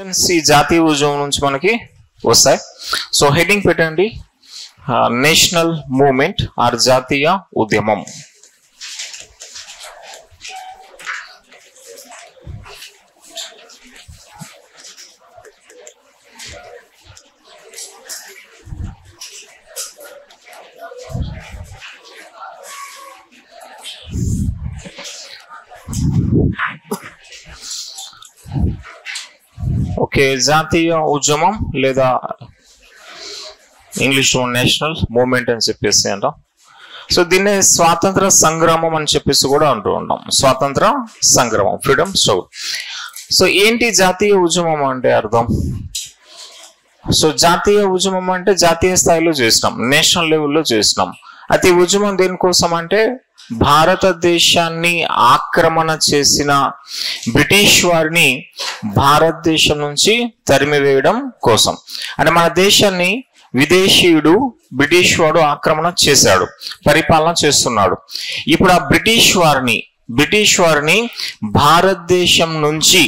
Questions ఈ జాతీయ ఉద్యమం నుంచి మనకి వస్తాయి. సో హెడ్డింగ్ పెట్టండి, నేషనల్ మూవ్మెంట్ ఆర్ జాతీయ ఉద్యమం. ఓకే, జాతీయ ఉద్యమం లేదా ఇంగ్లీష్లో నేషనల్ మూవ్మెంట్ అని చెప్పేసి అంటాం. సో దీన్ని స్వాతంత్ర సంగ్రామం అని చెప్పేసి కూడా అంటూ ఉంటాం. స్వాతంత్ర సంగ్రామం, ఫ్రీడమ్ స్ట్రగుల్. సో ఏంటి జాతీయ ఉద్యమం అంటే అర్థం? సో జాతీయ ఉద్యమం అంటే జాతీయ స్థాయిలో చేసినాం, నేషనల్ లెవెల్లో చేసినాం. అయితే ఉద్యమం దేనికోసం అంటే భారతదేశాన్ని ఆక్రమణ చేసిన బ్రిటిష్ వారిని భారతదేశం నుంచి తరిమివేయడం కోసం. అంటే మన దేశాన్ని విదేశీయుడు బ్రిటిష్ వాడు ఆక్రమణ చేశాడు, పరిపాలన చేస్తున్నాడు. ఇప్పుడు ఆ బ్రిటిష్ వారిని భారతదేశం నుంచి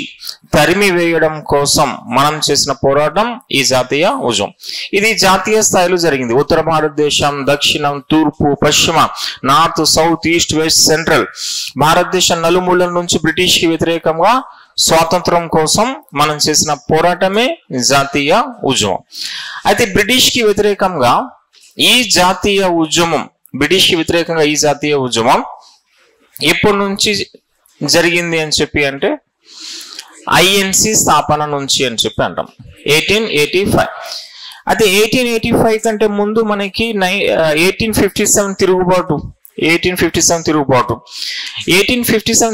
తరిమి వేయడం కోసం మనం చేసిన పోరాటం ఈ జాతీయ ఉద్యమం. ఇది జాతీయ స్థాయిలో జరిగింది. ఉత్తర భారతదేశం, దక్షిణం, తూర్పు, పశ్చిమ, north, south, east, west, central భారతదేశం నలుమూలల నుంచి బ్రిటిష్ కి వ్యతిరేకంగా స్వాతంత్రం కోసం మనం చేసిన పోరాటమే జాతీయ ఉద్యమం. అయితే బ్రిటిష్ కి వ్యతిరేకంగా ఈ జాతీయ ఉద్యమం ఎప్పటి నుంచి జరిగింది అని చెప్పి అంటే ఐఎన్సి స్థాపన నుంచి అని చెప్పి అంటాం, 1885. అయితే 1885 కంటే ముందు మనకి 1857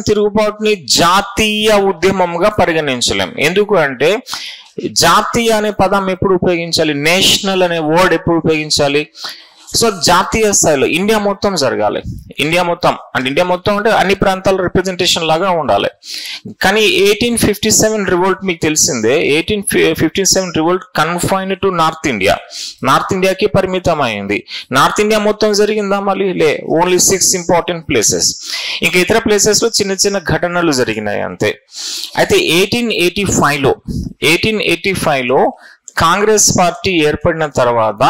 తిరుగుబాటుని జాతీయ ఉద్యమంగా పరిగణించలేం. ఎందుకు అంటే జాతీయ అనే పదం ఎప్పుడు ఉపయోగించాలి, నేషనల్ అనే వర్డ్ ఎప్పుడు ఉపయోగించాలి? సో జాతీయ స్థాయిలో ఇండియా మొత్తం జరగాలి. ఇండియా మొత్తం అంటే అన్ని ప్రాంతాల రిప్రజెంటేషన్ లాగా ఉండాలి. కానీ 1857 రివోల్ట్ మీకు తెలిసిందే. 1857 రివోల్ట్ కన్ఫైన్డ్ టు నార్త్ ఇండియాకి పరిమితం అయింది. నార్త్ ఇండియా మొత్తం జరిగిందా? మళ్ళీ ఓన్లీ 6 ఇంపార్టెంట్ ప్లేసెస్. ఇంకా ఇతర ప్లేసెస్ లో చిన్న చిన్న ఘటనలు జరిగినాయి అంతే. అయితే 1885లో కాంగ్రెస్ పార్టీ ఏర్పడిన తర్వాత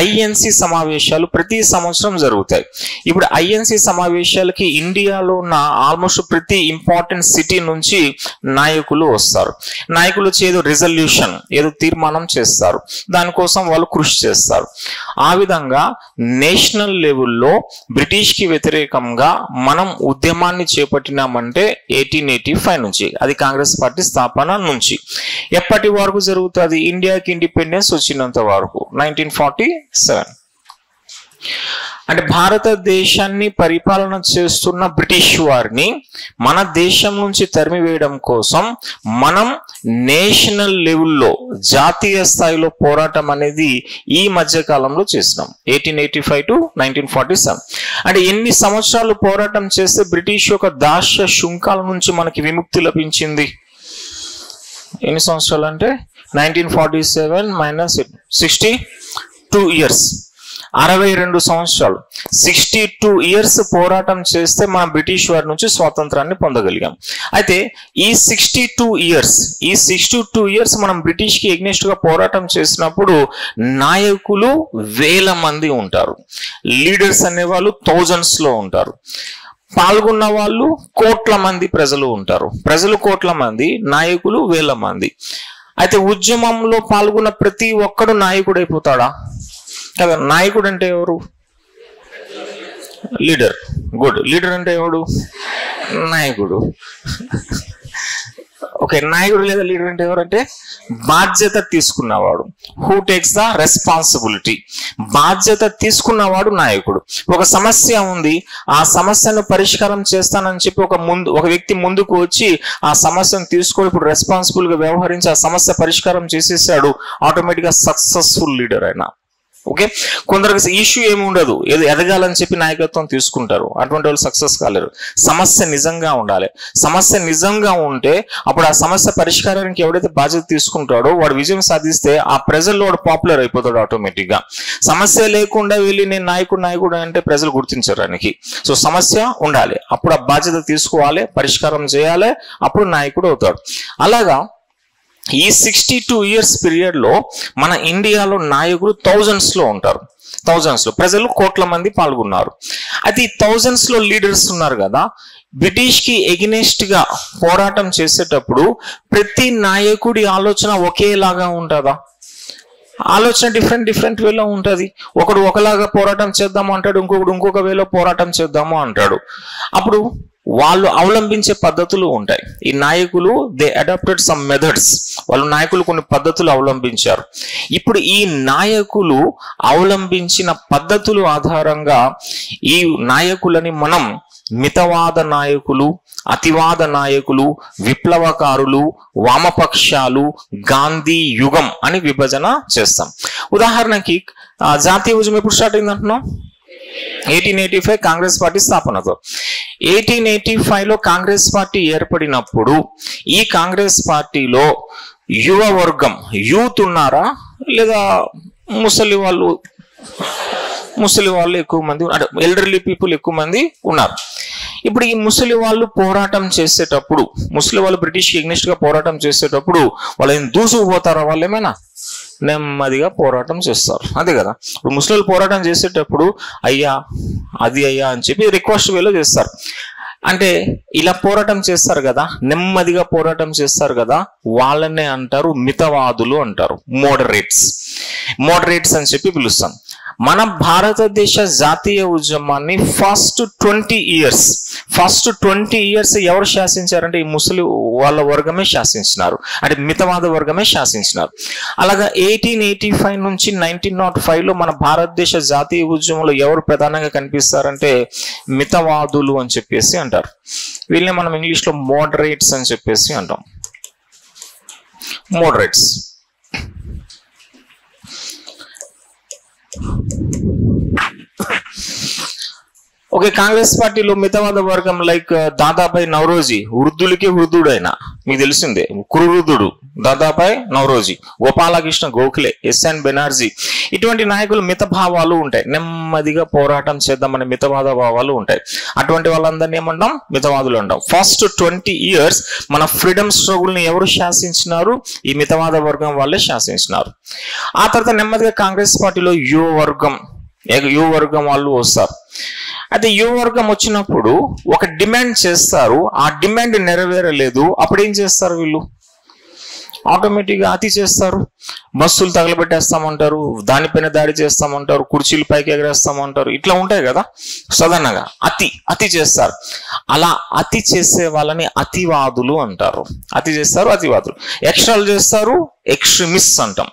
ఐఎన్సి సమావేశాలు ప్రతి సంవత్సరం జరుగుతాయి. ఇప్పుడు ఐఎన్సి సమావేశాలకి ఇండియాలో ఉన్న ఆల్మోస్ట్ ప్రతి ఇంపార్టెంట్ సిటీ నుంచి నాయకులు వస్తారు. నాయకులు వచ్చి ఏదో తీర్మానం చేస్తారు, దానికోసం వాళ్ళు కృషి చేస్తారు. ఆ విధంగా నేషనల్ లెవెల్లో బ్రిటిష్ కి వ్యతిరేకంగా మనం ఉద్యమాన్ని చేపట్టినామంటే 1885 నుంచి, అది కాంగ్రెస్ పార్టీ స్థాపన నుంచి. ఎప్పటి వరకు జరుగుతుంది? ఇండియాకి ఇండిపెండెన్స్ వచ్చినంత వరకు, 1947. అంటే భారతదేశాన్ని పరిపాలన చేస్తున్న బ్రిటిష్ వారిని మన దేశం నుంచి తరిమివేయడం కోసం మనం నేషనల్ లెవెల్లో జాతీయ స్థాయిలో పోరాటం అనేది ఈ మధ్య కాలంలో చేసినాం, 1885 to 1947. అంటే ఎన్ని సంవత్సరాలు పోరాటం చేస్తే బ్రిటిష్ యొక్క దాస్య శుంకాల నుంచి మనకి విముక్తి లభించింది? ఎన్ని సంవత్సరాలు అంటే 1947 మైనస్ 62 ఇయర్స్, 62 సంవత్సరాలు. 62 ఇయర్స్ పోరాటం చేస్తే మనం బ్రిటిష్ వారి నుంచి స్వాతంత్రాన్ని పొందగలిగాం. అయితే ఈ 62 ఇయర్స్ మనం బ్రిటిష్ కి ఎగ్నెస్ట్ గా పోరాటం చేసినప్పుడు నాయకులు వేల మంది ఉంటారు, లీడర్స్ అనేవాళ్ళు థౌజండ్స్ లో ఉంటారు, పాల్గొన్న వాళ్ళు కోట్ల మంది ప్రజలు ఉంటారు. ప్రజలు కోట్ల మంది, నాయకులు వేల మంది. అయితే ఉద్యమంలో పాల్గొన్న ప్రతి ఒక్కడు నాయకుడు అయిపోతాడా? కదా. నాయకుడు అంటే ఎవరు? లీడర్. గుడ్. లీడర్ అంటే ఎవడు? నాయకుడు. ఓకే, నాయకుడు లేదా లీడర్ అంటే ఎవరంటే బాధ్యత తీసుకున్నవాడు. Who takes the responsibility. బాధ్యత తీసుకున్నవాడు నాయకుడు. ఒక సమస్య ఉంది, ఆ సమస్యను పరిష్కారం చేస్తానని చెప్పి ఒక వ్యక్తి ముందుకు వచ్చి ఆ సమస్యను తీసుకొని ఇప్పుడు రెస్పాన్సిబుల్ గా వ్యవహరించి ఆ సమస్య పరిష్కారం చేసేసాడు, ఆటోమేటిక్ గా సక్సెస్ఫుల్ లీడర్ అయినా. ఓకే, కొందరికి ఇష్యూ ఏమి ఉండదు, ఏదో ఎదగాలని చెప్పి నాయకత్వం తీసుకుంటారు, అటువంటి వాళ్ళు సక్సెస్ కాలేరు. సమస్య నిజంగా ఉండాలి. సమస్య నిజంగా ఉంటే అప్పుడు ఆ సమస్య పరిష్కారానికి ఎవడైతే బాధ్యత తీసుకుంటాడో వాడు విజయం సాధిస్తే ఆ ప్రజల్లో వాడు పాపులర్ అయిపోతాడు ఆటోమేటిక్ గా. సమస్య లేకుండా వెళ్ళి నేను నాయకుడు అంటే ప్రజలు గుర్తించడానికి. సో సమస్య ఉండాలి, అప్పుడు ఆ బాధ్యత తీసుకోవాలి, పరిష్కారం చేయాలి, అప్పుడు నాయకుడు అవుతాడు. అలాగా ఈ 62 years పీరియడ్ లో మన ఇండియాలో నాయకులు థౌజండ్స్ లో ఉంటారు, థౌజండ్స్ లో, ప్రజలు కోట్ల మంది పాల్గొన్నారు. అయితే ఈ థౌజండ్స్ లో లీడర్స్ ఉన్నారు కదా, బ్రిటిష్ కి ఎగెనిస్ట్ గా పోరాటం చేసేటప్పుడు ప్రతి నాయకుడి ఆలోచన ఒకేలాగా ఉంటుందా? ఆలోచన డిఫరెంట్ వేలో ఉంటుంది. ఒకడు ఒకలాగా పోరాటం చేద్దాము అంటాడు, ఇంకొకడు ఇంకొక వేలో పోరాటం చేద్దాము అంటాడు. అప్పుడు వాళ్ళు అవలంబించే పద్ధతులు ఉంటాయి. ఈ నాయకులు దే అడాప్టెడ్ సమ్ మెథడ్స్, వాళ్ళు నాయకులు కొన్ని పద్ధతులు అవలంబించారు. ఇప్పుడు ఈ నాయకులు అవలంబించిన పద్ధతుల ఆధారంగా ఈ నాయకులని మనం మితవాద నాయకులు, అతివాద నాయకులు, విప్లవకారులు, వామపక్షాలు, గాంధీ యుగం అని విభజన చేస్తాం. ఉదాహరణకి జాతీయ ఉద్యమం ఎప్పుడు స్టార్ట్ అయింది అంటున్నాం? 1885 కాంగ్రెస్ పార్టీ స్థాపనతో. 1885లో కాంగ్రెస్ పార్టీ ఏర్పడినప్పుడు ఈ కాంగ్రెస్ పార్టీలో యువ వర్గం, యూత్ ఉన్నారా లేదా ముసలి వాళ్ళు ఎక్కువ మంది, అంటే ఎల్డర్లీ పీపుల్ ఎక్కువ మంది ఉన్నారు. ఇప్పుడు ఈ ముసలి వాళ్ళు పోరాటం చేసేటప్పుడు, ముసలి వాళ్ళు బ్రిటిష్ ఎగ్నెస్ట్ గా పోరాటం చేసేటప్పుడు వాళ్ళు ఏం దూసుకుపోతారా? వాళ్ళు ఏమైనా నెమ్మదిగా పోరాటం చేస్తారు, అదే కదా. ఇప్పుడు ముస్లింలు పోరాటం చేసేటప్పుడు అయ్యా అది అయ్యా అని చెప్పి రిక్వెస్ట్ వేలో చేస్తారు. అంటే ఇలా పోరాటం చేస్తారు కదా, నెమ్మదిగా పోరాటం చేస్తారు కదా, వాళ్ళనే అంటారు మితవాదులు అంటారు, మోడరేట్స్ అని చెప్పి పిలుస్తాం. మన భారతదేశ జాతీయ ఉద్యమాన్ని ఫస్ట్ 20 years ఎవరు శాసించారంటే ఈ ముసలి వాళ్ళ వర్గమే శాసించినారు, అంటే మితవాద వర్గమే శాసించినారు. అలాగా 1885 నుంచి 1905లో మన భారతదేశ జాతీయ ఉద్యమంలో ఎవరు ప్రధానంగా కనిపిస్తారంటే మితవాదులు అని చెప్పేసి అంటారు. వీళ్ళని మనం ఇంగ్లీష్ లో మోడరేట్స్ అని చెప్పేసి అంటాం, మోడరేట్స్. ఓకే, కాంగ్రెస్ పార్టీలో మితవాద వర్గం లైక్ దాదాభాయ్ నౌరోజీ, వృద్ధులకి వృద్ధుడైన, మీకు తెలిసిందే, కురువృద్ధుడు దాదాభాయ్ నౌరోజీ, గోపాలకృష్ణ గోఖలే, ఎస్ఎన్ బెనర్జీ, ఇటువంటి నాయకులు మిత భావాలు ఉంటాయి, నెమ్మదిగా పోరాటం చేద్దామనే మితవాద భావాలు ఉంటాయి. అటువంటి వాళ్ళందరినీ ఏమంటాం? మితవాదులు అంటాం. ఫస్ట్ 20 years మన ఫ్రీడమ్ స్ట్రగుల్ ని ఎవరు శాసించినారు? ఈ మితవాద వర్గం వాళ్ళే శాసించినారు. ఆ తర్వాత నెమ్మదిగా కాంగ్రెస్ పార్టీలో యువ వర్గం వాళ్ళు వస్తారు. అయితే యువ వర్గం వచ్చినప్పుడు ఒక డిమాండ్ చేస్తారు, ఆ డిమాండ్ నెరవేరలేదు, అప్పుడు ఏం చేస్తారు? వీళ్ళు ఆటోమేటిక్గా అతి చేస్తారు, బస్సులు తగలబెట్టేస్తామంటారు, దానిపైన దాడి చేస్తామంటారు, కుర్చీలు పైకి ఎగరేస్తామంటారు, ఇట్లా ఉంటాయి కదా సాధారణంగా. అతి చేస్తారు. అలా అతి చేసే వాళ్ళని అతివాదులు అంటారు. అతి చేస్తారు, అతివాదులు. ఎక్స్ట్రాలు చేస్తారు, ఎక్స్ట్రీమిస్ట్ అంటాం.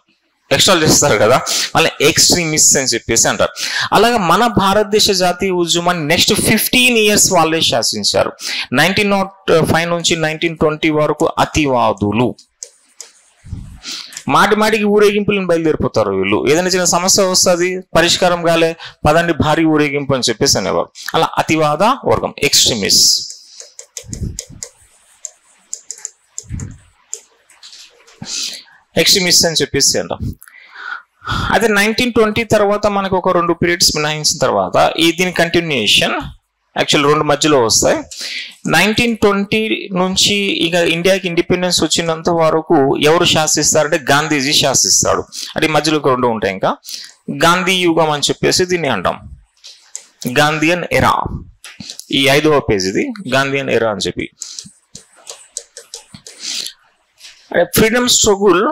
ఎక్స్ట్రాలు చేస్తారు కదా, వాళ్ళని ఎక్స్ట్రీమిస్ట్ అని చెప్పేసి అంటారు. అలాగే మన భారతదేశ జాతీయ ఉద్యమాన్ని నెక్స్ట్ 15 years వాళ్ళే శాసించారు. 1905 నుంచి 1920 వరకు అతివాదులు. మాటికి ఊరేగింపులను బయలుదేరిపోతారు వీళ్ళు. ఏదైనా చిన్న సమస్య వస్తుంది, పరిష్కారం కాలే, పదండి భారీ ఊరేగింపు అని చెప్పేసి అనేవారు. అలా అతివాద వర్గం, ఎక్స్ట్రీమిస్ట్. అని చెప్పేసి అంటాం. అయితే 1920 తర్వాత మనకు ఒక 2 periods మినహాయించిన తర్వాత దీని కంటిన్యూయేషన్ యాక్చువల్ 2 మధ్యలో వస్తాయి. 1920 నుంచి ఇక ఇండియాకి ఇండిపెండెన్స్ వచ్చినంత వరకు ఎవరు శాసిస్తారంటే గాంధీజీ శాసిస్తాడు. అంటే మధ్యలో 2 ఉంటాయి. ఇంకా గాంధీ యుగం అని చెప్పేసి దీన్ని అంటాం, గాంధీయన్ ఎరా. ఈ 5వ పేజ్ ఇది, గాంధీయన్ ఎరా అని చెప్పి. ఫ్రీడమ్ స్ట్రగుల్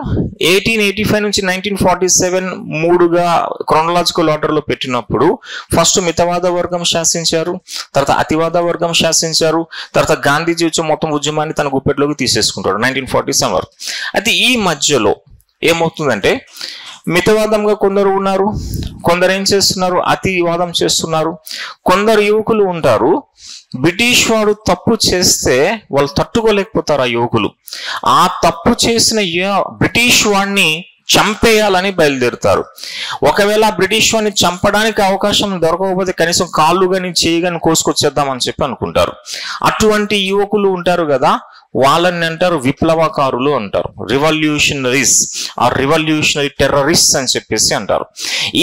1885 నుంచి 1947 3గా క్రోనలాజికల్ ఆర్డర్ లో పెట్టినప్పుడు ఫస్ట్ మితవాద వర్గం శాసించారు, తర్వాత అతివాద వర్గం శాసించారు, తర్వాత గాంధీజీ వచ్చి మొత్తం ఉద్యమాన్ని తన గుప్పెట్లోకి తీసేసుకుంటాడు 1947 వరకు. అయితే ఈ మధ్యలో ఏమవుతుందంటే మితవాదంగా కొందరు ఉన్నారు, కొందరు ఏం చేస్తున్నారు, అతివాదం చేస్తున్నారు. కొందరు యువకులు ఉంటారు, బ్రిటిష్ వాడు తప్పు చేస్తే వాళ్ళు తట్టుకోలేకపోతారు. ఆ యువకులు ఆ తప్పు చేసిన బ్రిటిష్ వాడిని చంపేయాలని బయలుదేరుతారు. ఒకవేళ బ్రిటిష్ వాడిని చంపడానికి అవకాశం దొరకకపోతే కనీసం కాళ్ళు కానీ చేయి కానీ కోసుకొచ్చేద్దామని చెప్పి అనుకుంటారు. అటువంటి యువకులు ఉంటారు కదా, వాళ్ళని అంటారు విప్లవకారులు అంటారు, రివల్యూషనరీస్ ఆర్ రివల్యూషనరీ టెర్రరిస్ట్ అని చెప్పేసి అంటారు.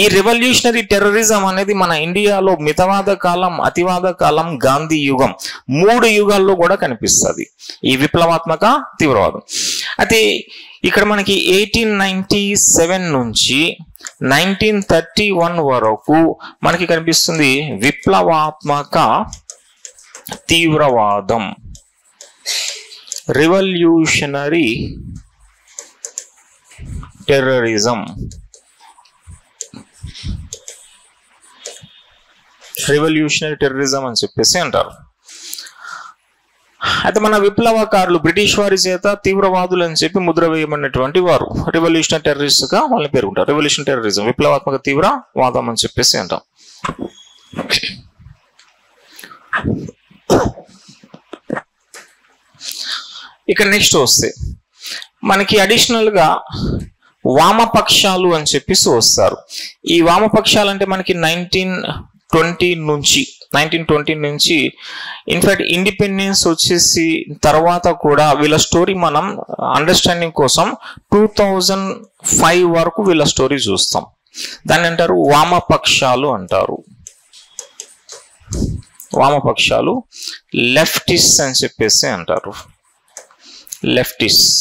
ఈ రివల్యూషనరీ టెర్రరిజం అనేది మన ఇండియాలో మితవాద కాలం, అతివాద కాలం, గాంధీ యుగం 3 యుగాల్లో కూడా కనిపిస్తుంది ఈ విప్లవాత్మక తీవ్రవాదం. అయితే ఇక్కడ మనకి 1897 నుంచి 1931 వరకు మనకి కనిపిస్తుంది విప్లవాత్మక తీవ్రవాదం, రివల్యూషనరీ టెర్రరిజం. రివల్యూషనరీ టెర్రరిజం అని చెప్పేసి అంటారు. అయితే మన విప్లవకారులు బ్రిటిష్ వారి చేత తీవ్రవాదులు అని చెప్పి ముద్ర వేయబడినటువంటి వారు రివల్యూషనరీ టెర్రరిస్ట్ గా వాళ్ళని పేర్కొంటారు. రివల్యూషన్ టెర్రరిజం, విప్లవాత్మక తీవ్రవాదం అని చెప్పేసి అంటాం. ఇక్కడ నెక్స్ట్ వస్తే మనకి అడిషనల్ గా వామపక్షాలు అని చెప్పేసి వస్తారు. ఈ వామపక్షాలు అంటే మనకి 1920 నుంచి ఇన్ఫాక్ట్ ఇండిపెండెన్స్ వచ్చేసి తర్వాత కూడా వీళ్ళ స్టోరీ మనం అండర్స్టాండింగ్ కోసం 2005 వరకు వీళ్ళ స్టోరీ చూస్తాం. దాన్ని అంటారు వామపక్షాలు అంటారు. వామపక్షాలు లెఫ్టిస్ట్ అని చెప్పేసి అంటారు. లెఫ్టిస్ట్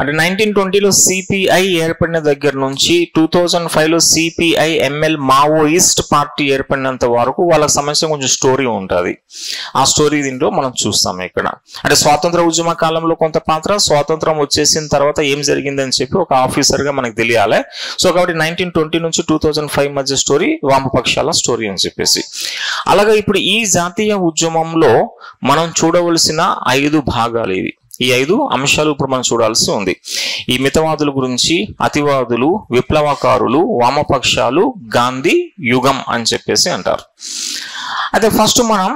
అంటే 1920లో సిపిఐ ఏర్పడిన దగ్గర నుంచి 2005లో సిపిఐ ఎంఎల్ మావోయిస్ట్ పార్టీ ఏర్పడినంత వరకు వాళ్ళకి సంబంధించిన కొంచెం స్టోరీ ఉంటుంది. ఆ స్టోరీ దీంట్లో మనం చూస్తాం. ఇక్కడ అంటే స్వాతంత్ర ఉద్యమ కాలంలో కొంత పాత్ర, స్వాతంత్రం వచ్చేసిన తర్వాత ఏం జరిగిందని చెప్పి ఒక ఆఫీసర్ గా మనకు తెలియాలి. సో కాబట్టి 1920 నుంచి 2005 మధ్య స్టోరీ వామపక్షాల స్టోరీ అని చెప్పేసి. అలాగే ఇప్పుడు ఈ జాతీయ ఉద్యమంలో మనం చూడవలసిన 5 భాగాలు ఇవి. ఈ 5 అంశాలు ఇప్పుడు మనం చూడాల్సి ఉంది. ఈ మితవాదుల గురించి, అతివాదులు, విప్లవకారులు, వామపక్షాలు, గాంధీ యుగం అని చెప్పేసి అంటారు. అయితే ఫస్ట్ మనం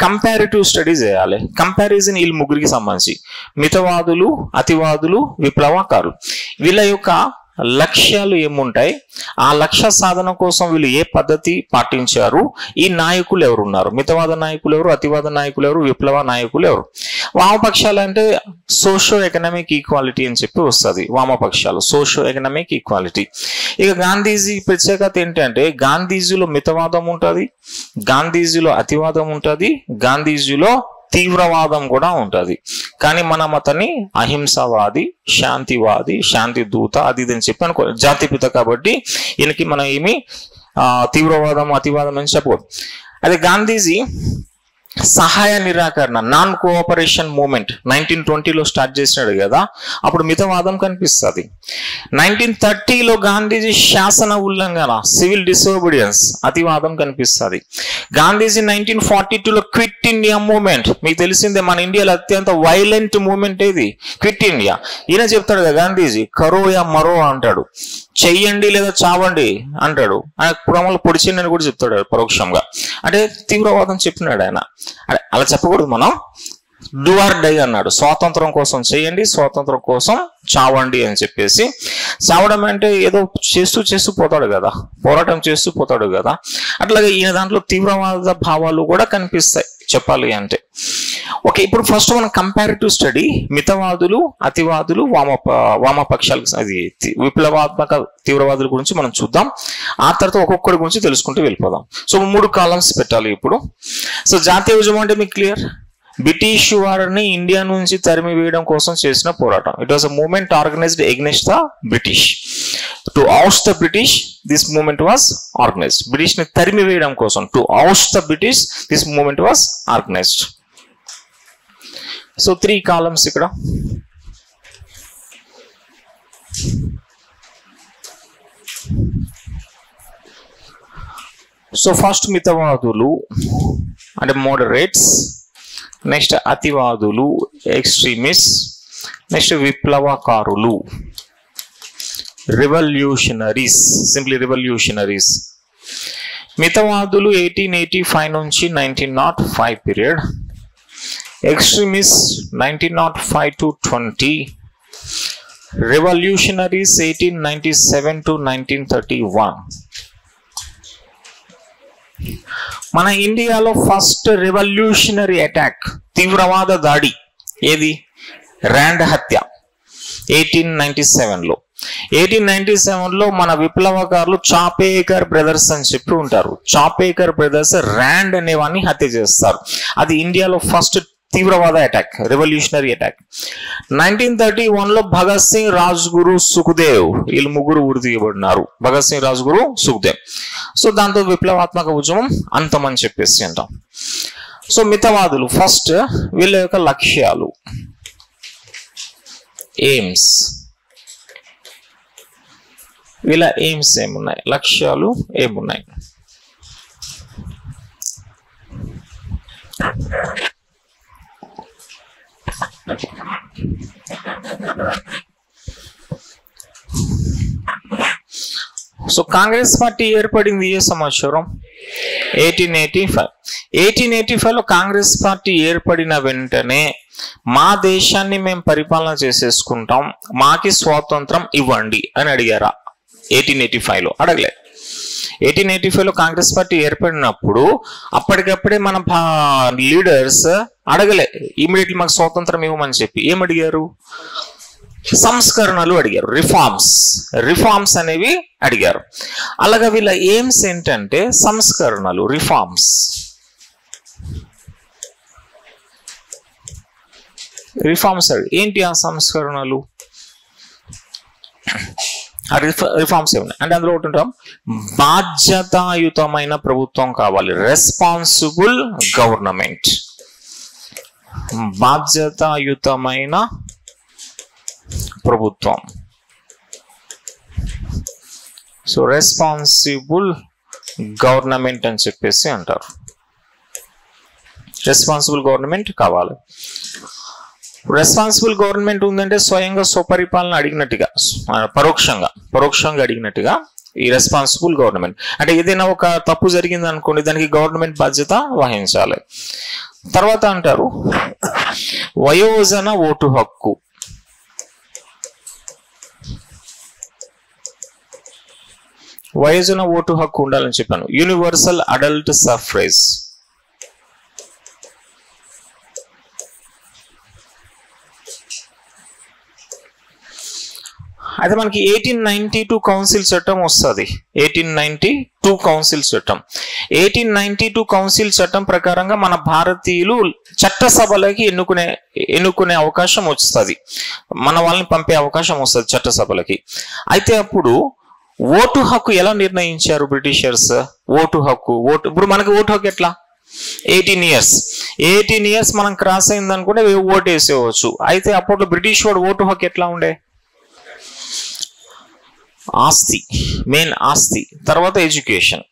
కంపారిటివ్ స్టడీ చేయాలి. కంపారిజన్ వీళ్ళు ముగ్గురికి సంబంధించి మితవాదులు, అతివాదులు, విప్లవకారులు వీళ్ళ యొక్క లక్ష్యాలు ఏముంటాయి, ఆ లక్ష్య సాధన కోసం వీళ్ళు ఏ పద్ధతి పాటించారు, ఈ నాయకులు ఎవరున్నారు, మితవాద నాయకులు ఎవరు, అతివాద నాయకులు ఎవరు, విప్లవ నాయకులు ఎవరు. వామపక్షాలు అంటే సోషో ఎకనామిక్ ఈక్వాలిటీ అని చెప్పి వస్తుంది. వామపక్షాలు సోషో ఎకనామిక్ ఈక్వాలిటీ. ఇక గాంధీజీ ప్రత్యేకత ఏంటంటే గాంధీజీలో మితవాదం ఉంటుంది, గాంధీజీలో అతివాదం ఉంటుంది, గాంధీజీలో తీవ్రవాదం కూడా ఉంటుంది. కానీ మనం అతన్ని అహింసవాది, శాంతివాది, శాంతి దూత అది ఇది అని చెప్పి అనుకో, జాతిపిత కాబట్టి ఈయనకి మనం ఏమి తీవ్రవాదం అతివాదం అని చెప్పకూడదు. అదే గాంధీజీ సహాయ నిరాకరణ, నాన్ కోఆపరేషన్ మూమెంట్ 1920లో స్టార్ట్ చేసినాడు కదా, అప్పుడు మితవాదం కనిపిస్తుంది. 1930లో గాంధీజీ శాసన ఉల్లంఘన, సివిల్ డిసోబీడియన్స్, అతివాదం కనిపిస్తుంది. గాంధీజీ 1942లో క్విట్ ఇండియా మూమెంట్, మీకు తెలిసిందే మన ఇండియాలో అత్యంత వైలెంట్ మూమెంట్ ఏది, క్విట్ ఇండియా. ఈయన చెప్తాడు కదా గాంధీజీ, కరో యా మరో అంటాడు, చెయ్యండి లేదా చావండి అంటాడు. ఆయన పురమలు పొడిచిండి అని కూడా చెప్తాడు పరోక్షంగా. అంటే తీవ్రవాదం చెప్పినాడు ఆయన. అలా చెప్పకూడదు, మనం డూ ఆర్ డై అన్నాడు. స్వాతంత్రం కోసం చేయండి, స్వాతంత్రం కోసం చావండి అని చెప్పేసి. చావడం అంటే ఏదో చేస్తూ పోతాడు కదా, పోరాటం చేస్తూ పోతాడు కదా. అట్లాగే ఈయన దాంట్లో తీవ్రవాద భావాలు కూడా కనిపిస్తాయి చెప్పాలి అంటే. ఓకే, ఇప్పుడు ఫస్ట్ మనం కంపారిటివ్ స్టడీ మితవాదులు, అతివాదులు, వామపక్షాలకు అది విప్లవాత్మక తీవ్రవాదుల గురించి మనం చూద్దాం. ఆ తర్వాత ఒక్కొక్కరి గురించి తెలుసుకుంటూ వెళ్ళిపోదాం. సో 3 కాలమ్స్ పెట్టాలి ఇప్పుడు. సో జాతీయ ఉద్యమం అంటే మీకు క్లియర్, బ్రిటిష్ వారిని ఇండియా నుంచి తరిమి వేయడం కోసం చేసిన పోరాటం. It was a movement organised against the British. To oust the British, this movement was organized. British ని తరిమి వేయడం కోసం, to oust the British, this movement was organized. So 3 columns ఇక్కడ. సో ఫస్ట్ మితవాదులు అంటే మోడరేట్స్, నెక్స్ట్ అతివాదులు extremist, next విప్లవకారులు revolutionaries, simply revolutionaries. మితవాదులు 1885 నుంచి 1905 period, extremist 1905 to 20, revolutionaries 1897 to 1931. మన ఇండియాలో ఫస్ట్ రెవల్యూషనరీ అటాక్, తీవ్రవాద దాడి ఏది, ర్యాండ్ హత్య 1897లో. 1897లో మన విప్లవకారులు చాపేకర్ బ్రదర్స్ అని చెప్పి ఉంటారు. చాపేకర్ బ్రదర్స్ ర్యాండ్ అనేవాన్ని హత్య చేస్తారు. అది ఇండియాలో ఫస్ట్ తీవ్రవాద అటాక్, రెవల్యూషనరీ అటాక్. 1931లో భగత్ సింగ్, రాజ్గురు, సుఖ్దేవ్ వీళ్ళు ముగ్గురు ఉరి తీయబడినారు. భగత్ సింగ్, రాజ్గురు, సుఖ్దేవ్. సో దాంతో విప్లవాత్మక ఉద్యమం అంతమని చెప్పేసి అంటాం. సో మితవాదులు ఫస్ట్ వీళ్ళ యొక్క లక్ష్యాలు, ఎయిమ్స్. వీళ్ళ ఎయిమ్స్ ఏమున్నాయి, లక్ష్యాలు ఏమున్నాయి? సో కాంగ్రెస్ పార్టీ ఏర్పడింది ఏ సంవత్సరం? 1885. 1885లో కాంగ్రెస్ పార్టీ ఏర్పడిన వెంటనే మా దేశాన్ని మేము పరిపాలన చేసేసుకుంటాం, మాకి స్వాతంత్రం ఇవ్వండి అని అడిగారా? 1885లో అడగలే. 1885లో కాంగ్రెస్ పార్టీ ఏర్పడినప్పుడు అప్పటికప్పుడే మన లీడర్స్ అడగలే ఇమీడియట్లీ మాకు స్వాతంత్రం ఇవ్వమని చెప్పి. ఏమడిగారు? సంస్కరణలు అడిగారు, రిఫార్మ్స్ అనేవి అడిగారు. అలాగా వీళ్ళ ఎయిమ్స్ ఏంటంటే సంస్కరణలు, రిఫార్మ్స్. ఏంటి ఆ సంస్కరణలు? రిఫార్మ్స్ ఏమున్నాయి అంటే అందులో ఒకటి ఉంటాం, బాధ్యతాయుతమైన ప్రభుత్వం కావాలి, రెస్పాన్సిబుల్ గవర్నమెంట్. బాధ్యతాయుతమైన ప్రభుత్వం. సో రెస్పాన్సిబుల్ గవర్నమెంట్ అని చెప్పేసి అంటారు. రెస్పాన్సిబుల్ గవర్నమెంట్ కావాలి. రెస్పాన్సిబుల్ గవర్నమెంట్ ఉందంటే స్వయంగా స్వపరిపాలన అడిగినట్టుగా, పరోక్షంగా అడిగినట్టుగా ఈ రెస్పాన్సిబుల్ గవర్నమెంట్. అంటే ఏదైనా ఒక తప్పు జరిగింది అనుకోండి, దానికి గవర్నమెంట్ బాధ్యత వహించాలి. తర్వాత అంటారు వయోజన ఓటు హక్కు. వయోజన ఓటు హక్కు ఉండాలని చెప్పాను. Universal adult suffrage. అయితే మనకి 1892 కౌన్సిల్ చట్టం వస్తుంది. 1892 కౌన్సిల్ చట్టం. 1892 కౌన్సిల్ చట్టం ప్రకారంగా మన భారతీయులు చట్టసభలకి ఎన్నుకునే అవకాశం వస్తుంది, మన వాళ్ళని పంపే అవకాశం వస్తుంది చట్టసభలకి. అయితే అప్పుడు ఓటు హక్కు ఎలా నిర్ణయించారు బ్రిటిషర్స్? ఇప్పుడు మనకి ఓటు హక్కు ఎట్లా? 18 ఇయర్స్ మనం క్రాస్ అయింది అనుకుంటే ఓటు వేసేవచ్చు. అయితే అప్పట్లో బ్రిటిష్ వాడు ఓటు హక్కు ఎట్లా ఉండే? ఆస్తి, మెయిన్ ఆస్తి, తర్వాత ఎడ్యుకేషన్.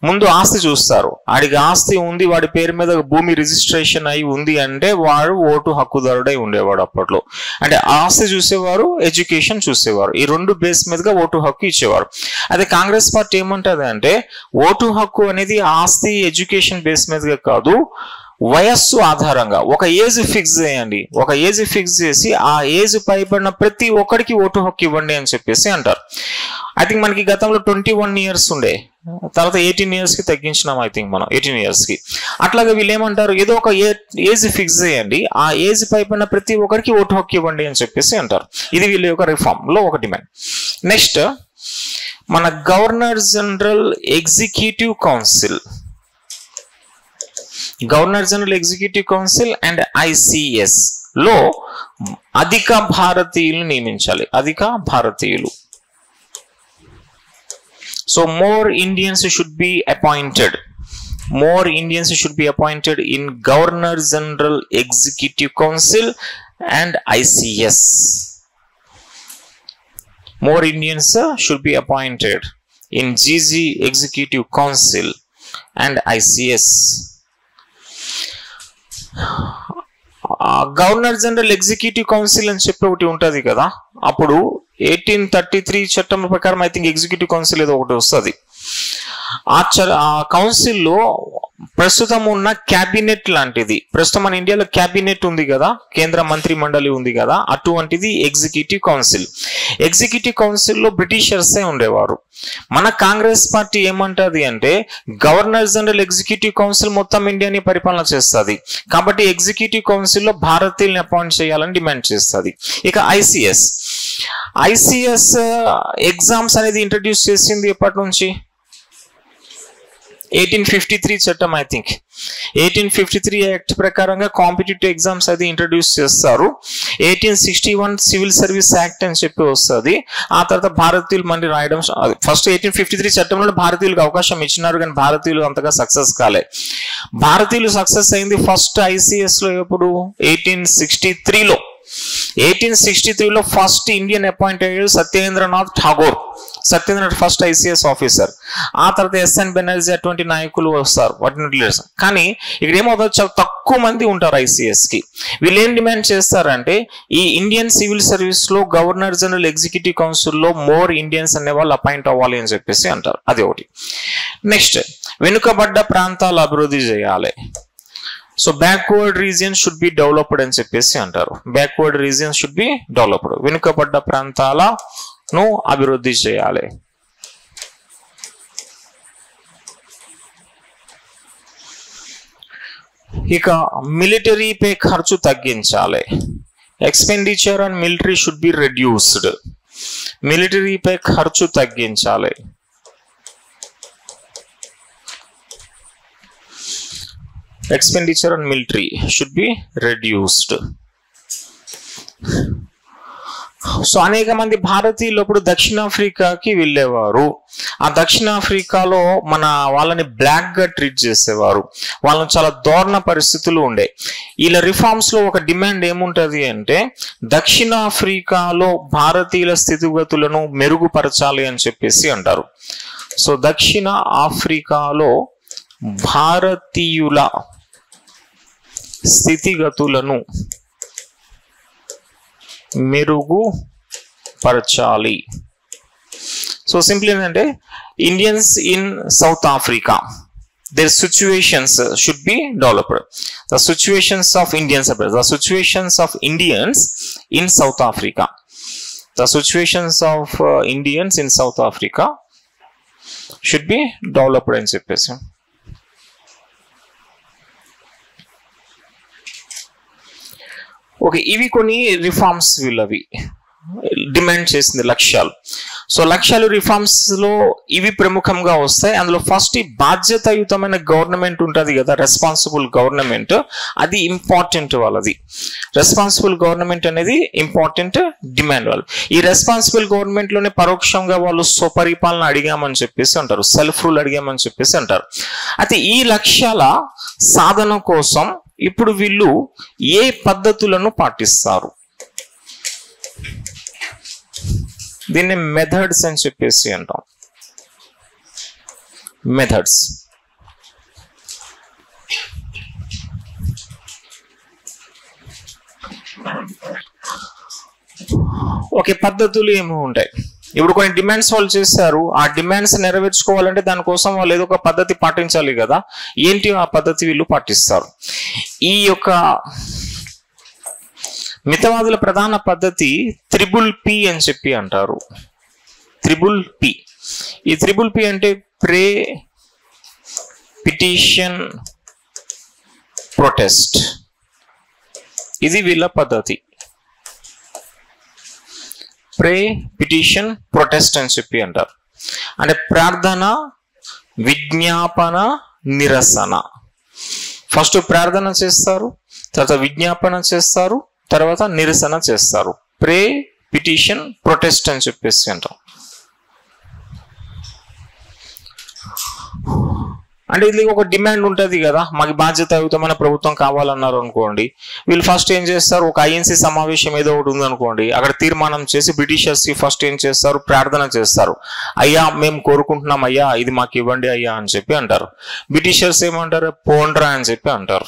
ముందు ఆస్తి చూస్తారు, ఆడికి ఆస్తి ఉంది, వాడి పేరు మీద భూమి రిజిస్ట్రేషన్ అయి ఉంది అంటే వాడు ఓటు హక్కుదారుడై ఉండేవాడు అప్పట్లో. అంటే ఆస్తి చూసేవారు, ఎడ్యుకేషన్ చూసేవారు. ఈ రెండు బేస్ మీదుగా ఓటు హక్కు ఇచ్చేవారు. అదే కాంగ్రెస్ పార్టీ ఏమంటది అంటే ఓటు హక్కు అనేది ఆస్తి, ఎడ్యుకేషన్ బేస్ మీదుగా కాదు, వయస్సు ఆధారంగా ఒక ఏజ్ ఫిక్స్ చేయండి. ఒక ఏజ్ ఫిక్స్ చేసి ఆ ఏజ్ పైబడిన ప్రతి ఒక్కడికి ఓటు హక్కు ఇవ్వండి అని చెప్పేసి అంటారు. ఐ థింక్ మనకి గతంలో 21 ఇయర్స్ ఉండే, తర్వాత 18 ఇయర్స్ కి తగ్గించినాం. ఐ థింక్ మనం 18 ఇయర్స్ కి. అట్లాగే వీళ్ళు ఏమంటారు, ఏదో ఒక ఏజ్ ఫిక్స్ చేయండి, ఆ ఏజ్ పైబడిన ప్రతి ఒక్కరికి ఓటు హక్కు ఇవ్వండి అని చెప్పేసి అంటారు. ఇది వీళ్ళ యొక్క రిఫార్మ్ లో ఒక డిమాండ్. నెక్స్ట్ మన governor general executive council. Governor general executive council and ICS లో అధిక భారతీయులు నియమించాలి. అధిక భారతీయులు. So more Indians should be appointed in Governor General Executive Council and ICS. More Indians should be appointed in GG Executive Council and ICS. Governor general executive council అని చెప్పి ఒకటి ఉంటది కదా. అప్పుడు 1833 చట్టం ప్రకారం ఐ థింక్ ఎగ్జిక్యూటివ్ కౌన్సిల్ ఏదో ఒకటి వస్తుంది. ఆ కౌన్సిల్లో ప్రస్తుతం ఉన్న క్యాబినెట్ లాంటిది, ప్రస్తుతం మన ఇండియాలో క్యాబినెట్ ఉంది కదా, కేంద్ర మంత్రి మండలి ఉంది కదా, అటువంటిది ఎగ్జిక్యూటివ్ కౌన్సిల్. ఎగ్జిక్యూటివ్ కౌన్సిల్లో బ్రిటిషర్సే ఉండేవారు. మన కాంగ్రెస్ పార్టీ ఏమంటది అంటే గవర్నర్ జనరల్ ఎగ్జిక్యూటివ్ కౌన్సిల్ మొత్తం ఇండియాని పరిపాలన చేస్తుంది, కాబట్టి ఎగ్జిక్యూటివ్ కౌన్సిల్లో భారతీయుల్ని అపాయింట్ చేయాలని డిమాండ్ చేస్తుంది. ఇక ఐసిఎస్ ఎగ్జామ్స్ అనేది ఇంట్రడ్యూస్ చేసింది ఎప్పటి నుంచి? 1853 చట్టం. ఐ థింక్ 1853 యాక్ట్ ప్రకారంగా కాంపిటేటివ్ ఎగ్జామ్స్ అది ఇంట్రడ్యూస్ చేస్తారు. 1861 సివిల్ సర్వీస్ యాక్ట్ అని చెప్పి వస్తుంది. ఆ తర్వాత భారతీయులు మళ్ళీ రాయడం ఫస్ట్ 1853 చట్టంలో భారతీయులకు అవకాశం ఇచ్చినారు, కానీ భారతీయులు అంతగా సక్సెస్ కాలే. భారతీయులు సక్సెస్ అయింది ఫస్ట్ ICS లో ఎప్పుడు 1863లో. 1863లో ఫస్ట్ ఇండియన్ అపాయింట్ అయ్యాడు Satyendranath Tagore. Satyendranath first ICS officer. ఆ తర్వాత SN బెనర్జీ అటువంటి నాయకులు వస్తారు, లీడర్స్. కానీ ఇక్కడ ఏమవుతుంది, చాలా తక్కువ మంది ఉంటారు ICS కి. వీళ్ళు ఏం డిమాండ్ చేస్తారంటే ఈ ఇండియన్ సివిల్ సర్వీస్ లో గవర్నర్ జనరల్ ఎగ్జిక్యూటివ్ కౌన్సిల్ లో మోర్ ఇండియన్స్ అనే వాళ్ళు అపాయింట్ అవ్వాలి అని చెప్పేసి అంటారు. అది ఒకటి. నెక్స్ట్, వెనుకబడ్డ ప్రాంతాలు అభివృద్ధి చేయాలి. So backward region should be developed అని చెప్పేసి అంటారు. Backward region should be developed, వెనుకబడ్డ ప్రాంతాలను అభివృద్ధి చేయాలి. ఇక మిలిటరీపై ఖర్చు తగ్గించాలి. Expenditure on military should be reduced. మిలిటరీపై ఖర్చు తగ్గించాలి. Expenditure on military should be reduced. So అనేక మంది భారతీయులు అప్పుడు దక్షిణాఫ్రికాకి వెళ్ళేవారు. ఆ దక్షిణాఫ్రికాలో మన వాళ్ళని బ్లాక్ గా ట్రీట్ చేసేవారు. వాళ్ళని చాలా దారుణ పరిస్థితులు ఉండే. ఇలా రిఫార్మ్స్ లో ఒక డిమాండ్ ఏముంటది అంటే దక్షిణాఫ్రికాలో భారతీయుల స్థితిగతులను మెరుగుపరచాలి అని చెప్పేసి అంటారు. సో దక్షిణ ఆఫ్రికాలో భారతీయుల స్థితిగతులను మెరుగుపరచాలి. సో సింపుల్ ఏంటంటే Indians in south Africa, their situations should be developed. The situations of Indians in South Africa. The situations of Indians in South Africa should be developed అని చెప్పేసి. ఓకే, ఇవి కొన్ని రిఫార్మ్స్ వీళ్ళవి డిమాండ్ చేసింది లక్ష్యాలు. So లక్ష్యాలు reforms లో ఇవి ప్రముఖంగా వస్తాయి. అందులో ఫస్ట్ ఈ బాధ్యతాయుతమైన గవర్నమెంట్ ఉంటుంది కదా, రెస్పాన్సిబుల్ గవర్నమెంట్, అది ఇంపార్టెంట్ వాళ్ళది. రెస్పాన్సిబుల్ గవర్నమెంట్ అనేది ఇంపార్టెంట్ డిమాండ్ వాళ్ళు. ఈ రెస్పాన్సిబుల్ గవర్నమెంట్ లోనే పరోక్షంగా వాళ్ళు స్వపరిపాలన అడిగామని చెప్పేసి అంటారు, సెల్ఫ్ రూల్ అడిగామని చెప్పేసి అంటారు. అయితే ఈ లక్ష్యాల సాధన కోసం ఇప్పుడు వీళ్ళు ఏ పద్ధతులను పాటిస్తారు, దీన్ని మెథడ్స్ అని చెప్పేసి అంటాం. మెథడ్స్. ఓకే, పద్ధతులు ఏమి ఉంటాయి. ఇప్పుడు కొన్ని డిమాండ్స్ వాళ్ళు చేశారు, ఆ డిమాండ్స్ నెరవేర్చుకోవాలంటే దానికోసం వాళ్ళు ఏదో ఒక పద్ధతి పాటించాలి కదా. ఏంటి ఆ పద్ధతి వీళ్ళు పాటిస్తారు? ఈ యొక్క మితవాదుల ప్రధాన పద్ధతి 3P అని చెప్పి అంటారు. 3P. ఈ 3P అంటే ప్రే, పిటిషన్, ప్రొటెస్ట్. ఇది వీళ్ళ పద్ధతి. ప్రే, పిటిషన్, ప్రొటెస్ట్ అని చెప్పి అంటారు. అంటే ప్రార్థన, విజ్ఞాపన, నిరసన. ఫస్ట్ ప్రార్థన చేస్తారు, తర్వాత విజ్ఞాపన చేస్తారు, తర్వాత నిరసన చేస్తారు. ప్రే, పిటిషన్, ప్రొటెస్ట్ అని చెప్పేసి అంటాం. అంటే ఇది ఒక డిమాండ్ ఉంటుంది కదా, మాకు బాధ్యతాయుతమైన ప్రభుత్వం కావాలన్నారు అనుకోండి, వీళ్ళు ఫస్ట్ ఏం చేస్తారు, ఒక INC సమావేశం ఏదో ఒకటి ఉందనుకోండి, అక్కడ తీర్మానం చేసి బ్రిటిషర్స్ కి ఫస్ట్ ఏం చేస్తారు, ప్రార్థన చేస్తారు. అయ్యా మేము కోరుకుంటున్నాం అయ్యా, ఇది మాకు ఇవ్వండి అయ్యా అని చెప్పి అంటారు. బ్రిటిషర్స్ ఏమంటారు, పోండ్రా అని చెప్పి అంటారు.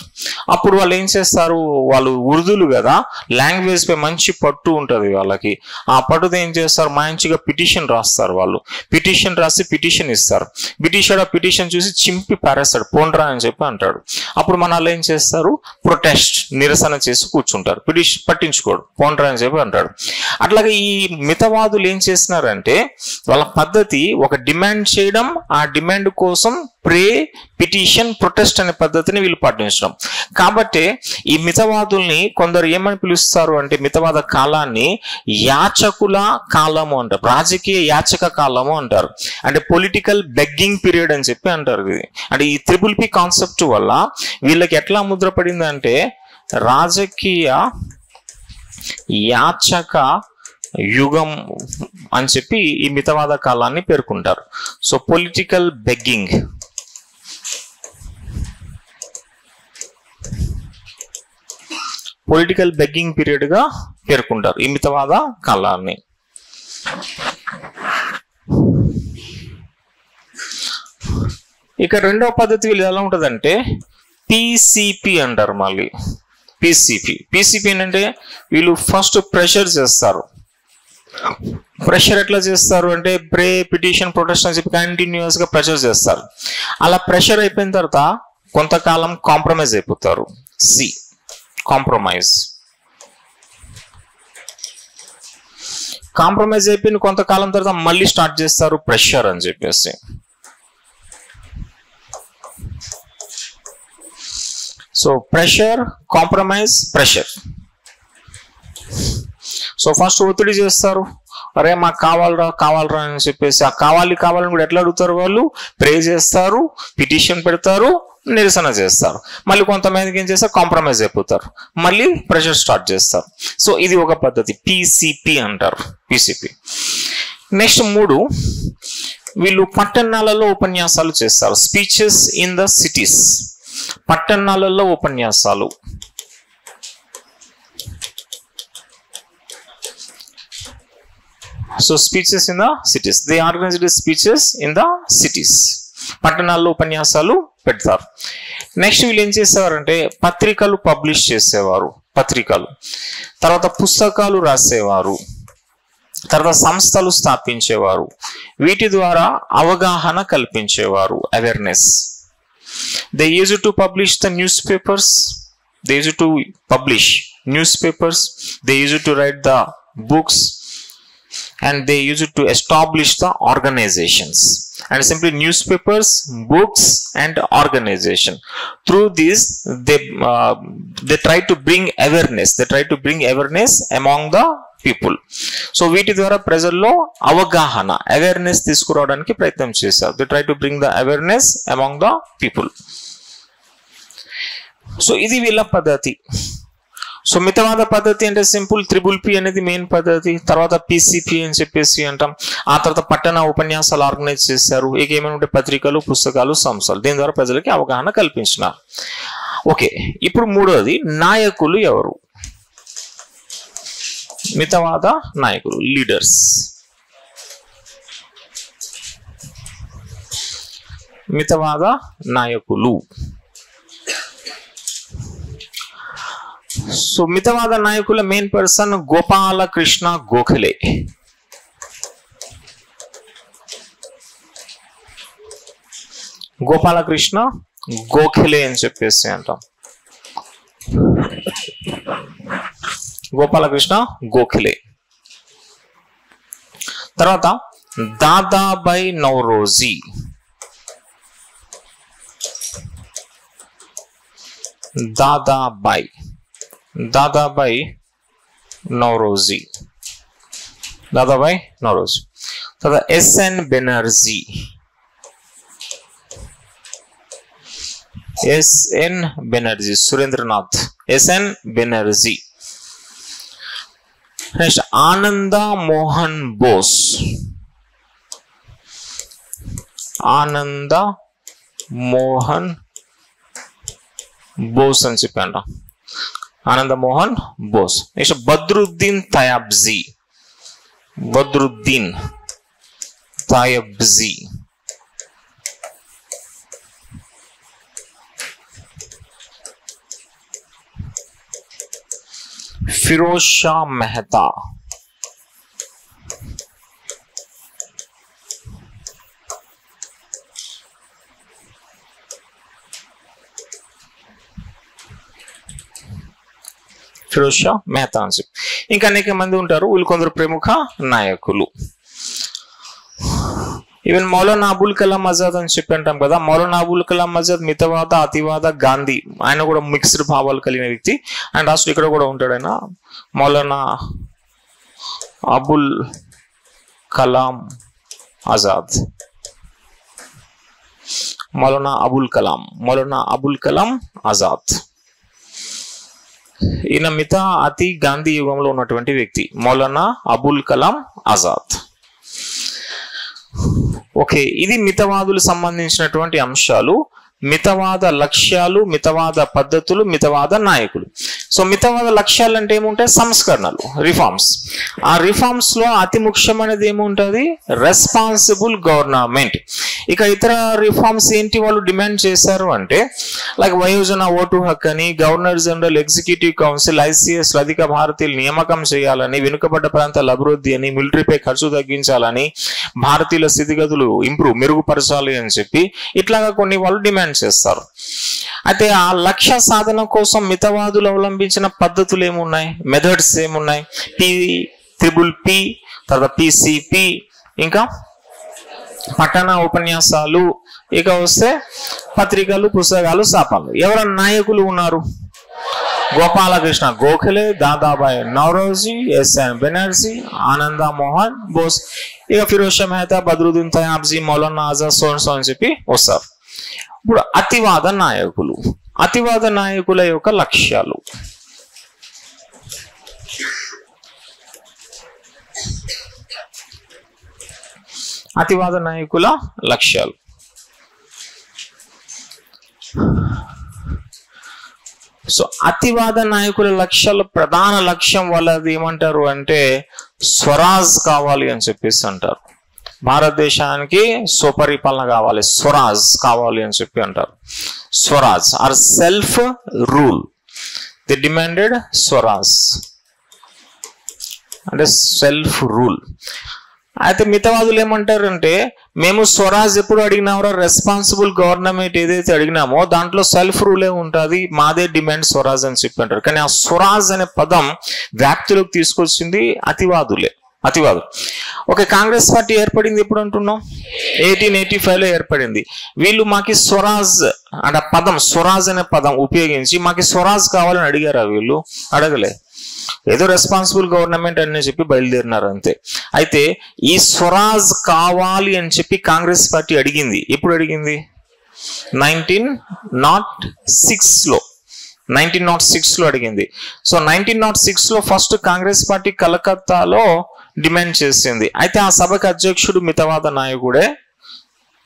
అప్పుడు వాళ్ళు ఏం చేస్తారు, వాళ్ళు ఉర్దూలు కదా, లాంగ్వేజ్ పై మంచి పట్టు ఉంటుంది వాళ్ళకి. ఆ పట్టుతో ఏం చేస్తారు, మంచిగా పిటిషన్ రాస్తారు. వాళ్ళు పిటిషన్ రాసి పిటిషన్ ఇస్తారు. బ్రిటిషర్ ఆ పిటిషన్ చూసి చింపి పారేస్తాడు, పోండ్రా అని చెప్పి అంటాడు. అప్పుడు మన వాళ్ళు ఏం చేస్తారు, ప్రొటెస్ట్, నిరసన చేసి కూర్చుంటారు. పిటిషన్ పట్టించుకోడు, పోండ్రా అని చెప్పి అంటాడు. అట్లాగే ఈ మితవాదులు ఏం చేస్తున్నారంటే వాళ్ళ పద్ధతి ఒక డిమాండ్ చేయడం, ఆ డిమాండ్ కోసం ప్రే, పిటిషన్, ప్రొటెస్ట్ అనే పద్ధతిని వీళ్ళు పాటించడం. కాబట్టి ఈ మితవాదుల్ని కొందరు ఏమని పిలుస్తారు అంటే మితవాద కాలాన్ని యాచకుల కాలము అంటారు, రాజకీయ యాచక కాలము అంటారు. అంటే పొలిటికల్ బెగ్గింగ్ పీరియడ్ అని చెప్పి అంటారు. ఇది అంటే ఈ త్రిపుల్ పి కాన్సెప్ట్ వల్ల వీళ్ళకి ఎట్లా ముద్రపడింది అంటే రాజకీయ యాచక యుగం అని చెప్పి ఈ మితవాద కాలాన్ని పేర్కొంటారు. So political begging, political begging period గా పేర్కొంటారు ఈ మితవాద కాలాన్ని. ఇక రెండవ పద్ధతి వీళ్ళు ఎలా ఉంటుందంటే పిసిపి అంటారు. మళ్ళీ పిసిపి ఏంటంటే వీళ్ళు ఫస్ట్ ప్రెషర్ చేస్తారు. ప్రెషర్ ఎట్లా చేస్తారు అంటే ప్రే, పిటిషన్, ప్రొటెస్ట్ అని చెప్పి కంటిన్యూస్ గా ప్రెషర్ చేస్తారు. అలా ప్రెషర్ అయిపోయిన తర్వాత కొంతకాలం కాంప్రమైజ్ అయిపోతారు. కాంప్రమైజ్ అయిపోయిన కొంతకాలం తర్వాత మళ్ళీ స్టార్ట్ చేస్తారు ప్రెషర్ అని చెప్పేసి. So pressure, compromise, pressure. So first ఒత్తిడి చేస్తారు, అరే మాకు కావాలరా అని చెప్పేసి. ఆ కావాలని కూడా ఎట్లా అడుగుతారు వాళ్ళు? ప్రే చేస్తారు, పిటిషన్ పెడతారు, నిరసన చేస్తారు. మళ్ళీ కొంతమందికి ఏం చేస్తారు? కాంప్రమైజ్ అయిపోతారు, మళ్ళీ ప్రెషర్ స్టార్ట్ చేస్తారు. సో ఇది ఒక పద్ధతి, పిసిపి అంటారు. పిసిపి. నెక్స్ట్ 3, వీళ్ళు పట్టణాలలో ఉపన్యాసాలు చేస్తారు. Speeches in the cities. పట్టణాలలో ఉపన్యాసాలు. So speeches in the cities, they organised speeches in the cities. పట్టణాల్లో ఉపన్యాసాలు పెడతారు. నెక్స్ట్ వీళ్ళు ఏం చేసేవారంటే పత్రికలు పబ్లిష్ చేసేవారు, పత్రికలు. తర్వాత పుస్తకాలు రాసేవారు, తర్వాత సంస్థలు స్థాపించేవారు. వీటి ద్వారా అవగాహన కల్పించేవారు, awareness. They used to publish the newspapers. They used to publish newspapers. They used to write the books, and they used to establish the organizations. And simply newspapers, books, and organization. Through this, they try to bring awareness. They try to bring awareness among the people. So వీటి ద్వారా ప్రజల్లో అవగాహన, awareness తీసుకురావడానికి ప్రయత్నం చేశారు. They try to bring the awareness among the people. So ఇది వీళ్ళ పద్ధతి. సో మితవాద పద్ధతి అంటే సింపుల్, త్రిబుల్ పి అనేది మెయిన్ పద్ధతి. తర్వాత పిసిపి అని చెప్పేసి అంటాం. ఆ తర్వాత పట్టణ ఉపన్యాసాలు ఆర్గనైజ్ చేశారు. ఇక ఏమైనా ఉంటే పత్రికలు, పుస్తకాలు, సంస్థలు. దీని ద్వారా ప్రజలకి అవగాహన కల్పించినారు. ఓకే, ఇప్పుడు 3వది నాయకులు ఎవరు? మితవాద నాయకులు, లీడర్స్. మితవాద నాయకులు. సో మితవాద నాయకుల మెయిన్ పర్సన్ గోపాలకృష్ణ గోఖలే. గోపాలకృష్ణ గోఖలే అని చెప్పేసి అంటాం. గోపాలకృష్ణ గోఖలే. తర్వాత దాదాబాయి నౌరోజీ. దాదాబాయి నౌరోజీ. తర్వాత SN Banerjee. Surendranath. SN Banerjee. Next Ananda Mohan Bose. Ananda Mohan Bose అని చెప్పండి. ఆనంద మోహన్ బోస్. నెక్స్ట్ బద్రుద్దీన్ తయాబ్జీ. బద్రుద్దీన్ తయాబ్జీ. ఫిరోజ్ షా మెహతా. ఫిరోజ్ షా మెహతా అని చెప్పి ఇంకా అనేక మంది ఉంటారు. వీళ్ళు కొందరు ప్రముఖ నాయకులు. ఈవెన్ మౌలానా అబుల్ కలాం ఆజాద్ అని చెప్పి అంటాం కదా. మౌలానా అబుల్ కలాం ఆజాద్ మితవాద, అతివాద, గాంధీ, ఆయన కూడా మిక్స్డ్ భావాలు కలిగిన వ్యక్తి. అండ్ లాస్ట్ ఇక్కడ కూడా ఉంటాడు ఆయన, మౌలానా అబుల్ కలాం ఆజాద్. మౌలానా అబుల్ కలాం ఆజాద్. ఈయన మితా అతి గాంధీ యుగంలో ఉన్నటువంటి వ్యక్తి మౌలానా అబుల్ కలాం ఆజాద్. ఓకే, ఇది మితవాదులు సంబంధించినటువంటి అంశాలు. మితవాద లక్ష్యాలు, మితవాద పద్ధతులు, మితవాద నాయకులు. సో మితవాద లక్ష్యాలు అంటే ఏముంటాయి? సంస్కరణలు, రిఫార్మ్స్. ఆ రిఫార్మ్స్ లో అతి ముఖ్యమైనది ఏముంటది? Responsible government. ఇక ఇతర రిఫార్మ్స్ ఏంటి వాళ్ళు డిమాండ్ చేశారు అంటే, లైక్ వయోజన ఓటు హక్కు అని, governor general, executive council, ICS అధిక భారతీయులు నియామకం చేయాలని, వెనుకబడ్డ ప్రాంతాల అభివృద్ధి అని, మిలిటరీపై ఖర్చు తగ్గించాలని, భారతీయుల స్థితిగతులు మెరుగుపరచాలి అని చెప్పి ఇట్లాగా కొన్ని వాళ్ళు డిమాండ్ చేస్తారు. అయితే ఆ లక్ష్య సాధన కోసం మితవాదులు అవలంబించిన పద్ధతులు ఏమున్నాయి? మెథడ్స్ ఏమున్నాయి? P, తర్వాత PCP, ఇంకా పఠన ఉపన్యాసాలు, ఇక వస్తే పత్రికలు, పుస్తకాలు, శాపాలు. ఎవరైనా నాయకులు ఉన్నారు? గోపాలకృష్ణ గోఖలే, దాదాబాయి నౌరోజీ, SN బెనర్జీ, ఆనంద మోహన్ బోస్, ఇక ఫిరోజ్ షా మెహతా, బద్రుద్దీన్ తయాబ్జీ, మౌలానా ఆజాద్, సో అని చెప్పి వస్తారు. ఇప్పుడు అతివాద నాయకుల యొక్క లక్ష్యాలు. అతివాద నాయకుల లక్ష్యాలు. సో అతివాద నాయకుల లక్ష్యాలు, ప్రధాన లక్ష్యం వాళ్ళది ఏమంటారు అంటే స్వరాజ్ కావాలి అని చెప్పేసి అంటారు. భారతదేశానికి స్వపరిపాలన కావాలి, స్వరాజ్ కావాలి అని చెప్పి అంటారు. Swaraj or self rule. The demanded Swaraj అంటే సెల్ఫ్ రూల్. అయితే మితవాదులు ఏమంటారంటే, మేము స్వరాజ్ ఎప్పుడు అడిగినామో, రెస్పాన్సిబుల్ గవర్నమెంట్ ఏదైతే అడిగినామో దాంట్లో సెల్ఫ్ రూలే ఉంటుంది, మాదే డిమాండ్ స్వరాజ్ అని చెప్పి అంటారు. కానీ ఆ స్వరాజ్ అనే పదం వ్యాప్తిలోకి తీసుకొచ్చింది అతివాదులు. ఓకే, కాంగ్రెస్ పార్టీ ఏర్పడింది ఎప్పుడు అంటున్నాం? 1885లో ఏర్పడింది. వీళ్ళు మాకి స్వరాజ్ అంటే పదం, స్వరాజ్ అనే పదం ఉపయోగించి మాకి స్వరాజ్ కావాలని అడిగారా? వీళ్ళు అడగలే. ఏదో రెస్పాన్సిబుల్ గవర్నమెంట్ అని చెప్పి బయలుదేరినారు అంతే. అయితే ఈ స్వరాజ్ కావాలి అని చెప్పి కాంగ్రెస్ పార్టీ అడిగింది. ఎప్పుడు అడిగింది? 1906లో అడిగింది. సో 1906లో ఫస్ట్ కాంగ్రెస్ పార్టీ కలకత్తాలో డిమాండ్ చేసింది. అయితే ఆ సభకు అధ్యక్షుడు మితవాద నాయకుడే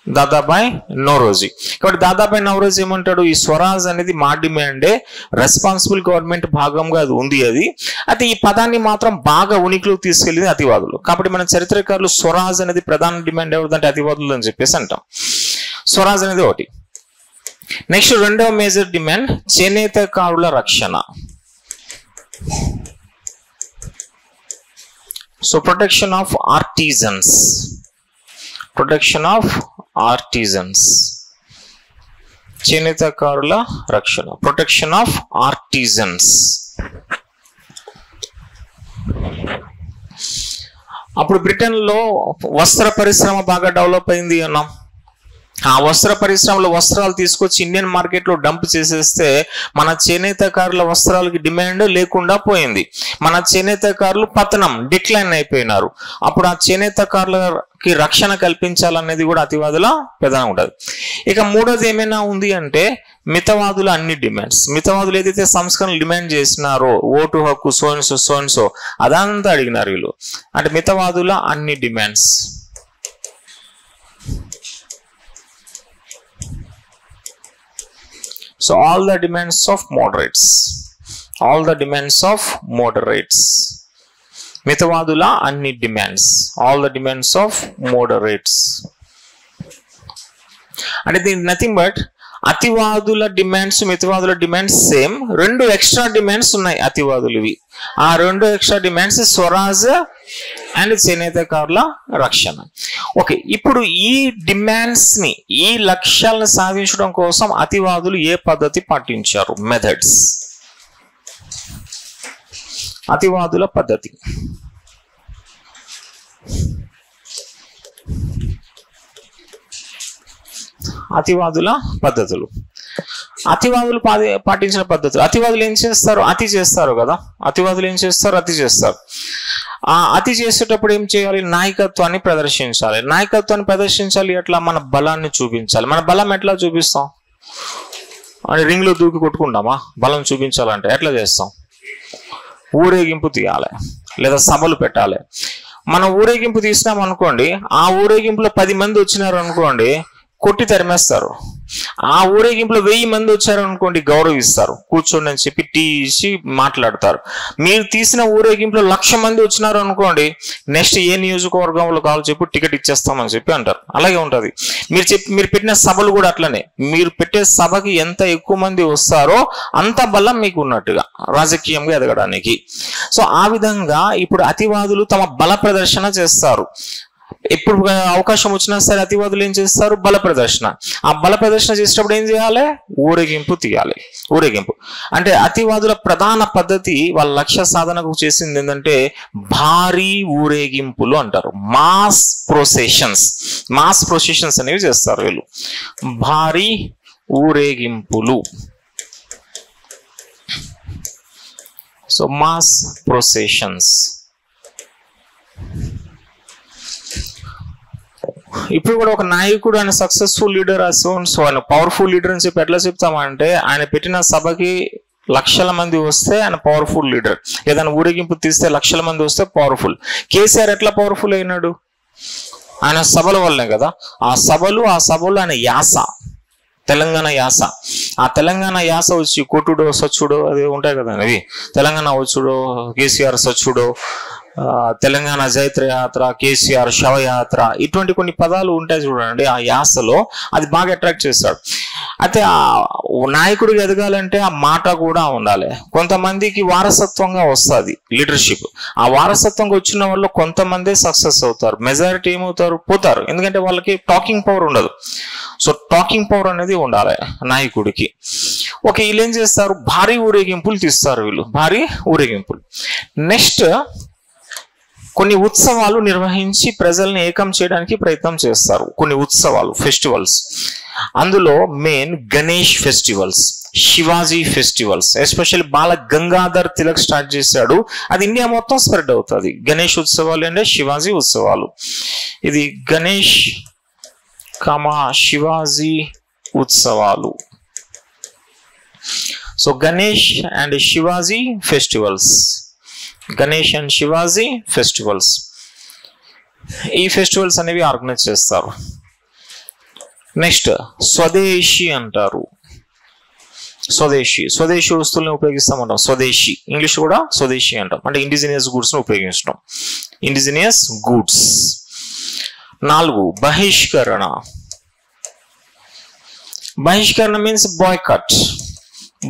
దాదాబాయి నౌరోజీ. కాబట్టి దాదాబాయి నౌరోజీ ఏమంటాడు, ఈ స్వరాజ్ అనేది మా డిమాండే, రెస్పాన్సిబుల్ గవర్నమెంట్ భాగంగా అది ఉంది. అయితే ఈ పదాన్ని మాత్రం బాగా ఉనికిలోకి తీసుకెళ్ళింది అతివాదులు. కాబట్టి మన చరిత్రకారులు స్వరాజ్ అనేది ప్రధాన డిమాండ్ ఎవరిదంటే అతివాదులు అని చెప్పేసి అంటాం. స్వరాజ్ అనేది ఒకటి. నెక్స్ట్ రెండవ మేజర్ డిమాండ్ చేనేతకారుల రక్షణ. సో ప్రొటెక్షన్ ఆఫ్ ఆర్టిజన్స్, చేనేతకారుల రక్షణ, ప్రొటెక్షన్ ఆఫ్ ఆర్టిజన్స్. అప్పుడు బ్రిటన్ లో వస్త్ర పరిశ్రమ బాగా డెవలప్ అయింది అన్నాం. ఆ వస్త్ర పరిశ్రమలో వస్త్రాలు తీసుకొచ్చి ఇండియన్ మార్కెట్ లో డంప్ చేసేస్తే మన చేనేతకారుల వస్త్రాలకి డిమాండ్ లేకుండా పోయింది. మన చేనేతకారులు డిక్లైన్ అయిపోయినారు. అప్పుడు ఆ చేనేతకారులకి రక్షణ కల్పించాలనేది కూడా అతివాదుల ప్రధానంగా ఉంటుంది. ఇక మూడోది ఏమైనా ఉంది అంటే మితవాదుల అన్ని డిమాండ్స్. మితవాదులు ఏదైతే సంస్కరణలు డిమాండ్ చేసినారో, ఓటు హక్కు, సో అదంతా అడిగినారు వీళ్ళు. అంటే మితవాదుల అన్ని demands. So all the demands of moderates. మితవాదుల అన్ని demands, all the demands of moderates. అంటే దీని నథింగ్ బట్ అతివాదుల డిమాండ్స్, మితవాదుల డిమాండ్స్ సేమ్. రెండు ఎక్స్ట్రా డిమాండ్స్ ఉన్నాయి అతివాదులవి. ఆ రెండు ఎక్స్ట్రా డిమాండ్స్ స్వరాజ్ అండ్ చేనేతకారుల రక్షణ. ఓకే, ఇప్పుడు ఈ డిమాండ్స్ ని, ఈ లక్ష్యాలను సాధించడం కోసం అతివాదులు ఏ పద్ధతి పాటించారు? మెథడ్స్. అతివాదుల పద్ధతి. అతివాదుల పద్ధతులు, అతివాదులు పాటించిన పద్ధతులు. అతివాదులు ఏం చేస్తారు? అతి చేస్తారు కదా. అతివాదులు ఏం చేస్తారు? అతి చేస్తారు. అతి చేసేటప్పుడు ఏం చేయాలి? నాయకత్వాన్ని ప్రదర్శించాలి. నాయకత్వాన్ని ప్రదర్శించాలి ఎట్లా? మన బలాన్ని చూపించాలి. మన బలం ఎట్లా చూపిస్తాం? అని రింగ్లో దూకి కొట్టుకుంటామా? బలం చూపించాలంటే ఎట్లా చేస్తాం? ఊరేగింపు తీయాలి, లేదా సభలు పెట్టాలి. మనం ఊరేగింపు తీసినాం అనుకోండి, ఆ ఊరేగింపులో 10 మంది వచ్చినారు అనుకోండి, కొట్టి తరిమేస్తారు. ఆ ఊరేగింపులో 1000 మంది వచ్చారు అనుకోండి, గౌరవిస్తారు, కూర్చోండి అని చెప్పి టీ ఇచ్చి మాట్లాడతారు. మీరు తీసిన ఊరేగింపులో 1,00,000 మంది వచ్చినారు అనుకోండి, నెక్స్ట్ ఏ నియోజకవర్గంలో కావాలో చెప్పి టికెట్ ఇచ్చేస్తామని చెప్పి అంటారు. అలాగే ఉంటుంది. మీరు పెట్టిన సభలు కూడా అట్లనే. మీరు పెట్టే సభకి ఎంత ఎక్కువ మంది వస్తారో అంత బలం మీకు ఉన్నట్టుగా రాజకీయంగా ఎదగడానికి. సో ఆ విధంగా ఇప్పుడు అతివాదులు తమ బల ప్రదర్శన చేస్తారు. ఎప్పుడు అవకాశం వచ్చినా సరే అతివాదులు ఏం చేస్తారు? బల ప్రదర్శన. ఆ బల ప్రదర్శన చేసేటప్పుడు ఏం చేయాలి? ఊరేగింపు తీయాలి. ఊరేగింపు అంటే అతివాదుల ప్రధాన పద్ధతి, వాళ్ళ లక్ష్య సాధనకు చేసింది ఏంటంటే భారీ ఊరేగింపులు అంటారు. Mass processions. మాస్ ప్రొసెషన్స్ అనేవి చేస్తారు వీళ్ళు. భారీ ఊరేగింపులు. So mass processions. ఇప్పుడు కూడా ఒక నాయకుడు, ఆయన సక్సెస్ఫుల్ లీడర్, సో ఆయన పవర్ఫుల్ లీడర్ అని చెప్పి ఎట్లా చెప్తామంటే, ఆయన పెట్టిన సభకి 1,00,000 మంది వస్తే ఆయన పవర్ఫుల్ లీడర్. ఏదైనా ఊరేగింపు తీస్తే 1,00,000 మంది వస్తే పవర్ఫుల్. కేసీఆర్ ఎట్లా పవర్ఫుల్ అయినాడు? ఆయన సభల వల్లనే కదా. ఆ సభలో ఆయన యాస, తెలంగాణ యాస. ఆ తెలంగాణ యాస వచ్చి కొట్టుడో సచ్చుడో అది ఉంటాయి కదా, అవి తెలంగాణ వచ్చుడో, కేసీఆర్ సచ్చుడో, తెలంగాణ జైత్ర యాత్ర, కేసీఆర్ శవయాత్ర, ఇటువంటి కొన్ని పదాలు ఉంటాయి చూడండి. ఆ యాసలో అది బాగా అట్రాక్ట్ చేస్తాడు. అయితే ఆ నాయకుడికి ఎదగాలంటే ఆ మాట కూడా ఉండాలి. కొంతమందికి వారసత్వంగా వస్తుంది లీడర్షిప్. ఆ వారసత్వంగా వచ్చిన వాళ్ళు కొంతమంది సక్సెస్ అవుతారు, మెజారిటీ ఏమవుతారు? పోతారు. ఎందుకంటే వాళ్ళకి టాకింగ్ పవర్ ఉండదు. సో టాకింగ్ పవర్ అనేది ఉండాలి నాయకుడికి. ఓకే, వీళ్ళు ఏం చేస్తారు? భారీ ఊరేగింపులు తీస్తారు వీళ్ళు, భారీ ఊరేగింపులు. నెక్స్ట్ కొన్ని ఉత్సవాలు నిర్వహించి ప్రజల్ని ఏకం చేయడానికి ప్రయత్నం చేస్తారు. కొన్ని ఉత్సవాలు, ఫెస్టివల్స్. అందులో main Ganesh festivals, Shivaji festivals. Especially Bal Gangadhar Tilak start చేశాడు. అది ఇండియా మొత్తం స్ప్రెడ్ అవుతుంది. గణేష్ ఉత్సవాలు అంటే శివాజీ ఉత్సవాలు. ఇది గణేష్ శివాజీ ఉత్సవాలు. So Ganesh and Shivaji festivals. Ganesh and Shivaji festivals. ఈ ఫెస్టివల్స్ అనేవి ఆర్గనైజ్ చేస్తారు. నెక్స్ట్ స్వదేశీ అంటారు. స్వదేశీ వస్తువులను ఉపయోగిస్తామంటాం. స్వదేశీ, ఇంగ్లీష్ కూడా స్వదేశీ అంటాం. అంటే ఇండిజినియస్ గూడ్స్ ను ఉపయోగించడం. Indigenous goods. 4 బహిష్కరణ. బహిష్కరణ means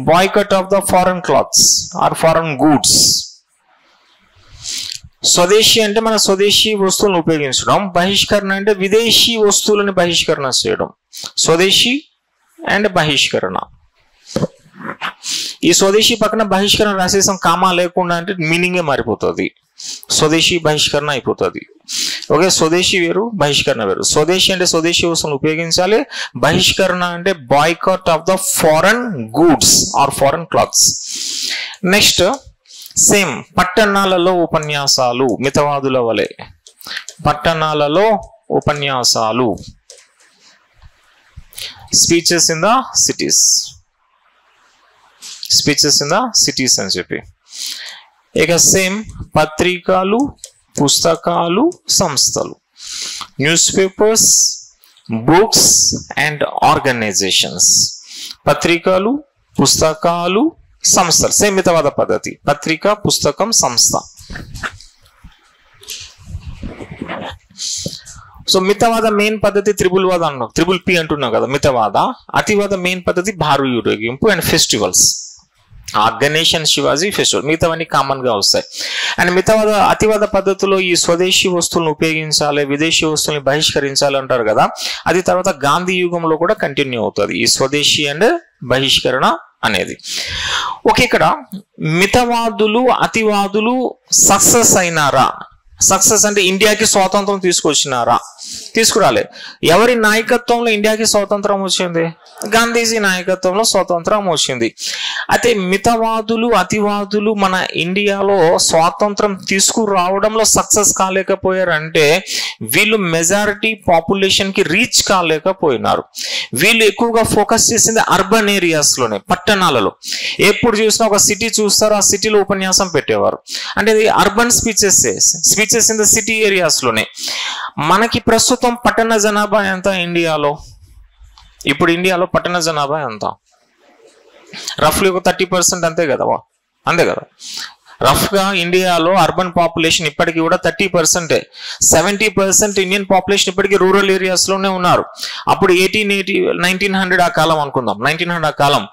boycott of the foreign clothes or foreign goods. Swadeshi అంటే మన స్వదేశీ వస్తువులను ఉపయోగించడం. బహిష్కరణ అంటే విదేశీ వస్తువులను బహిష్కరణ చేయడం. స్వదేశీ అండ్ బహిష్కరణ. ఈ స్వదేశీ పక్కన బహిష్కరణ రాసేసాం కామా లేకుండా అంటే మీనింగే మారిపోతుంది. స్వదేశీ బహిష్కరణ అయిపోతుంది. ఓకే, స్వదేశీ వేరు, బహిష్కరణ వేరు. స్వదేశీ అంటే స్వదేశీ వస్తువులను ఉపయోగించాలి. బహిష్కరణ అంటే boycott of the foreign goods or foreign clothes. Next same పట్టణాలలో ఉపన్యాసాలు. మితవాదుల వలె పట్టణాలలో ఉపన్యాసాలు. Speeches in the cities. Speeches in the cities అని చెప్పి. ఇక సేమ్ పత్రికలు, పుస్తకాలు, సంస్థలు. Newspapers, books and organisations. పత్రికలు, పుస్తకాలు, సంస్థలు. సేమ్ మితవాద పద్ధతి. పత్రిక, పుస్తకం, సంస్థ. సో మితవాద మెయిన్ పద్ధతి త్రిబుల్వాద అన్నాం, త్రిబుల్ పి అంటున్నాం కదా మితవాద. అతివాద మెయిన్ పద్ధతి భారీ ఊరేగింపు అండ్ ఫెస్టివల్స్. ఆ గణేష్ అండ్ శివాజీ ఫెస్టివల్, మిగతావన్నీ కామన్ గా వస్తాయి. అండ్ మితవాద అతివాద పద్ధతిలో ఈ స్వదేశీ వస్తువులను ఉపయోగించాలి, విదేశీ వస్తువుల్ని బహిష్కరించాలి అంటారు కదా. అది తర్వాత గాంధీ యుగంలో కూడా కంటిన్యూ అవుతుంది ఈ స్వదేశీ అండ్ బహిష్కరణ అనేది. ఓకే, ఇక్కడ మితవాదులు అతివాదులు సక్సెస్ అయినారా? సక్సెస్ అంటే ఇండియాకి స్వాతంత్రం తీసుకొచ్చినారా? తీసుకురాలే. ఎవరి నాయకత్వంలో ఇండియాకి స్వాతంత్రం వచ్చింది? గాంధీజీ నాయకత్వంలో స్వాతంత్రం వచ్చింది. అయితే మితవాదులు, అతివాదులు మన ఇండియాలో స్వాతంత్రం తీసుకురావడంలో సక్సెస్ కాలేకపోయారంటే వీళ్ళు మెజారిటీ పాపులేషన్ కి రీచ్ కాలేకపోయినారు. వీళ్ళు ఎక్కువగా ఫోకస్ చేసింది అర్బన్ ఏరియాస్ లోనే, పట్టణాలలో. ఎప్పుడు చూసినా ఒక సిటీ చూస్తారు, ఆ సిటీలో ఉపన్యాసం పెట్టేవారు. అంటే ఇది urban speeches in the city areas లోనే. మనకి ప్రస్తుతం పట్టణ జనాభా ఎంత ఇండియాలో? ఇప్పుడు ఇండియాలో పట్టణ జనాభా ఎంత? రఫ్లీ ఒక 30% అంతే కదా, అంతే కదా. రఫ్ గా ఇండియాలో అర్బన్ పాపులేషన్ ఇప్పటికీ కూడా 30%. 70% ఇండియన్ పాపులేషన్ ఇప్పటికీ రూరల్ ఏరియాస్ లోనే ఉన్నారు. అప్పుడు 1900 ఆ కాలం అనుకుందాం, 1900 ఆ కాలం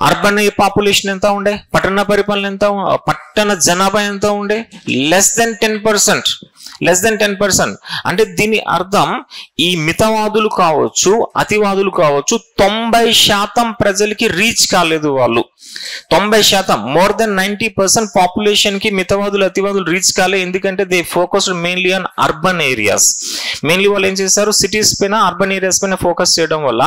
అర్బన్ పాపులేషన్ ఎంత ఉండే? పట్టణ పరిపాలన ఎంత? పట్టణ జనాభా ఎంత ఉండే? Less than 10%. అంటే దీని అర్థం ఈ మితవాదులు కావచ్చు, అతివాదులు కావచ్చు, 90% ప్రజలకి రీచ్ కాలేదు. వాళ్ళు 90%, మోర్ దెన్ 90% పాపులేషన్ కి మితవాదులు, అతివాదులు రీచ్ కాలే. ఎందుకంటే they focused mainly on urban areas. Mainly వాళ్ళు ఏం చేశారు? సిటీస్ పైన, అర్బన్ ఏరియాస్ పైన ఫోకస్ చేయడం వల్ల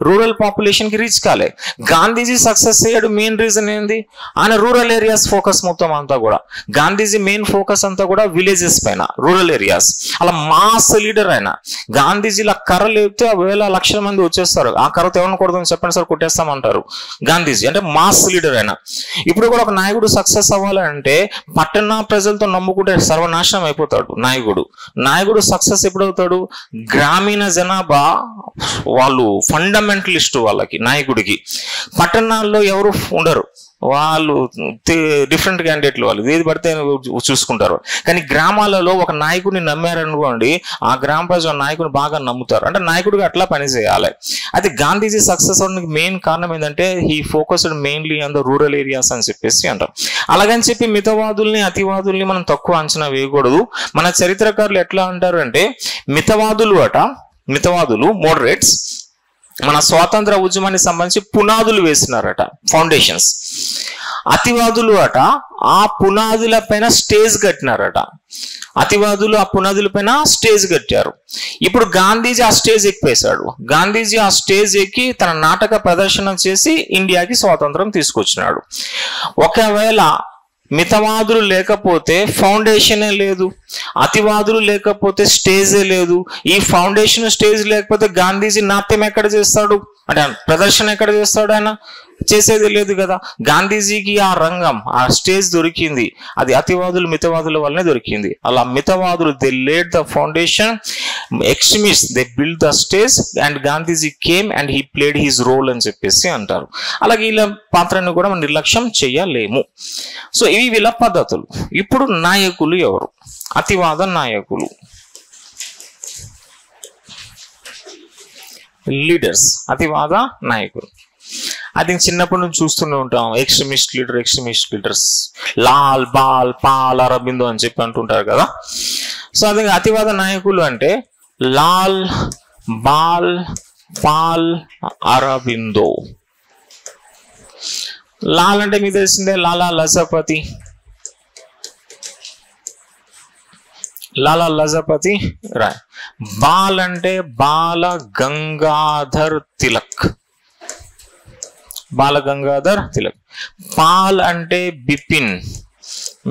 రూరల్ పాపులేషన్ కి రీచ్ కాలే. గాంధీజీ సక్సెస్ అయ్యాడు. మెయిన్ రీజన్ ఏంది? ఆయన రూరల్ ఏరియాస్ ఫోకస్ మొత్తం అంతా కూడా. గాంధీజీ మెయిన్ ఫోకస్ అంతా కూడా విలేజెస్ పైన, రూరల్ ఏరియాస్. అలా మాస్ లీడర్ ఆయన. గాంధీజీలా కర్ర లేపితే వేల లక్షల మంది వచ్చేస్తారు. ఆ కర్రతో ఎవరిని కొడదాం చెప్పండి సార్, కొట్టేస్తామంటారు. గాంధీజీ అంటే మాస్ లీడర్ ఆయన. ఇప్పుడు కూడా ఒక నాయకుడు సక్సెస్ అవ్వాలంటే పట్టణ ప్రజలతో నమ్ముకుంటే సర్వనాశనం అయిపోతాడు నాయకుడు సక్సెస్ ఎప్పుడవుతాడు? గ్రామీణ జనాభా వాళ్ళు ఫండమెంటలిస్ట్, వాళ్ళకి నాయకుడికి. పట్టణాల్లో ఎవరు ఉండరు, వాళ్ళు డిఫరెంట్ క్యాండిడేట్లు, వాళ్ళు ఏది పడితే చూసుకుంటారు. కానీ గ్రామాలలో ఒక నాయకుడిని నమ్మారనుకోండి, ఆ గ్రామ ప్రజల నాయకుడిని బాగా నమ్ముతారు. అంటే నాయకుడిగా అట్లా పనిచేయాలి. అయితే గాంధీజీ సక్సెస్ అవడానికి మెయిన్ కారణం ఏంటంటే he focused mainly on the rural areas అని చెప్పేసి అంటారు. అలాగని చెప్పి మితవాదుల్ని, అతివాదుల్ని మనం తక్కువ అంచనా వేయకూడదు. మన చరిత్రకారులు ఎట్లా అంటారు అంటే మితవాదులు మోడరేట్స్ మన స్వాతంత్ర ఉద్యమానికి సంబంధించి పునాదులు వేసినారట, ఫౌండేషన్స్. అతివాదులు ఆ పునాదుల పైన స్టేజ్ కట్టినారట. అతివాదులు ఆ పునాదుల పైన స్టేజ్ కట్టారు. ఇప్పుడు గాంధీజీ ఆ స్టేజ్ ఎక్కిపేశాడు. గాంధీజీ ఆ స్టేజ్ ఎక్కి తన నాటక ప్రదర్శన చేసి ఇండియాకి స్వాతంత్రం తీసుకొచ్చినాడు. ఒకవేళ మితవాదులు లేకపోతే ఫౌండేషనే లేదు, అతివాదులు లేకపోతే స్టేజే లేదు. ఈ ఫౌండేషన్, స్టేజ్ లేకపోతే గాంధీజీ నాట్యం ఎక్కడ చేస్తాడు? అంటే ప్రదర్శన ఎక్కడ చేస్తాడు? ఆయన చేసేది లేదు కదా. గాంధీజీకి ఆ రంగం, ఆ స్టేజ్ దొరికింది, అది అతివాదులు, మితవాదుల వల్లనే దొరికింది. అలా మితవాదులు they laid the foundation, extremist they build the stage, and Gandhiji came and he played his role అని చెప్పేసి అంటారు. అలాగే వీళ్ళ పాత్రను కూడా మనం నిర్లక్ష్యం చేయలేము. సో ఇవి వీళ్ళ పద్ధతులు. ఇప్పుడు నాయకులు ఎవరు? అతివాద నాయకులు, లీడర్స్, అతివాద నాయకులు. అది చిన్నప్పటి నుంచి చూస్తూనే ఉంటాం. ఎక్స్ట్రీమిస్ట్ లీడర్స్, లాల్, బాల్, పాల్, అరబిందో అని చెప్పి అంటుంటారు కదా. సో అదే అతివాద నాయకులు అంటే లాల్, బాల్, పాల్, అరబిందో. లాల్ అంటే మీకు తెలిసిందే, లాలా లజపతి రాయ్. బాల్ అంటే బాల గంగాధర్ తిలక్. పాల్ అంటే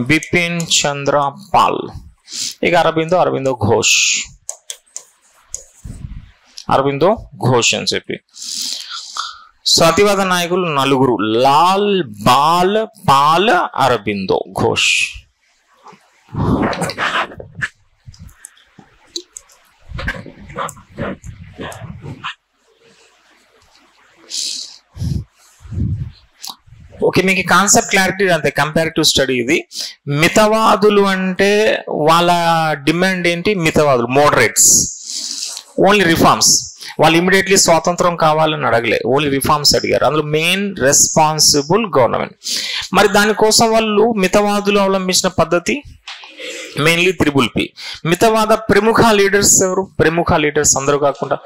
బిపిన్ చంద్ర పాల్. ఇక అరబిందో ఘోష్ అని చెప్పి. సో అతివాద నాయకులు నలుగురు: లాల్, బాల్, పాల్, అరబిందో ఘోష్. ఓకే, మీకు కాన్సెప్ట్ క్లారిటీ అంతే. కంపారిటివ్ స్టడీ ఇది. మితవాదులు అంటే వాళ్ళ డిమాండ్ ఏంటి? మితవాదులు మోడరేట్స్, ఓన్లీ రిఫార్మ్స్. వాళ్ళు ఇమీడియట్లీ స్వాతంత్రం కావాలని అడగలే, ఓన్లీ రిఫార్మ్స్ అడిగారు. అందులో మెయిన్ రెస్పాన్సిబుల్ గవర్నమెంట్. మరి దానికోసం వాళ్ళు మితవాదులు అవలంబించిన పద్ధతి మెయిన్లీ త్రిబుల్ పి. మితవాద ప్రముఖ లీడర్స్ ఎవరు? ప్రముఖ లీడర్స్ అందరూ కాకుండా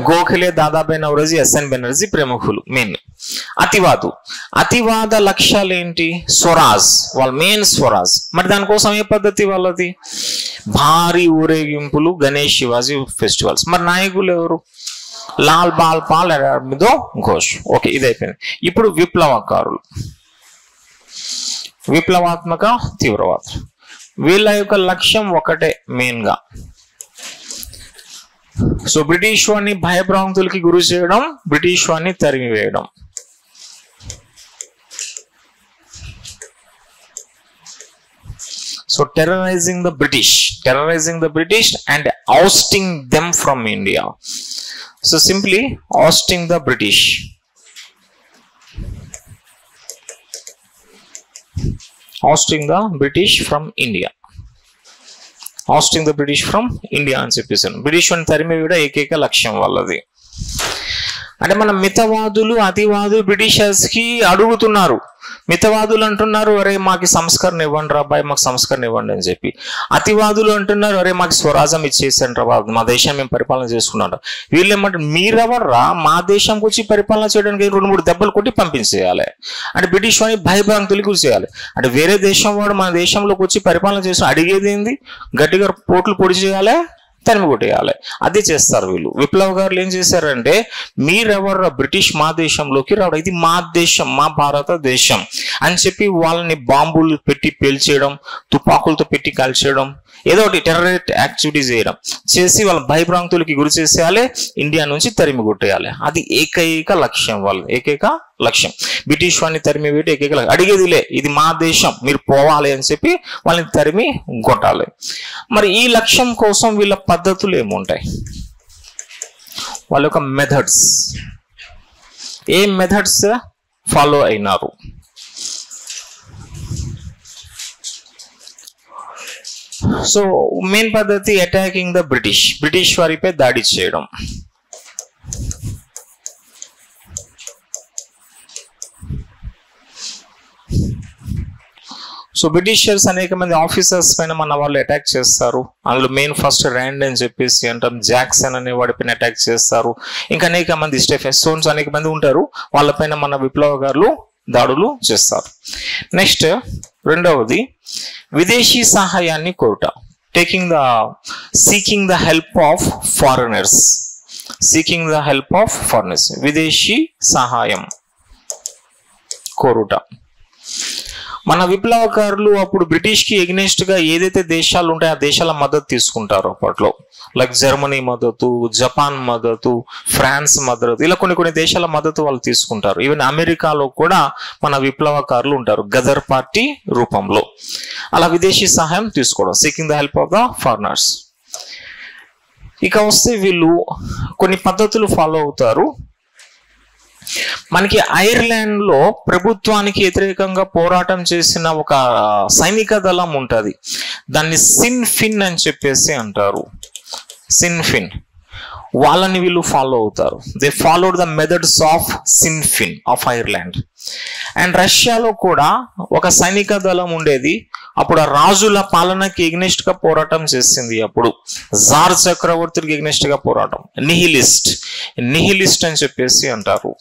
గోఖలే, దాదాభాయ్ నౌరోజీ, ఎస్ఎన్ బెనర్జీ ప్రముఖులు మెయిన్. అతివాద లక్ష్యాలు ఏంటి? స్వరాజ్, వాళ్ళ మెయిన్ స్వరాజ్. మరి దానికోసం ఏ పద్ధతి వాళ్ళది? భారీ ఊరేగింపులు, గణేష్ శివాజీ ఫెస్టివల్స్. మరి నాయకులు ఎవరు? లాల్ బాల్ పాల్, అరబిందో ఘోష్. ఓకే, ఇది అయిపోయింది. ఇప్పుడు విప్లవకారులు, విప్లవాత్మక తీవ్రవాదులు. వీళ్ళ యొక్క లక్ష్యం ఒకటే మెయిన్ గా. సో బ్రిటిష్ వాడిని భయభ్రాంతులకి గురి చేయడం, బ్రిటిష్ వాడిని తరిమివేయడం. So terrorizing the British and ousting them from India. So simply ousting the British. Ousting the British from India. Ousting the British from India అని చెప్పేసాను. బ్రిటిష్ వాడిని తరిమివేయడం ఏకైక లక్ష్యం వాళ్ళది. అంటే మన మితవాదులు, అతివాదులు బ్రిటిషర్స్ కి అడుగుతున్నారు. మితవాదులు అంటున్నారు, అరే మాకు సంస్కరణ ఇవ్వండి రా బాయ్, మాకు సంస్కరణ ఇవ్వండి అని చెప్పి. అతివాదులు అంటున్నారు, అరే మాకు స్వరాజ్యం ఇచ్చేసండి రా బాబు, మా దేశాన్ని మేము పరిపాలన చేసుకున్నాం. వీళ్ళు ఏమంటారు, మీరెవర్రా మా దేశంకి వచ్చి పరిపాలన చేయడానికి 2-3 దెబ్బలు కొట్టి పంపించేయాలి అంటే బ్రిటిష్ వాడిని భయభ్రాంతులకి గురి చేయాలి. అంటే వేరే దేశం వాడు మన దేశంలోకి వచ్చి పరిపాలన చేసి అడిగేది ఏంది? గట్టిగా పోట్లు పొడి చేయాలి, తరిమి కొట్టేయాలి. అదే చేస్తారు వీళ్ళు. విప్లవకారులు ఏం చేశారంటే, మీరెవరు బ్రిటిష్ మా దేశంలోకి రావడం, ఇది మా దేశం, మా భారతదేశం అని చెప్పి వాళ్ళని బాంబులు పెట్టి పేల్చేయడం, తుపాకులతో పెట్టి కాల్చేయడం, ఏదో ఒకటి టెర్రరిస్ట్ యాక్టివిటీస్ చేసి వాళ్ళ భయభ్రాంతులకి గురి చేసేయాలి, ఇండియా నుంచి తరిమి కొట్టేయాలి. అది ఏకైక లక్ష్యం వాళ్ళు, ఏకైక లక్ష్యం. బ్రిటిష్ వాడిని తరిమి పెట్టి ఏకైక లక్ష్యం. అడిగేదిలే, ఇది మా దేశం, మీరు పోవాలి అని చెప్పి వాళ్ళని తరిమి కొట్టాలి. మరి ఈ లక్ష్యం కోసం వీళ్ళ పద్ధతులు ఏముంటాయి? వాళ్ళ యొక్క మెథడ్స్, ఏ మెథడ్స్ ఫాలో అయినారు? సో మెయిన్ పద్ధతి అటాకింగ్ ద బ్రిటిష్ వారిపై దాడి చేయడం. సో బ్రిటిషర్స్ అనేక మంది ఆఫీసర్స్ పైన మన వాళ్ళు అటాక్ చేస్తారు. అందులో మెయిన్ ఫస్ట్ ర్యాండ్ అని చెప్పేసి అంటాం, జాక్సన్ అనే వాడిపైన అటాక్ చేస్తారు. ఇంకా అనేక మంది స్టెఫెన్ స్టోన్స్ అనేక మంది ఉంటారు, వాళ్ళపైన మన విప్లవకారులు దాడులు చేస్తారు. నెక్స్ట్ రెండవది విదేశీ సహాయాన్ని కోరుట, seeking the help of foreigners. విదేశీ సహాయం కోరుట. మన విప్లవకారులు అప్పుడు బ్రిటిష్ కి ఎగ్నెస్ట్ గా ఏదైతే దేశాలు ఉంటాయో ఆ దేశాల మద్దతు తీసుకుంటారు అప్పట్లో. లైక్ జర్మనీ మద్దతు, జపాన్ మద్దతు, ఫ్రాన్స్ మద్దతు, ఇలా కొన్ని దేశాల మద్దతు వాళ్ళు తీసుకుంటారు. ఈవెన్ అమెరికాలో కూడా మన విప్లవకారులు ఉంటారు గదర్ పార్టీ రూపంలో. అలా విదేశీ సహాయం తీసుకోవడం, seeking the help of the foreigners. ఇక వస్తే వీళ్ళు కొన్ని పద్ధతులు ఫాలో అవుతారు. మనకి ఐర్లాండ్ లో ప్రభుత్వానికి వ్యతిరేకంగా పోరాటం చేసిన ఒక సైనిక దళం ఉంటది, దాన్ని సిన్ ఫిన్ అని చెప్పేసి అంటారు. సిన్ ఫిన్ వాళ్ళని వీళ్ళు ఫాలో అవుతారు. They followed the methods of Sinn Fein of Ireland. And రష్యాలో కూడా ఒక సైనిక దళం ఉండేది, అప్పుడు ఆ రాజుల పాలనకి ఎగ్నెస్ట్ గా పోరాటం చేసింది. అప్పుడు జార్ చక్రవర్తికి ఎగ్నెస్ట్ గా పోరాటం, నిహిలిస్ట్ అని చెప్పేసి అంటారు.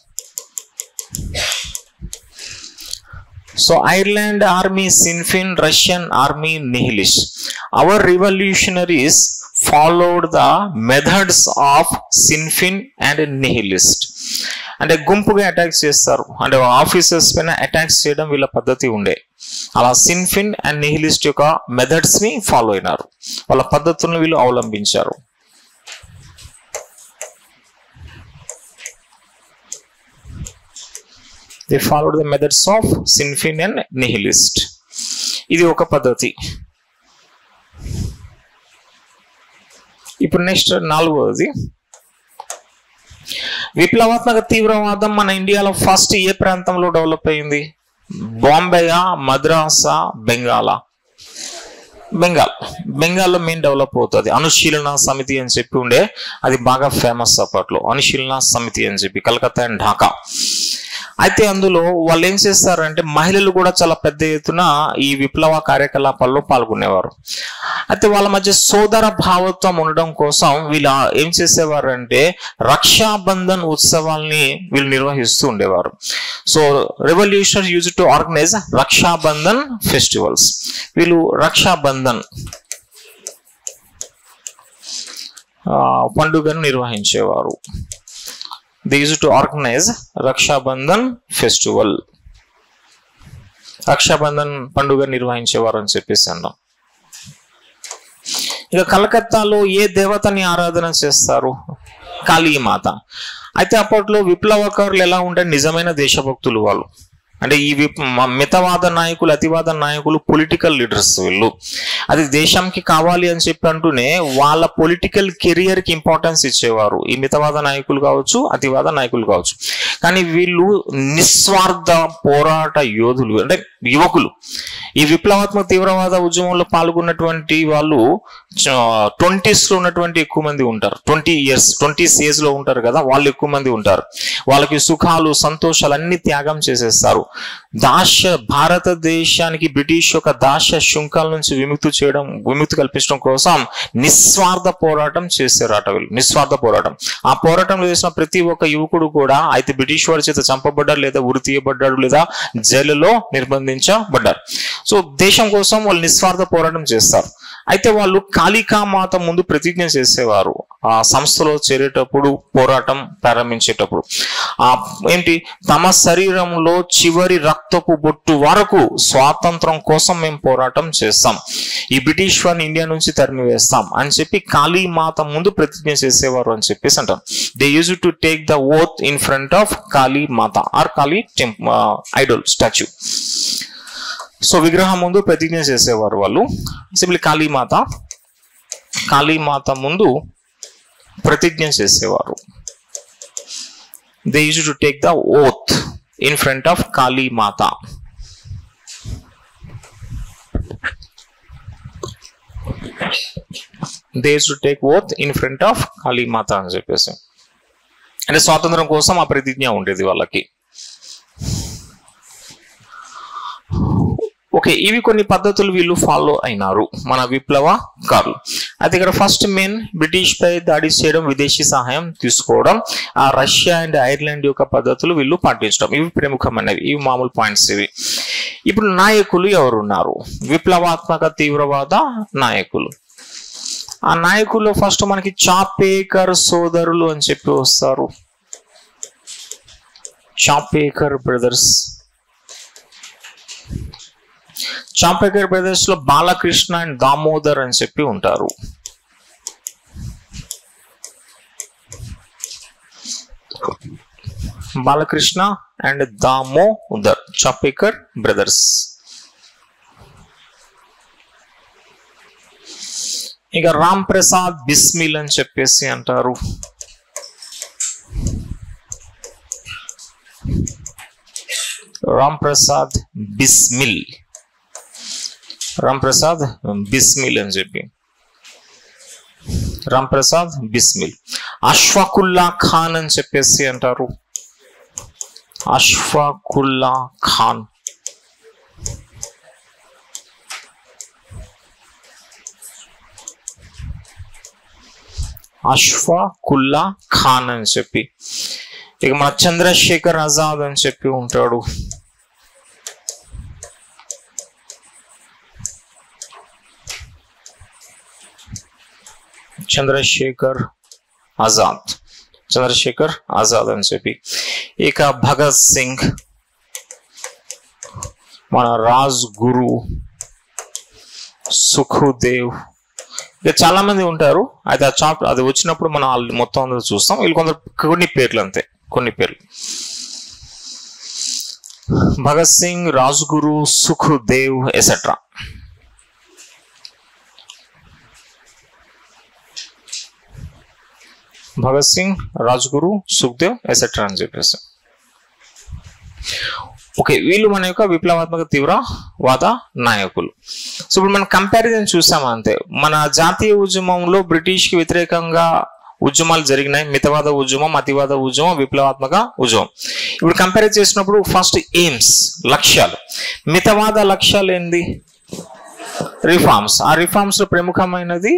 So Ireland army Sinn Féin, Russian army nihilist. Our revolutionaries followed the methods of Sinn Féin and nihilist. అంటే గుంపుగా అటాక్ చేస్తారు, అంటే ఆఫీసర్స్ పైన అటాక్స్ చేయడం వీళ్ళ పద్ధతి ఉండే. అలా సిన్ ఫిన్ అండ్ నిహిలిస్ట్ యొక్క మెథడ్స్ ని ఫాలో అయినారు, వాళ్ళ పద్ధతులను వీళ్ళు అవలంబించారు. They followed the methods of Sinn Féin and nihilist. ఇది ఒక పద్ధతి. ఇప్పుడు నెక్స్ట్ నాలుగవది విప్లవాత్మక తీవ్రవాదం. మన ఇండియాలో ఫస్ట్ ఏ ప్రాంతంలో డెవలప్ అయింది? బాంబేయా, మద్రాసా, బెంగాల్లో మెయిన్ డెవలప్ అవుతుంది. అనుశీలన సమితి అని చెప్పి ఉండే, అది బాగా ఫేమస్ అప్పట్లో. అనుశీలన సమితి అని చెప్పి కలకత్తా అండ్ ఢాకా. అయితే అందులో వాళ్ళు ఏం చేస్తారంటే మహిళలు కూడా చాలా పెద్ద ఎత్తున ఈ విప్లవ కార్యకలాపాల్లో పాల్గొనేవారు. అయితే వాళ్ళ మధ్య సోదర భావత్వం ఉండడం కోసం వీళ్ళు ఏం చేసేవారు అంటే రక్షాబంధన్ ఉత్సవాల్ని వీళ్ళు నిర్వహిస్తూ ఉండేవారు. So revolutionary use to organise Rakshabandhan festivals. వీళ్ళు రక్షాబంధన్ పండుగను నిర్వహించేవారు. They used to organize Rakshabandhan festival. Rakshabandhan పండుగ నిర్వహించేవారు అని చెప్పేసి అన్నాం. ఇక కలకత్తాలో ఏ దేవతని ఆరాధన చేస్తారు? కాళీమాత. అయితే అప్పట్లో విప్లవకారులు ఎలా ఉంటే నిజమైన దేశభక్తులు వాళ్ళు. అంటే ఈ మితవాద నాయకులు, అతివాద నాయకులు పొలిటికల్ లీడర్స్ వీళ్ళు. అది దేశంకి కావాలి అని చెప్పి అంటూనే వాళ్ళ పొలిటికల్ కెరియర్ కి ఇంపార్టెన్స్ ఇచ్చేవారు ఈ మితవాద నాయకులు కావచ్చు, అతివాద నాయకులు కావచ్చు. కానీ వీళ్ళు నిస్వార్థ పోరాట యోధులు, అంటే యువకులు. ఈ విప్లవాత్మక తీవ్రవాద ఉద్యమంలో పాల్గొన్నటువంటి వాళ్ళు 20s లో ఉన్నటువంటి ఎక్కువ మంది ఉంటారు. 20s ఏజ్ లో ఉంటారు కదా, వాళ్ళు ఎక్కువ మంది ఉంటారు. వాళ్ళకి సుఖాలు, సంతోషాలు అన్ని త్యాగం చేసేస్తారు. భారతదేశానికి బ్రిటిష్ యొక్క దాస్య శృంఖాల నుంచి విముక్తి కల్పించడం కోసం నిస్వార్థ పోరాటం చేశారట వీళ్ళు. నిస్వార్థ పోరాటం. ఆ పోరాటంలో చేసిన ప్రతి ఒక్క యువకుడు కూడా అయితే బ్రిటిష్ వారి చేత చంపబడ్డారు, లేదా ఉరి తీయబడ్డాడు, లేదా జైలులో నిర్బంధించబడ్డారు. సో దేశం కోసం వాళ్ళు నిస్వార్థ పోరాటం చేస్తారు. అయితే వాళ్ళు కాళికామాత ముందు ప్రతిజ్ఞ చేసేవారు ఆ సంస్థలో చేరేటప్పుడు, పోరాటం ప్రారంభించేటప్పుడు. ఏంటి? తమ శరీరంలో చివరి రక్తపు బొట్టు వరకు స్వాతంత్రం కోసం మేము పోరాటం చేస్తాం, ఈ బ్రిటిష్ వారిని ఇండియా నుంచి తరిమివేస్తాం అని చెప్పి కాళీమాత ముందు ప్రతిజ్ఞ చేసేవారు అని చెప్పేసి అంటాం. They use to take the oath in front of Kalimata or Kali idol statue. So విగ్రహం ముందు ప్రతిజ్ఞ చేసేవారు వాళ్ళు. సింప్లీ కాళీమాత ముందు ప్రతిజ్ఞ చేసేవారు. They use to take the oath in front of Kalimata. They use to take oath in front of Kalimata అని చెప్పేసి. అంటే స్వాతంత్రం కోసం ఆ ప్రతిజ్ఞ ఉండేది వాళ్ళకి. ఓకే, ఇవి కొన్ని పద్ధతులు వీళ్ళు ఫాలో అయినారు మన విప్లవకారులు. అయితే ఇక్కడ ఫస్ట్ మెయిన్ బ్రిటిష్ పై దాడి చేయడం, విదేశీ సహాయం తీసుకోవడం, ఆ రష్యా అండ్ ఐర్లాండ్ యొక్క పద్ధతులు వీళ్ళు పాటించడం, ఇవి ప్రముఖమైనవి, ఇవి మామూలు పాయింట్స్ ఇవి. ఇప్పుడు నాయకులు ఎవరున్నారు? విప్లవాత్మక తీవ్రవాద నాయకులు. ఆ నాయకులు ఫస్ట్ మనకి చాపేకర్ సోదరులు అని చెప్పి వస్తారు. చాపేకర్ బ్రదర్స్. చాపేకర్ బ్రదర్స్ లో బాలకృష్ణ అండ్ దామోదర్ అని చెప్పి ఉంటారు. Balakrishna and Damodar, Chapekar brothers. ఇక రామ్ ప్రసాద్ బిస్మిల్ అని చెప్పేసి అంటారు. రామ్ ప్రసాద్ బిస్మిల్, రామ్ ప్రసాద్ బిస్మిల్ అని చెప్పి, రామ్ ప్రసాద్ బిస్మిల్. అష్ఫాకుల్లా ఖాన్ అని చెప్పేసి అంటారు. అష్ఫాకుల్లా ఖాన్. అష్ఫాకుల్లా ఖాన్ అని చెప్పి. ఇక మన చంద్రశేఖర్ ఆజాద్ అని చెప్పి ఉంటాడు. చంద్రశేఖర్ ఆజాద్, చంద్రశేఖర్ ఆజాద్ అని చెప్పి. ఇక భగత్ సింగ్, మన రాజ్ గురు, సుఖదేవ్, ఇక చాలా మంది ఉంటారు. అయితే అది వచ్చినప్పుడు మనం మొత్తం అందరూ చూస్తాం. వీళ్ళు కొన్ని పేర్లు అంతే, కొన్ని పేర్లు. భగత్ సింగ్, రాజ్ గురు, సుఖదేవ్ ఎసెట్రా. భగత్ సింగ్, రాజ్గురు, సుఖ్దేవ్ ఎసెట్రా అని చెప్పేసి. ఓకే, వీళ్ళు మన యొక్క విప్లవాత్మక తీవ్రవాద నాయకులు. సో ఇప్పుడు మనం కంపారిజన్ చూసామా అంతే. మన జాతీయ ఉద్యమంలో బ్రిటిష్ కి వ్యతిరేకంగా ఉద్యమాలు జరిగినాయి. మితవాద ఉద్యమం, అతివాద ఉద్యమం, విప్లవాత్మక ఉద్యమం. ఇప్పుడు కంపేర్ చేసినప్పుడు ఫస్ట్ ఎయిమ్స్, లక్ష్యాలు. మితవాద లక్ష్యాలు ఏంది? రిఫార్మ్స్. ఆ రిఫార్మ్స్ లో ప్రముఖమైనది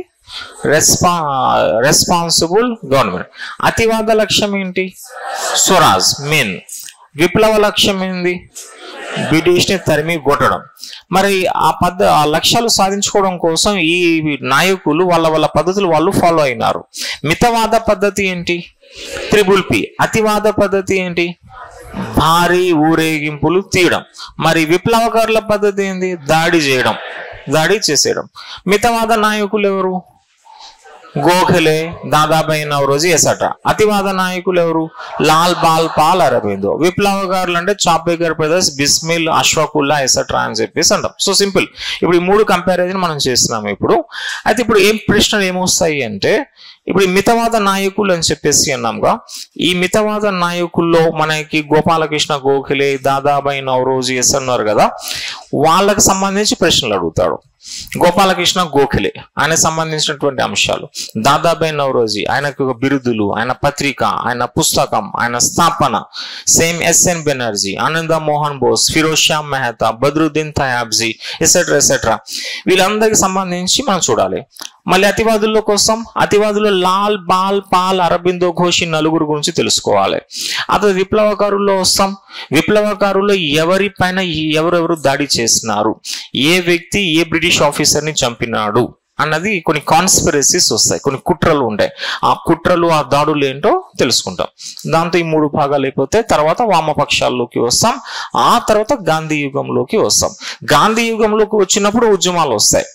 రెస్పాన్సిబుల్ గవర్నమెంట్. అతివాద లక్ష్యం ఏంటి? స్వరాజ్ మెయిన్. విప్లవ లక్ష్యం ఏంది? బ్రిటిష్ ని తరిమి కొట్టడం. మరి ఆ లక్ష్యాలు సాధించుకోవడం కోసం ఈ నాయకులు వాళ్ళ పద్ధతులు వాళ్ళు ఫాలో అయినారు. మితవాద పద్ధతి ఏంటి? Triple P. అతివాద పద్ధతి ఏంటి? భారీ ఊరేగింపులు తీయడం. మరి విప్లవకారుల పద్ధతి ఏంది? దాడి చేసేయడం. మితవాద నాయకులు ఎవరు? గోఖలే, దాదాబాయి నౌరోజీ ఎసెట్రా. అతివాద నాయకులు ఎవరు? లాల్ బాల్ పాల్ అరబిందో. విప్లవకారులు అంటే చాపేకర్ బ్రదర్స్, బిస్మిల్, అష్ఫాకుల్లా ఎసెట్రా అని చెప్పేసి అంటాం. So simple. ఇప్పుడు ఈ మూడు కంపారిజన్ మనం చేస్తున్నాము ఇప్పుడు. అయితే ఇప్పుడు ఏం ప్రశ్నలు ఏమొస్తాయి అంటే, ఇప్పుడు ఈ మితవాద నాయకులు అని చెప్పేసి అన్నాంగా, ఈ మితవాద నాయకుల్లో మనకి గోపాలకృష్ణ గోఖలే, దాదాబాయి నౌరోజీ ఉన్నారు కదా, వాళ్ళకి సంబంధించి ప్రశ్నలు అడుగుతాడు. గోపాలకృష్ణ గోఖలే ఆయనకు సంబంధించినటువంటి అంశాలు, దాదాబాయి నౌరోజీ ఆయనకు బిరుదులు, ఆయన పత్రిక, ఆయన పుస్తకం, ఆయన స్థాపన, సేమ్ ఎస్ఎన్ బెనర్జీ, ఆనంద మోహన్ బోస్, ఫిరోజ్ షా మెహతా, బద్రుద్దీన్ తయాబ్జీ ఎసెట్రా వీళ్ళందరికి సంబంధించి మనం చూడాలి. మళ్ళీ అతివాదుల కోసం, అతివాదులు లాల్ బాల్ పాల్ అరబిందో ఘోష్ నలుగురు గురించి తెలుసుకోవాలి. అతను విప్లవకారుల్లో వస్తాం. విప్లవకారుల్లో ఎవరిపైన ఎవరెవరు దాడి చేసినారు, ఏ వ్యక్తి ఏ బ్రిటిష్ ఆఫీసర్ ని చంపినాడు అన్నది కొన్ని కాన్స్పిరసీస్ వస్తాయి, కొన్ని కుట్రలు ఉంటాయి. ఆ కుట్రలు, ఆ దాడులు ఏంటో తెలుసుకుంటాం. దాంతో ఈ మూడు భాగాలు అయిపోతే తర్వాత వామపక్షాల్లోకి వస్తాం. ఆ తర్వాత గాంధీ యుగంలోకి వస్తాం. గాంధీ యుగంలోకి వచ్చినప్పుడు ఉద్యమాలు వస్తాయి.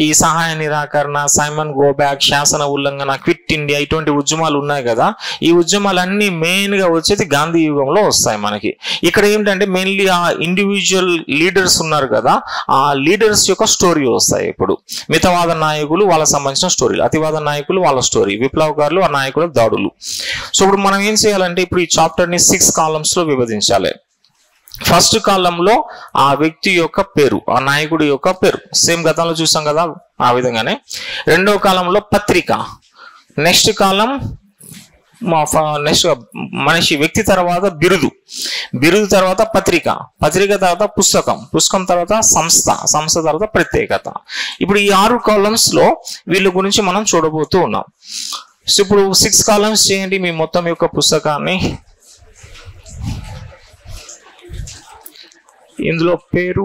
ఈ సహాయ నిరాకరణ, సైమన్ గో బ్యాక్, శాసన ఉల్లంఘన, క్విట్ ఇండియా, ఇటువంటి ఉద్యమాలు ఉన్నాయి కదా. ఈ ఉద్యమాలన్నీ మెయిన్ గా వచ్చేది గాంధీ యుగంలో వస్తాయి మనకి. ఇక్కడ ఏంటంటే మెయిన్లీ ఆ ఇండివిజువల్ లీడర్స్ ఉన్నారు కదా, ఆ లీడర్స్ యొక్క స్టోరీ వస్తాయి. ఇప్పుడు మితవాద నాయకులు వాళ్ళకి సంబంధించిన స్టోరీలు, అతివాద నాయకులు వాళ్ళ స్టోరీ, విప్లవకారులు ఆ నాయకుల దాడులు. సో ఇప్పుడు మనం ఏం చేయాలంటే, ఇప్పుడు ఈ చాప్టర్ ని 6 కాలమ్స్ లో విభజించాలి. ఫస్ట్ కాలంలో ఆ వ్యక్తి యొక్క పేరు, ఆ నాయకుడి యొక్క పేరు, సేమ్ గతంలో చూసాం కదా ఆ విధంగానే. రెండో కాలంలో పత్రిక. నెక్స్ట్ కాలం మనిషి వ్యక్తి తర్వాత బిరుదు తర్వాత పత్రిక తర్వాత పుస్తకం తర్వాత సంస్థ తర్వాత ప్రత్యేకత. ఇప్పుడు ఈ 6 కాలమ్స్ లో వీళ్ళ గురించి మనం చూడబోతూ ఉన్నాం. సో ఇప్పుడు 6 కాలమ్స్ చేయండి మీ మొత్తం యొక్క పుస్తకాన్ని. ఇందులో పేరు,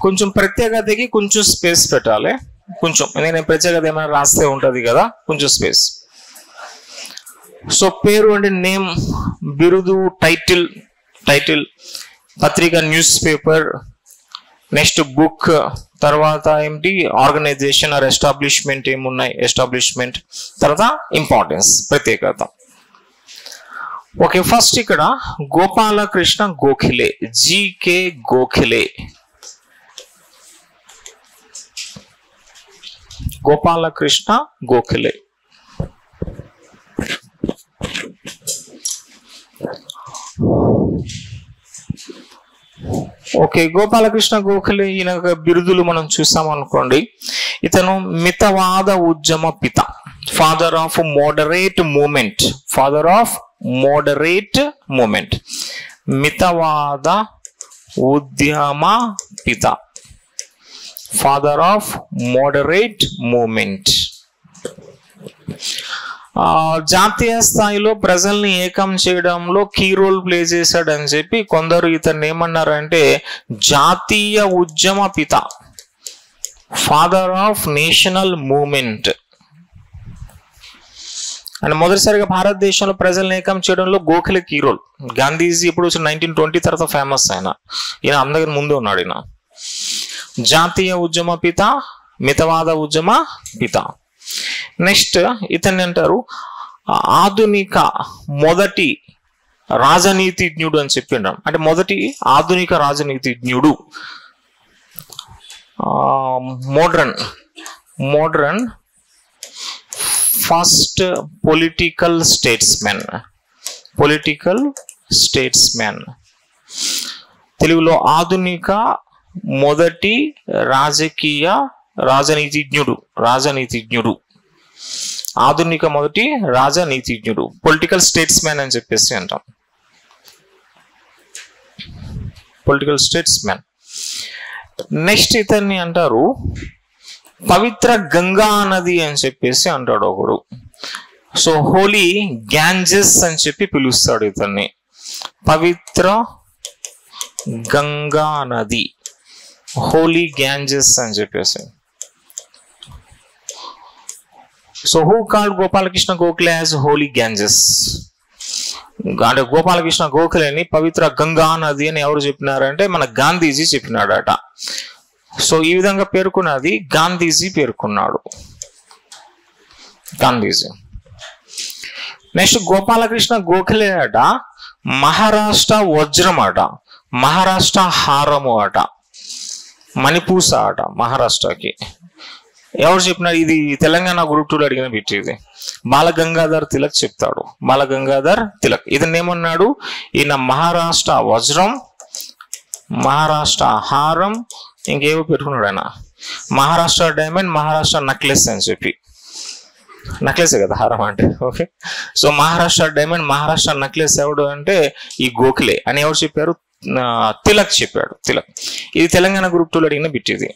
కొంచెం ప్రత్యేకతకి కొంచెం స్పేస్ పెట్టాలి. కొంచెం నేను ప్రత్యేకత ఏమైనా రాస్తే ఉంటది కదా, కొంచెం స్పేస్. సో పేరు అంటే నేమ్, బిరుదు టైటిల్, పత్రిక న్యూస్ పేపర్, నెక్స్ట్ బుక్, తర్వాత ఏమిటి ఆర్గనైజేషన్ ఆర్ ఎస్టాబ్లిష్మెంట్ ఏమున్నాయి, ఎస్టాబ్లిష్మెంట్, తర్వాత ఇంపార్టెన్స్, ప్రత్యేకత. ఓకే, ఫస్ట్ ఇక్కడ గోపాలకృష్ణ గోఖలే, జీకే గోఖలే. గోపాలకృష్ణ గోఖలే. ఓకే, గోపాలకృష్ణ గోఖలే ఈయన బిరుదులు మనం చూసాం అనుకోండి. ఇతను మితవాద ఉద్యమ పిత, ఫాదర్ ఆఫ్ మోడరేట్ మూమెంట్, మితవాద ఉద్యమ పిత, ఫాదర్ ఆఫ్ మోడరేట్ మూమెంట్. జాతీయ స్థాయిలో ప్రజల్ని ఏకం చేయడంలో కీ రోల్ ప్లే చేశాడని చెప్పి కొందరు ఇతన్ని ఏమన్నారంటే జాతీయ ఉద్యమ పిత, father of national movement. And మొదటిసారిగా భారతదేశంలో ప్రజల్ని ఏకం చేయడంలో గోఖలే కీ రోల్. గాంధీజీ ఇప్పుడు 1920 తర్వాత ఫేమస్ ఈయన అందరి ముందు ఉన్నాడు. ఈయన జాతీయ ఉద్యమ పిత, మితవాద ఉద్యమ పిత. నెక్స్ట్ ఇతన్ని అంటారు ఆధునిక మొదటి రాజనీతిజ్ఞుడు అని చెప్పిండ్రు. అంటే మొదటి ఆధునిక రాజనీతిజ్ఞుడు, modern first political statesmen. Political statesmen తెలుగులో ఆధునిక మొదటి రాజనీతిజ్ఞుడు. ఆధునిక మొదటి రాజనీతిజ్ఞుడు పొలిటికల్ స్టేట్స్మెన్ అని చెప్పేసి అంటాం. Political statesmen. నెక్స్ట్ ఇతన్ని అంటారు పవిత్ర గంగా నది అని చెప్పేసి అంటాడు ఒకడు. సో హోలీ గ్యాంజెస్ అని చెప్పి పిలుస్తాడు ఇతన్ని. పవిత్ర గంగా నది, హోలీ గ్యాంజెస్ అని చెప్పేసి. So who called Gopalakrishna Gokhale as holy Ganges? అంటే గోపాలకృష్ణ గోఖలేని పవిత్ర గంగా నది అని ఎవరు చెప్పినారంటే మన గాంధీజీ చెప్పినాడట. సో ఈ విధంగా పేర్కొన్నది గాంధీజీ పేర్కొన్నాడు. గాంధీజీ. నెక్స్ట్ గోపాలకృష్ణ గోఖలే అట మహారాష్ట్ర వజ్రం అట, మహారాష్ట్ర హారము అట, మణిపూస అట మహారాష్ట్రకి. ఎవరు చెప్పినారు? ఇది తెలంగాణ గ్రూప్ 2లో అడిగిన బిట్. ఇది బాలగంగాధర్ తిలక్ చెప్తాడు. బాలగంగాధర్ తిలక్ ఇతను ఏమన్నాడు? ఈయన మహారాష్ట్ర వజ్రం, మహారాష్ట్ర హారం, ఇంకేవో పెట్టుకున్నాడు ఆయన. మహారాష్ట్ర డైమండ్, మహారాష్ట్ర నెక్లెస్ అని చెప్పి. నెక్లెసే కదా హారం అంటే. Okay. So Maharashtra diamond, Maharashtra necklace ఎవడు అంటే ఈ గోఖలే అని ఎవరు చెప్పారు? తిలక్ చెప్పాడు. తిలక్. ఇది తెలంగాణ గ్రూప్ 2లో అడిగిన బిట్. ఇది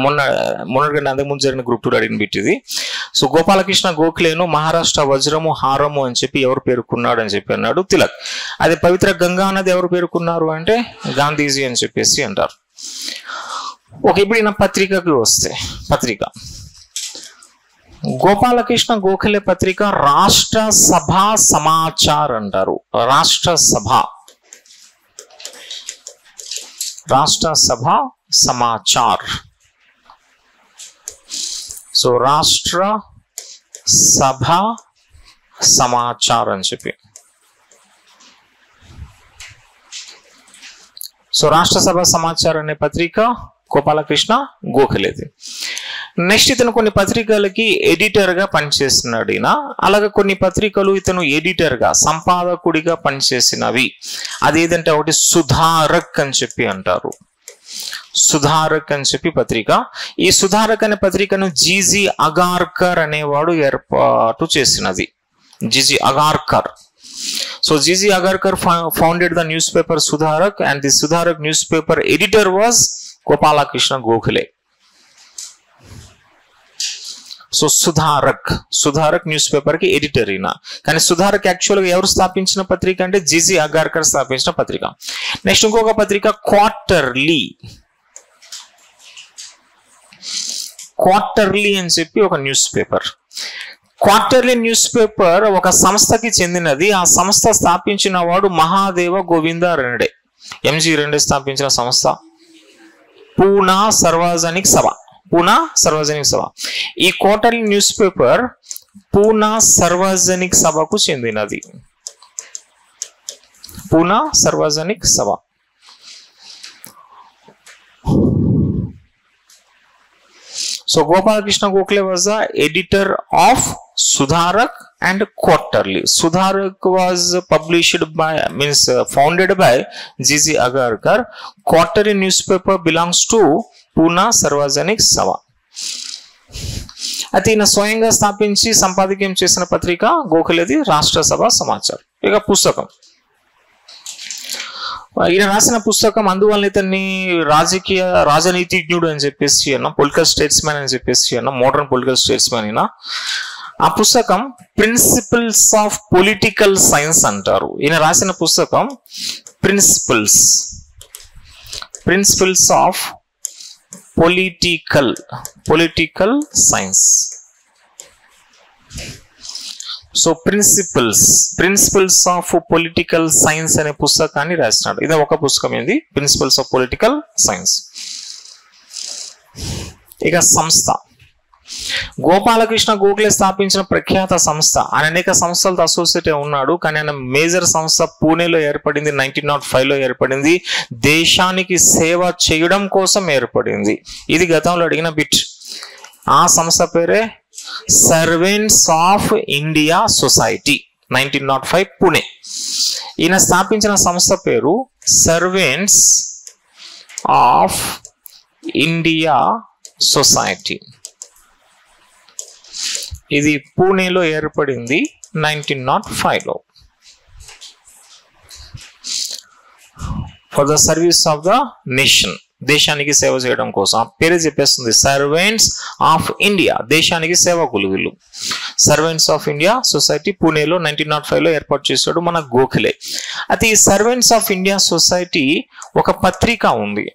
మొన్నటికంటే అంతకుముందు జరిగిన గ్రూప్ 2లో అడిగిన బిట్ ఇది. సో గోపాలకృష్ణ గోఖలేను మహారాష్ట్ర వజ్రము హారము అని చెప్పి ఎవరు పేర్కొన్నాడు అని చెప్పి అన్నాడు? తిలక్. అదే పవిత్ర గంగా నది ఎవరు పేర్కొన్నారు అంటే గాంధీజీ అని చెప్పేసి అంటారు. ఓకే. ఇప్పుడు ఈయన పత్రికకి వస్తే, పత్రిక గోపాలకృష్ణ గోఖలే పత్రిక రాష్ట్ర సభ సమాచార్ అంటారు. రాష్ట్ర సభ, రాష్ట్ర సభ సమాచార్. సో రాష్ట్ర సభ సమాచార్ అని చెప్పి. సో రాష్ట్ర సభ సమాచార్ అనే పత్రిక గోపాలకృష్ణ గోఖలేది. నెక్స్ట్ ఇతను కొన్ని పత్రికలకి ఎడిటర్ గా పనిచేస్తున్నాడు ఈయన. అలాగే కొన్ని పత్రికలు ఇతను ఎడిటర్ గా, సంపాదకుడిగా పనిచేసినవి. అదేదంటే ఒకటి సుధారక్ అని చెప్పి అంటారు. సుధారక్ అని చెప్పి పత్రిక. ఈ సుధారక్ అనే పత్రికను జీజీ అగార్కర్ అనేవాడు ఏర్పాటు చేసినది. GG Agarkar. So G.G. Agarkar founded the newspaper Sudharak, and the Sudharak newspaper editor was Gopalakrishna Gokhale. So Sudharak newspaper ki editor ina. Kani Sudharak actually ga evaru స్థాపించిన పత్రిక అంటే G.G. Agarkar స్థాపించిన పత్రిక. నెక్స్ట్ ఇంకొక పత్రిక క్వార్టర్లీ అని చెప్పి ఒక news paper. Quarterly news paper ఒక సంస్థకి చెందినది. ఆ సంస్థ స్థాపించిన వాడు మహాదేవ గోవింద రెండే. ఎంజి రెండే స్థాపించిన సంస్థ పూనా సార్వజనిక సభ. పూనా సార్వజనిక సభ. ఈ క్వార్టర్లీ న్యూస్ పేపర్ పూనా సార్వజనిక సభకు చెందినది. పూనా సార్వజనిక సభ. So Gopalakrishna Gokhale was the editor of Sudharak and Quarterly. Sudharak was published by, founded by G.G. Agarkar. Quarterly newspaper belongs to Pune Sarvajanik Sabha. అయితే ఈయన స్వయంగా స్థాపించి సంపాదకీయం చేసిన పత్రిక గోఖలేది రాష్ట్ర సభ సమాచారం. ఇక పుస్తకం, ఈయన రాసిన పుస్తకం, అందువల్ల ఇతన్ని రాజనీతిజ్ఞుడు అని చెప్పేసి అన్న, పొలిటికల్ స్టేట్స్మెన్ అని చెప్పేసి అన్న, మోడర్న్ పొలిటికల్ స్టేట్స్మెన్ అయినా. ఆ పుస్తకం ప్రిన్సిపల్స్ ఆఫ్ పొలిటికల్ సైన్స్ అంటారు. ఈయన రాసిన పుస్తకం principles of political science. So principles of political science అనే పుస్తకాన్ని రాసినాడు. ఇది ఒక పుస్తకం. ఏంది? Principles of political science. ఇక సంస్థ, గోపాలకృష్ణ గోఖలే స్థాపించిన ప్రఖ్యాత సంస్థ. ఆయన అనేక సంస్థలతో అసోసియేట్ ఉన్నాడు, కానీ ఆయన మేజర్ సంస్థ పూణేలో ఏర్పడింది. 1905లో ఏర్పడింది. దేశానికి సేవ చేయడం కోసం ఏర్పడింది. ఇది గతంలో అడిగిన బిట్. ఆ సంస్థ పేరే servants of India society 1905 Pune. ఈయన స్థాపించిన సంస్థ పేరు సర్వెంట్స్ ఆఫ్ ఇండియా సొసైటీ. ఇది పూణేలో ఏర్పడింది 1905లో. For the service of the nation, దేశానికి సేవ చేయడం కోసం. ఆ పేరు చెప్పేస్తుంది, సర్వెంట్స్ ఆఫ్ ఇండియా, దేశానికి సేవకులు వీళ్ళు. సర్వెంట్స్ ఆఫ్ ఇండియా సొసైటీ పూణేలో 1905లో ఏర్పాటు చేశాడు మన గోఖలే. అయితే ఈ సర్వెంట్స్ ఆఫ్ ఇండియా సొసైటీ ఒక పత్రిక ఉంది.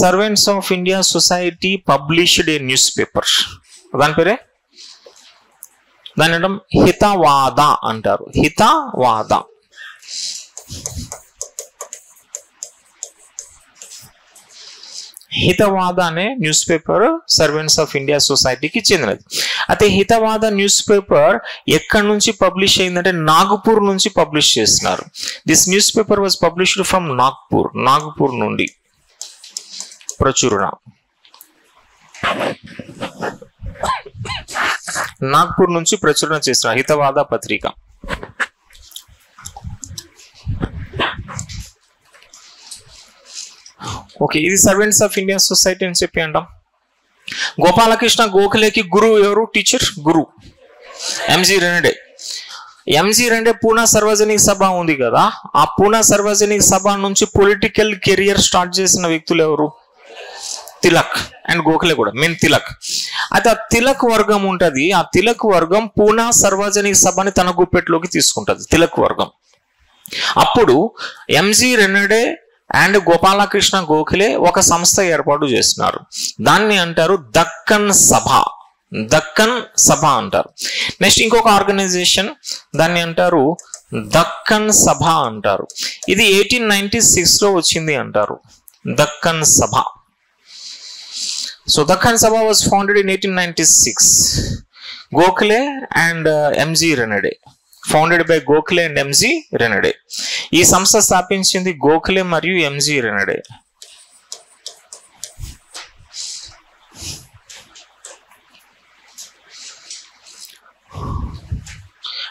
Servants of India society published A news paper. దాని పేరే, దాని అనడం హితవాద అంటారు. హితవాద. హితవాద అనే news paper servants of India సొసైటీకి చెందినది. అయితే హితవాద న్యూస్ పేపర్ ఎక్కడి నుంచి పబ్లిష్ అయిందంటే నాగపూర్ నుంచి పబ్లిష్ చేస్తున్నారు. This news paper was published from Nagpur. Nagpur నుండి ప్రచురణ. నాగపూర్ నుంచి ప్రచురణ చేసిన హితవాద పత్రిక. ఓకే, ఇది సర్వెంట్స్ ఆఫ్ ఇండియా సొసైటీ అని చెప్పి అంటాం. గోపాలకృష్ణ గోఖలేకి గురువు ఎవరు? టీచర్ గురు ఎంజీ రెనడే. ఎంజీ రెనడే పూనా సార్వజనిక సభ ఉంది కదా, ఆ పూనా సార్వజనిక సభ నుంచి పొలిటికల్ కెరియర్ స్టార్ట్ చేసిన వ్యక్తులు ఎవరు? తిలక్ అండ్ గోఖలే కూడా, మెయిన్ తిలక్. అయితే ఆ తిలక్ వర్గం ఉంటది, ఆ తిలక్ వర్గం పూనా సార్వజనిక సభని తన గుప్పెట్లోకి తీసుకుంటది. తిలక్ వర్గం. అప్పుడు ఎంజీ రెనడే అండ్ గోపాలకృష్ణ గోఖలే ఒక సంస్థ ఏర్పాటు చేస్తున్నారు. దాన్ని అంటారు దక్కన్ సభ. దక్కన్ సభ అంటారు. నెక్స్ట్ ఇంకొక ఆర్గనైజేషన్, దాన్ని అంటారు దక్కన్ సభ అంటారు. ఇది 1896లో వచ్చింది అంటారు, దక్కన్ సభ. So Deccan Sabha was founded in 1896. Gokhale and MG Ranade. Founded by Gokhale and MG Ranade. ఈ సంస్థ స్థాపించింది గోఖలే మరియు ఎంజీ రెనడే.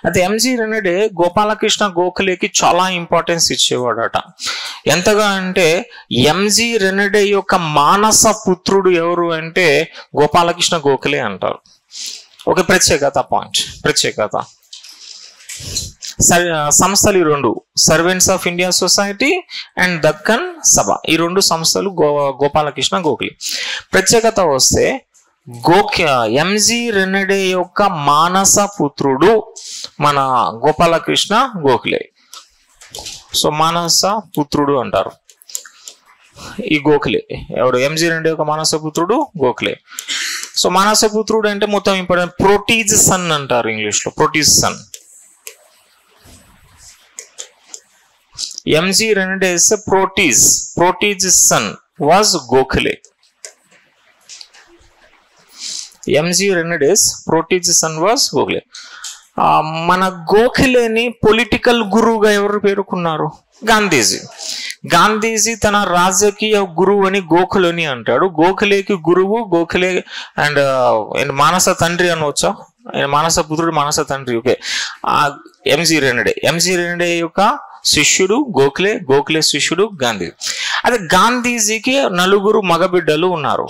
అయితే ఎంజీ రెనడే గోపాలకృష్ణ గోఖలేకి చాలా ఇంపార్టెన్స్ ఇచ్చేవాడట. ఎంతగా అంటే ఎంజీ రెనడే యొక్క మానస పుత్రుడు ఎవరు అంటే గోపాలకృష్ణ గోఖలే అంటారు. ఒక ప్రత్యేకత పాయింట్, ప్రత్యేకత. సంస్థలు ఈ రెండు, servants of India society and Deccan సభ, ఈ రెండు సంస్థలు గోపాలకృష్ణ గోఖలే. ప్రత్యేకత వస్తే ఎంజీ రెనడే యొక్క మానస పుత్రుడు మన గోపాలకృష్ణ గోఖలే. సో మానస పుత్రుడు అంటారు ఈ గోఖలే. ఎవడు? ఎంజీ రెనడే యొక్క మానస పుత్రుడు గోఖలే. సో మానస పుత్రుడు అంటే మొత్తం ఇంపార్టెంట్, ప్రోటీజ్ సన్ అంటారు ఇంగ్లీష్ లో, protege son. M G Ranade's protege son was Gokhale. M G Ranade's protege son was Gokhale. మన గోఖలేని పొలిటికల్ గురువుగా ఎవరు పేర్కొన్నారు? గాంధీజీ. గాంధీజీ తన రాజకీయ గురువు అని గోఖలేని అంటాడు. గోఖలేకి గురువు గోఖలే అండ్ మానస తండ్రి అనవచ్చా? మానస పుత్రుడు, మానస తండ్రి. Okay, MG Ranade. MG Ranade యొక్క శిష్యుడు గోఖలే, గోఖలే శిష్యుడు గాంధీ. అదే గాంధీజీకి 4 మగబిడ్డలు ఉన్నారు.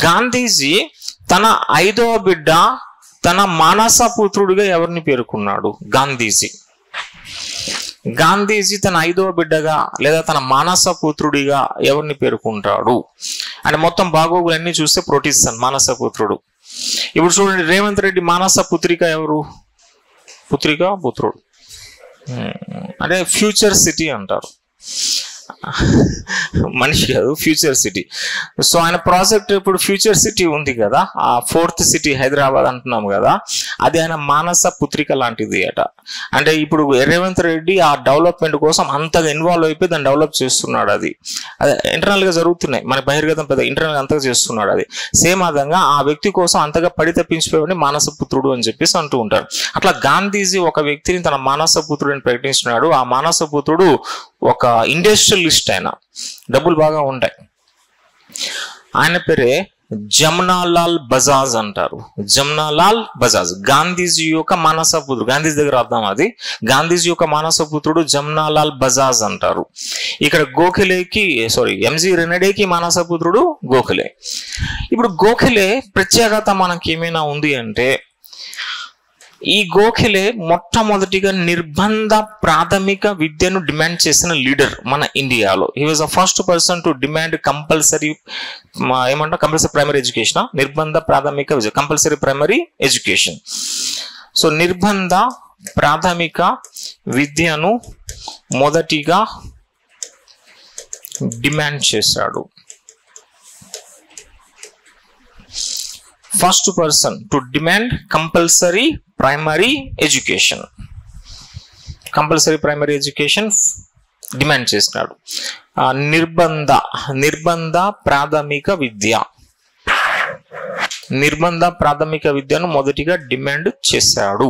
గాంధీజీ తన 5వ బిడ్డ తన మానస పుత్రుడిగా ఎవరిని పేర్కొన్నాడు? గాంధీజీ తన 5వ బిడ్డగా లేదా తన మానస పుత్రుడిగా ఎవరిని పేర్కొంటాడు అంటే మొత్తం బాగోగులన్నీ చూస్తే ప్రోటీజ్ సన్, మానస పుత్రుడు. ఇప్పుడు చూడండి, రేవంత్ రెడ్డి మానస పుత్రిక ఎవరు? పుత్రుడు అంటే ఫ్యూచర్ సిటీ అంటారు. మనిషి కాదు, ఫ్యూచర్ సిటీ. సో ఆయన ప్రాజెక్ట్ ఇప్పుడు ఫ్యూచర్ సిటీ ఉంది కదా, ఆ 4th సిటీ హైదరాబాద్ అంటున్నాం కదా, అది ఆయన మానస పుత్రిక లాంటిది అట. అంటే ఇప్పుడు రేవంత్ రెడ్డి ఆ డెవలప్మెంట్ కోసం అంతగా ఇన్వాల్వ్ అయిపోయి దాన్ని డెవలప్ చేస్తున్నాడు. అది ఇంటర్నల్ గా జరుగుతున్నాయి, మన బహిర్గతం పెద్ద ఇంటర్నల్ అంతగా చేస్తున్నాడు. అది సేమ్ విధంగా ఆ వ్యక్తి కోసం అంతగా పడి తప్పించిపోయి మానస పుత్రుడు అని చెప్పేసి అంటూ ఉంటారు. అట్లా గాంధీజీ ఒక వ్యక్తిని తన మానస పుత్రుడిని ప్రకటించినాడు. ఆ మానస పుత్రుడు ఒక ఇండస్ట్రియలిస్ట్, ఆయన డబ్బులు బాగా ఉంటాయి. ఆయన పేరే జమునాలాల్ బజాజ్ అంటారు. జమునాలాల్ బజాజ్ గాంధీజీ యొక్క మానస పుత్రుడు. గాంధీజీ దగ్గర అర్థం అది. గాంధీజీ యొక్క మానస పుత్రుడు జమునాలాల్ బజాజ్ అంటారు. ఇక్కడ ఎంజి రెనడేకి మానస పుత్రుడు గోఖలే. ఇప్పుడు గోఖలే ప్రత్యేకత మనకి ఏమైనా ఉంది అంటే, ఈ గోఖలే మొట్టమొదటిగా నిర్బంధ ప్రాథమిక విద్యను డిమాండ్ చేసిన లీడర్ మన ఇండియాలో. He was the first person to demand compulsory primary education. నిర్బంధ ప్రాథమిక విద్య, కంపల్సరీ ప్రైమరీ ఎడ్యుకేషన్. సో నిర్బంధ ప్రాథమిక విద్యను మొదటిగా డిమాండ్ చేశాడు. First person to demand compulsory primary education. Compulsory primary education demand చేసినాడు. నిర్బంధ ప్రాథమిక విద్య, నిర్బంధ ప్రాథమిక విద్యను మొదటిగా డిమాండ్ చేశాడు.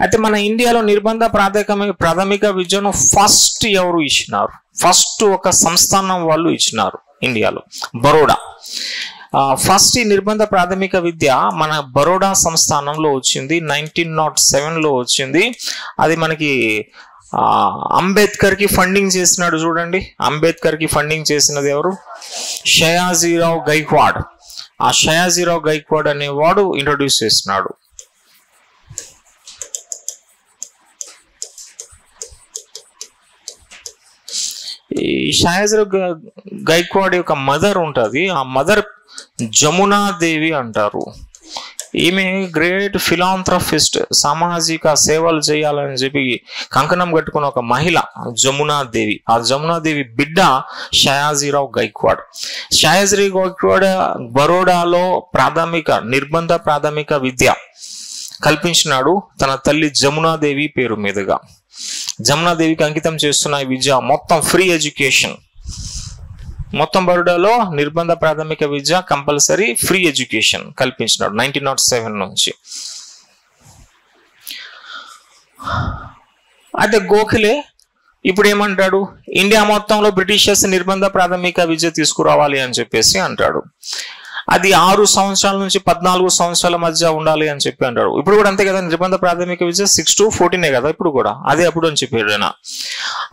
అయితే మన ఇండియాలో నిర్బంధ ప్రాథమిక విద్యను ఫస్ట్ ఎవరు ఇచ్చినారు? ఫస్ట్ ఒక సంస్థానం వాళ్ళు ఇచ్చినారు ఇండియాలో, బరోడా. ఫస్ట్ ఈ నిర్బంధ ప్రాథమిక విద్య మన బరోడా సంస్థానంలో వచ్చింది. 1907లో వచ్చింది. అది మనకి అంబేద్కర్ కి ఫండింగ్ చేసినాడు. చూడండి, అంబేద్కర్ కి ఫండింగ్ చేసినది ఎవరు? షయాజీరావు గైక్వాడ్. ఆ షయాజీరావు గైక్వాడ్ అనేవాడు ఇంట్రొడ్యూస్ చేసినాడు. ఈ షయాజీరావు గైక్వాడ్ యొక్క మదర్ ఉంటుంది. ఆ మదర్ జమునాదేవి అంటారు. ఈమె గ్రేట్ ఫిలాంథ్రఫిస్ట్, సామాజిక సేవలు చేయాలని చెప్పి కంకణం కట్టుకున్న ఒక మహిళ జమునాదేవి. ఆ జమునాదేవి బిడ్డ షయాజీరావు గైక్వాడ్. షయాజీరావు గైక్వాడ్ బరోడాలో నిర్బంధ ప్రాథమిక విద్య కల్పించినాడు తన తల్లి జమునాదేవి పేరు మీదుగా. జమునాదేవికి అంకితం చేస్తున్న ఈ విద్య మొత్తం ఫ్రీ ఎడ్యుకేషన్. మొత్తం బరోడాలో నిర్బంధ ప్రాథమిక విద్య కంపల్సరీ ఫ్రీ ఎడ్యుకేషన్ కల్పించినాడు 1907 నుంచి. అయితే గోఖలే ఇప్పుడు ఏమంటాడు? ఇండియా మొత్తంలో బ్రిటిషర్స్ నిర్బంధ ప్రాథమిక విద్య తీసుకురావాలి అని చెప్పేసి అంటాడు. అది 6 సంవత్సరాల నుంచి 14 సంవత్సరాల మధ్య ఉండాలి అని చెప్పి అంటాడు. ఇప్పుడు కూడా అంతే కదా, నిర్బంధ ప్రాథమిక విద్య 6 to 14 కదా ఇప్పుడు కూడా, అదే అప్పుడు అని చెప్పాడు ఆయన.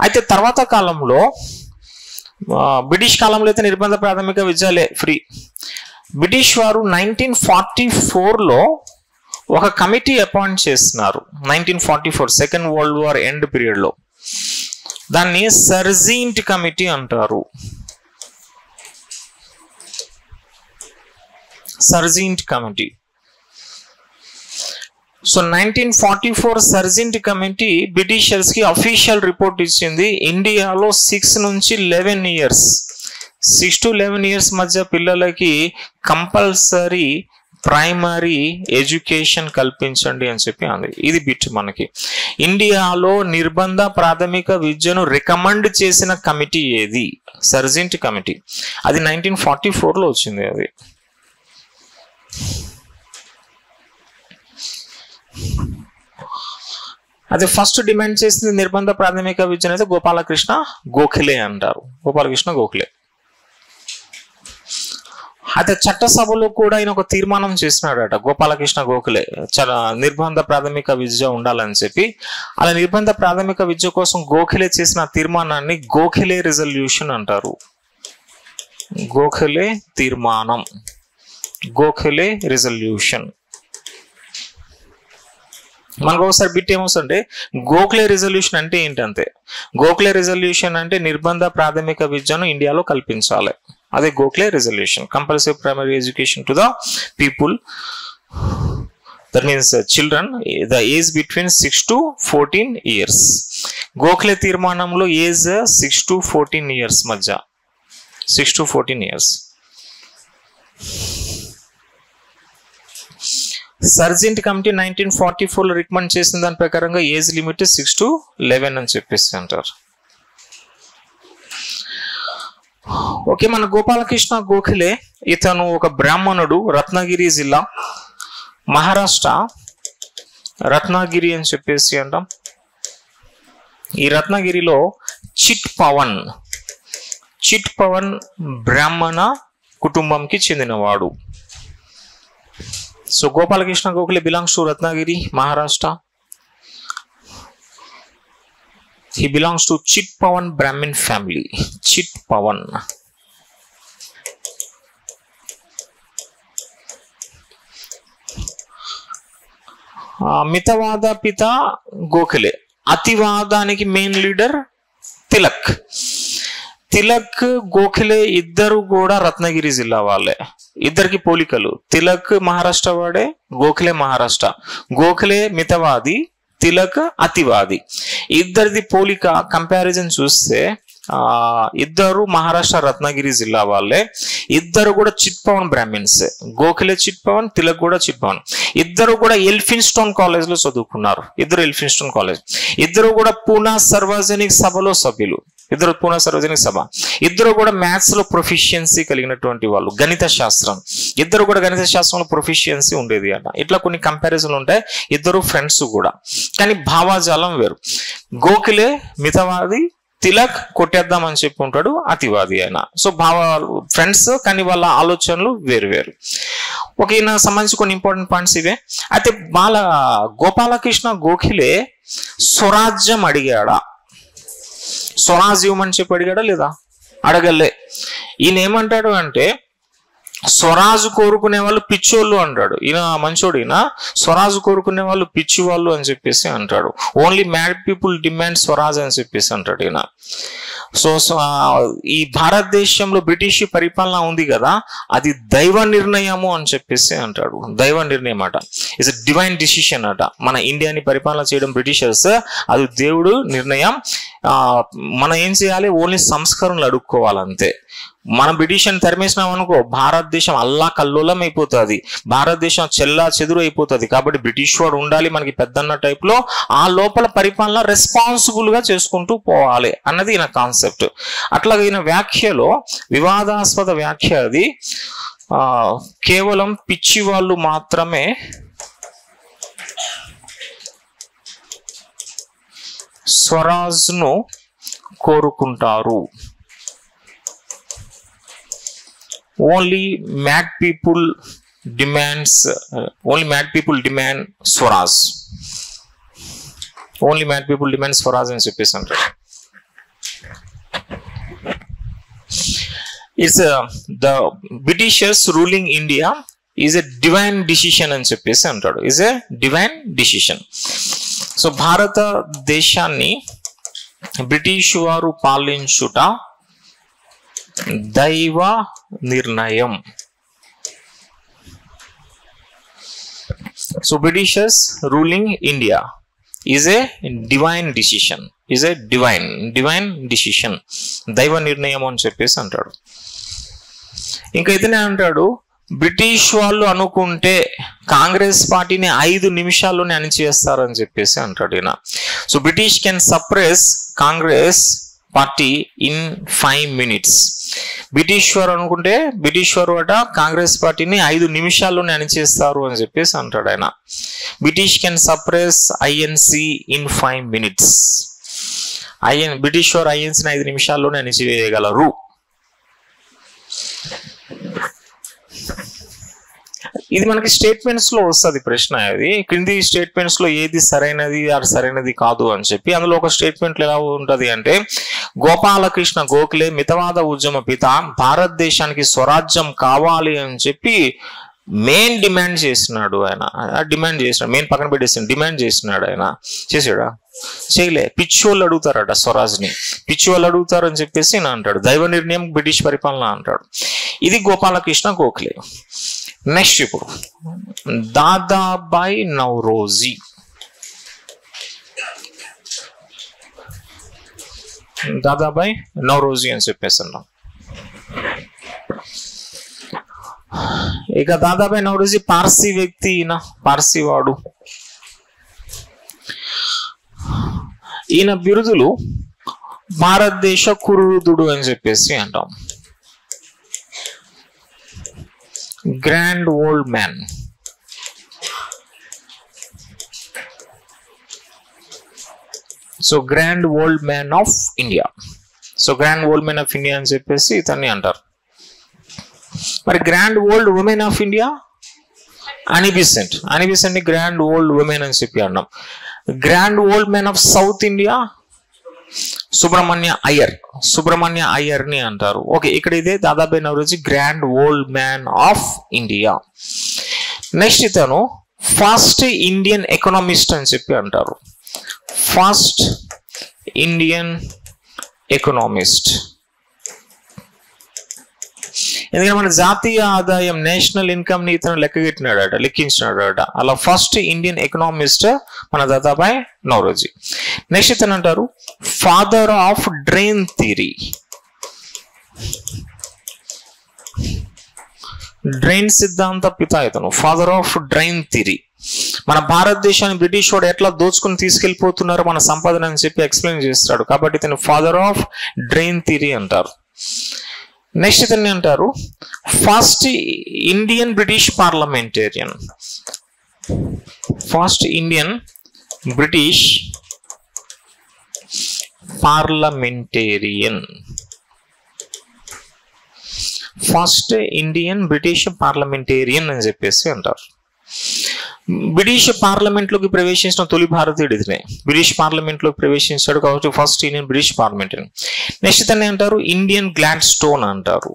అయితే తర్వాత కాలంలో బ్రిటిష్ కాలంలో అయితే నిర్బంధ ప్రాథమిక విద్యలే ఫ్రీ. బ్రిటిష్ వారు 1944లో ఒక కమిటీ అపాయింట్ చేస్తున్నారు. 1944 second world war end period లో. దాన్ని సర్జీంట్ కమిటీ అంటారు. సర్జీంట్ కమిటీ. సో 1944 సర్జీంట్ కమిటీ బ్రిటిషర్స్ కి అఫీషియల్ రిపోర్ట్ ఇచ్చింది. ఇండియాలో 6 నుంచి 11 ఇయర్స్, 6 to 11 ఇయర్స్ మధ్య పిల్లలకి కంపల్సరీ ప్రైమరీ ఎడ్యుకేషన్ కల్పించండి అని చెప్పి అంది. ఇది బిట్ మనకి. ఇండియాలో నిర్బంధ ప్రాథమిక విద్యను రికమెండ్ చేసిన కమిటీ ఏది? సర్జీంట్ కమిటీ. అది 1944లో వచ్చింది. అది అదే ఫస్ట్ డిమాండ్ చేసింది నిర్బంధ ప్రాథమిక విద్యను అయితే గోపాలకృష్ణ గోఖలే అంటారు. గోపాలకృష్ణ గోఖలే. అయితే చట్టసభలో కూడా ఆయన ఒక తీర్మానం చేసినాడట గోపాలకృష్ణ గోఖలే, నిర్బంధ ప్రాథమిక విద్య ఉండాలని చెప్పి. అలా నిర్బంధ ప్రాథమిక విద్య కోసం గోఖలే చేసిన తీర్మానాన్ని గోఖలే రిజల్యూషన్ అంటారు. గోఖలే తీర్మానం, గోఖలే రిజల్యూషన్. మనకు ఒకసారి బిట్ ఏమొస్తుంటే గోఖలే రిజల్యూషన్ అంటే ఏంటంటే, గోఖలే రిజల్యూషన్ అంటే నిర్బంధ ప్రాథమిక విద్యను ఇండియాలో కల్పించాలి. అదే Gokhale resolution. Compulsory primary education to the people, that means children, the age between 6 to 14 years. Gokhale తీర్మానంలో ఏజ్ 6 to 14 ఇయర్స్ మధ్య, 6 to 14 ఇయర్స్. సర్జెంట్ కమిటీ 1944లో రికమెండ్ చేసిన దాని ప్రకారంగా ఏజ్ లిమిట్ 6 to 11 అని చెప్పేసి అంటారు. ఓకే, మన గోపాలకృష్ణ గోఖలే ఇతను ఒక బ్రాహ్మణుడు. రత్నగిరి జిల్లా, మహారాష్ట్ర, రత్నగిరి అని చెప్పేసి అంటాం. ఈ రత్నగిరిలో చిట్ పవన్ చిట్ పవన్ బ్రాహ్మణ కుటుంబంకి చెందినవాడు. So Gopalakrishna Gokhale belongs to Ratnagiri, Maharashtra. He belongs to Chit Pawan Brahmin family. Chit Pawan. మితవాద పిత గోఖలే, అతివాదానికి మెయిన్ లీడర్ తిలక్. తిలక్ గోఖలే ఇద్దరు కూడా రత్నగిరి జిల్లా వాళ్ళే. ఇద్దరికి పోలికలు. తిలక్ మహారాష్ట్ర వాడే, గోఖలే మహారాష్ట్ర. గోఖలే మితవాది, తిలక్ అతివాది. ఇద్దరిది పోలిక కంపారిజన్ చూస్తే ఇద్దరు మహారాష్ట్ర రత్నగిరి జిల్లా వాళ్ళే. ఇద్దరు కూడా Chitpavan Brahmins. Gokhale Chitpavan, Tilak కూడా చిట్ పవన్. ఇద్దరు కూడా ఎల్ఫిన్స్టోన్ కాలేజ్ లో చదువుకున్నారు. ఇద్దరు ఎల్ఫిన్స్టోన్ కాలేజ్. ఇద్దరు కూడా పూనా సార్వజనిక సభలో సభ్యులు. ఇద్దరు పూనా సార్వజనిక సభ. ఇద్దరు కూడా మ్యాథ్స్ లో ప్రొఫిషియన్సీ కలిగినటువంటి వాళ్ళు. గణిత శాస్త్రం, ఇద్దరు కూడా గణిత శాస్త్రంలో ప్రొఫిషియన్సీ ఉండేది అట. ఇట్లా కొన్ని కంపారిజన్ ఉంటాయి. ఇద్దరు ఫ్రెండ్స్ కూడా, కానీ భావాజాలం వేరు. గోఖలే మితవాది, తిలక్ కొట్టేద్దామని చెప్పి ఉంటాడు, అతివాది అయినా. సో ఫ్రెండ్స్, కానీ వాళ్ళ ఆలోచనలు వేరు వేరు. ఓకే, ఈయన సంబంధించి కొన్ని ఇంపార్టెంట్ పాయింట్స్ ఇవే. అయితే గోపాలకృష్ణ గోఖలే స్వరాజ్యం అడిగాడా? స్వరాజ్ ఇవ్వమని చెప్పి అడిగాడా లేదా? అడగలే. ఈయన ఏమంటాడు అంటే స్వరాజు కోరుకునే వాళ్ళు పిచ్చోళ్ళు అంటాడు. ఈయన మంచోడు. ఈయన స్వరాజు కోరుకునే వాళ్ళు పిచ్చి వాళ్ళు అని చెప్పేసి అంటాడు. Only mad people demand Swaraj అని చెప్పేసి అంటాడు ఈయన. సో ఈ భారతదేశంలో బ్రిటిష్ పరిపాలన ఉంది కదా, అది దైవ నిర్ణయము అని చెప్పేసి అంటాడు. దైవ నిర్ణయం అట. ఇట్స్ ఎ డివైన్ డిసిషన్ అట. మన ఇండియాని పరిపాలన చేయడం బ్రిటిషర్స్, అది దేవుడు నిర్ణయం. మనం ఏం చేయాలి? ఓన్లీ సంస్కరణలు అడుక్కోవాలంతే. మనం బ్రిటిష్ అని తరిమేసినాం అనుకో, భారతదేశం అల్లా కల్లోలం అయిపోతుంది. భారతదేశం చెల్లా చెదురు అయిపోతుంది. కాబట్టి బ్రిటిష్ వాడు ఉండాలి మనకి పెద్దన్న టైప్ లో. ఆ లోపల పరిపాలన రెస్పాన్సిబుల్ గా చేసుకుంటూ పోవాలి అన్నది ఈయన కాన్సెప్ట్. అట్లాగే ఈయన వ్యాఖ్యలో వివాదాస్పద వ్యాఖ్య అది. కేవలం పిచ్చి వాళ్ళు మాత్రమే స్వరాజ్ను కోరుకుంటారు. Only mad people demand Swaraj. Only mad people demand Swaraj అని చెప్పేసి అంటారు. It's the Britishers ruling India is a divine decision అని చెప్పేసి అంటాడు. is a divine decision. So భారతదేశాన్ని బ్రిటిష్ వారు పాలించుట దైవ నిర్ణయం. So Britishers ruling India is a divine decision. Is a divine decision, దైవ నిర్ణయం అని చెప్పేసి అంటాడు. ఇంకా ఇతనే అంటాడు, బ్రిటిష్ వాళ్ళు అనుకుంటే కాంగ్రెస్ పార్టీని 5 నిమిషాల్లోనే అణిచివేస్తారని చెప్పేసి అంటాడు ఈయన. So British can suppress Congress party in 5 minutes. British వారు అనుకుంటే బ్రిటిష్ వారు అట కాంగ్రెస్ పార్టీని 5 నిమిషాల్లోనే అణిచేస్తారు అని చెప్పేసి అంటాడు ఆయన. British can suppress INC in 5 minutes. British వారు ఐఎన్సీని 5 నిమిషాల్లోనే అణిచివేయగలరు. ఇది మనకి స్టేట్మెంట్స్ లో వస్తుంది ప్రశ్న. అది క్రింది స్టేట్మెంట్స్ లో ఏది సరైనది అది సరైనది కాదు అని చెప్పి. అందులో ఒక స్టేట్మెంట్ ఎలా ఉంటది అంటే, గోపాలకృష్ణ గోఖలే మితవాద ఉద్యమ పిత, భారతదేశానికి స్వరాజ్యం కావాలి అని చెప్పి మెయిన్ డిమాండ్ చేసినాడు ఆయన. డిమాండ్ చేసినాడు, మెయిన్ పక్కన పెట్టేసి డిమాండ్ చేసినాడు ఆయన. చేసాడా? చేయలే. పిచ్చోళ్ళు అడుగుతారట స్వరాజ్ని. పిచ్చోళ్ళు అడుగుతారు అని చెప్పేసి నా అంటాడు. దైవ నిర్ణయం బ్రిటిష్ పరిపాలన అంటాడు. ఇది గోపాలకృష్ణ గోఖలే. నెక్స్ట్ ఇప్పుడు దాదాబాయి నౌరోజీ. దాదాబాయి నౌరోజీ అని చెప్పేస్తున్నాం. ఇక దాదాబాయి నౌరోజీ పార్సీ వ్యక్తి. ఈయన పార్సీ వాడు. ఈయన బిరుదులు భారతదేశ కురువృద్ధుడు అని చెప్పేసి అంటాం. Grand old man. So grand old man of India. So grand old men of India అని చెప్పేసి ఇతన్ని అంటారు. మరి grand old women of India అనీ బెసెంట్ ని గ్రాండ్ ఓల్డ్ ఉమెన్ అని చెప్పి అన్నాం. Grand old men of south India Subrahmanya Iyer ని అంటారు. ఓకే, ఇక్కడ ఇదే Dadabhai Naoroji grand old man of India. Next ఇతను ఫస్ట్ ఇండియన్ ఎకనామిస్ట్ అని చెప్పి అంటారు. First Indian economist. ఎందుకంటే మన జాతీయ ఆదాయం నేషనల్ ఇన్కమ్ ని ఇతను లెక్కించినాడట. అలా ఫస్ట్ ఇండియన్ ఎకనామిస్ట్ మన దాదాబాయి నౌరోజీ. నెక్స్ట్ ఇతను అంటారు father of drain theory. Drain సిద్ధాంత పిత ఇతను, ఫాదర్ ఆఫ్ డ్రైన్ థియరీ. మన భారతదేశాన్ని బ్రిటిష్ వాడు ఎట్లా దోచుకుని తీసుకెళ్లిపోతున్నారు మన సంపదన అని చెప్పి ఎక్స్ప్లెయిన్ చేస్తాడు. కాబట్టి ఇతను ఫాదర్ ఆఫ్ డ్రైన్ థియరీ అంటారు. నెక్స్ట్ ఇతన్ని అంటారు first Indian British parliamentarian. First Indian British parliamentarian. First Indian British parliamentarian అని చెప్పేసి అంటారు. బ్రిటిష్ పార్లమెంట్ లోకి ప్రవేశించిన తొలి భారతీయుడు ఇతనే. బ్రిటిష్ పార్లమెంట్ లోకి ప్రవేశించాడు కాబట్టి first Indian British parliamentarian. Next ఇతన్ని అంటారు ఇండియన్ గ్లాడ్ స్టోన్ అంటారు.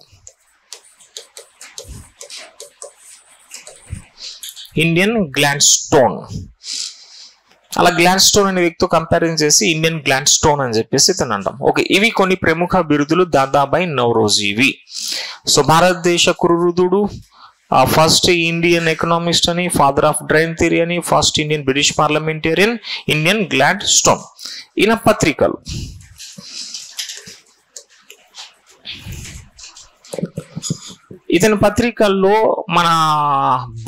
Indian glad stone. అలా గ్లాడ్ స్టోన్ అనే వ్యక్తితో కంపారిజన్ చేసి ఇండియన్ గ్లాడ్ స్టోన్ అని చెప్పేసి ఇతను అంటాం. ఓకే, ఇవి కొన్ని ప్రముఖ బిరుదులు దాదాబాయి నౌరోజీవి. సో భారతదేశ కురువృద్ధుడు, ఫస్ట్ ఇండియన్ ఎకనామిస్ట్ అని, ఫాదర్ ఆఫ్ డ్రైన్ థియరీ అని, first Indian British parliamentarian, Indian glad stone. ఈయన పత్రికలు ఇతని పత్రికల్లో మన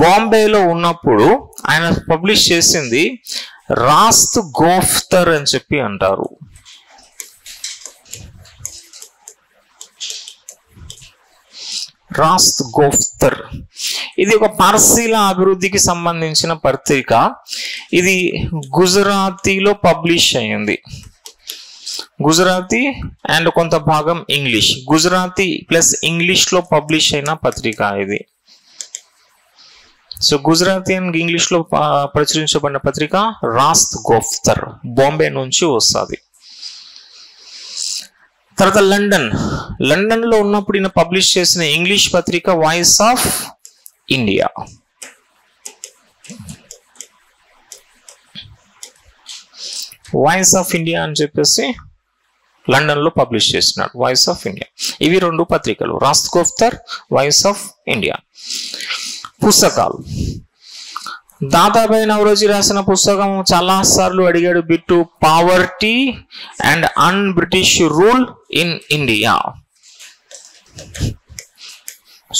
బాంబేలో ఉన్నప్పుడు ఆయన పబ్లిష్ చేసింది రాస్త్ గోఫ్తర్ అని చెప్పి అంటారు. రాస్త్ గోఫ్తర్ ఇది ఒక పార్సీల అభివృద్ధికి సంబంధించిన పత్రిక. ఇది గుజరాతీలో పబ్లిష్ అయింది. గుజరాతీ అండ్ కొంత భాగం ఇంగ్లీష్. గుజరాతీ ప్లస్ ఇంగ్లీష్ లో పబ్లిష్ అయిన పత్రిక ఇది. సో గుజరాతీ అండ్ ఇంగ్లీష్ లో ప్రచురించబడిన పత్రిక రాస్త్ గోఫ్తర్, బాంబే నుంచి వస్తుంది. తర్వాత లండన్ లో ఉన్నప్పుడు ఈయన పబ్లిష్ చేసిన ఇంగ్లీష్ పత్రిక voice of India. Voice of India అని చెప్పేసి లండన్ లో పబ్లిష్ చేసినాడు, వాయిస్ ఆఫ్ ఇండియా. ఇవి రెండు పత్రికలు, Rast Goftar, voice of India. పుస్తకాలు దాదాబాయి నౌరోజీ రాసిన పుస్తకం చాలా సార్లు అడిగాడు బిట్టు, poverty and un British rule in India.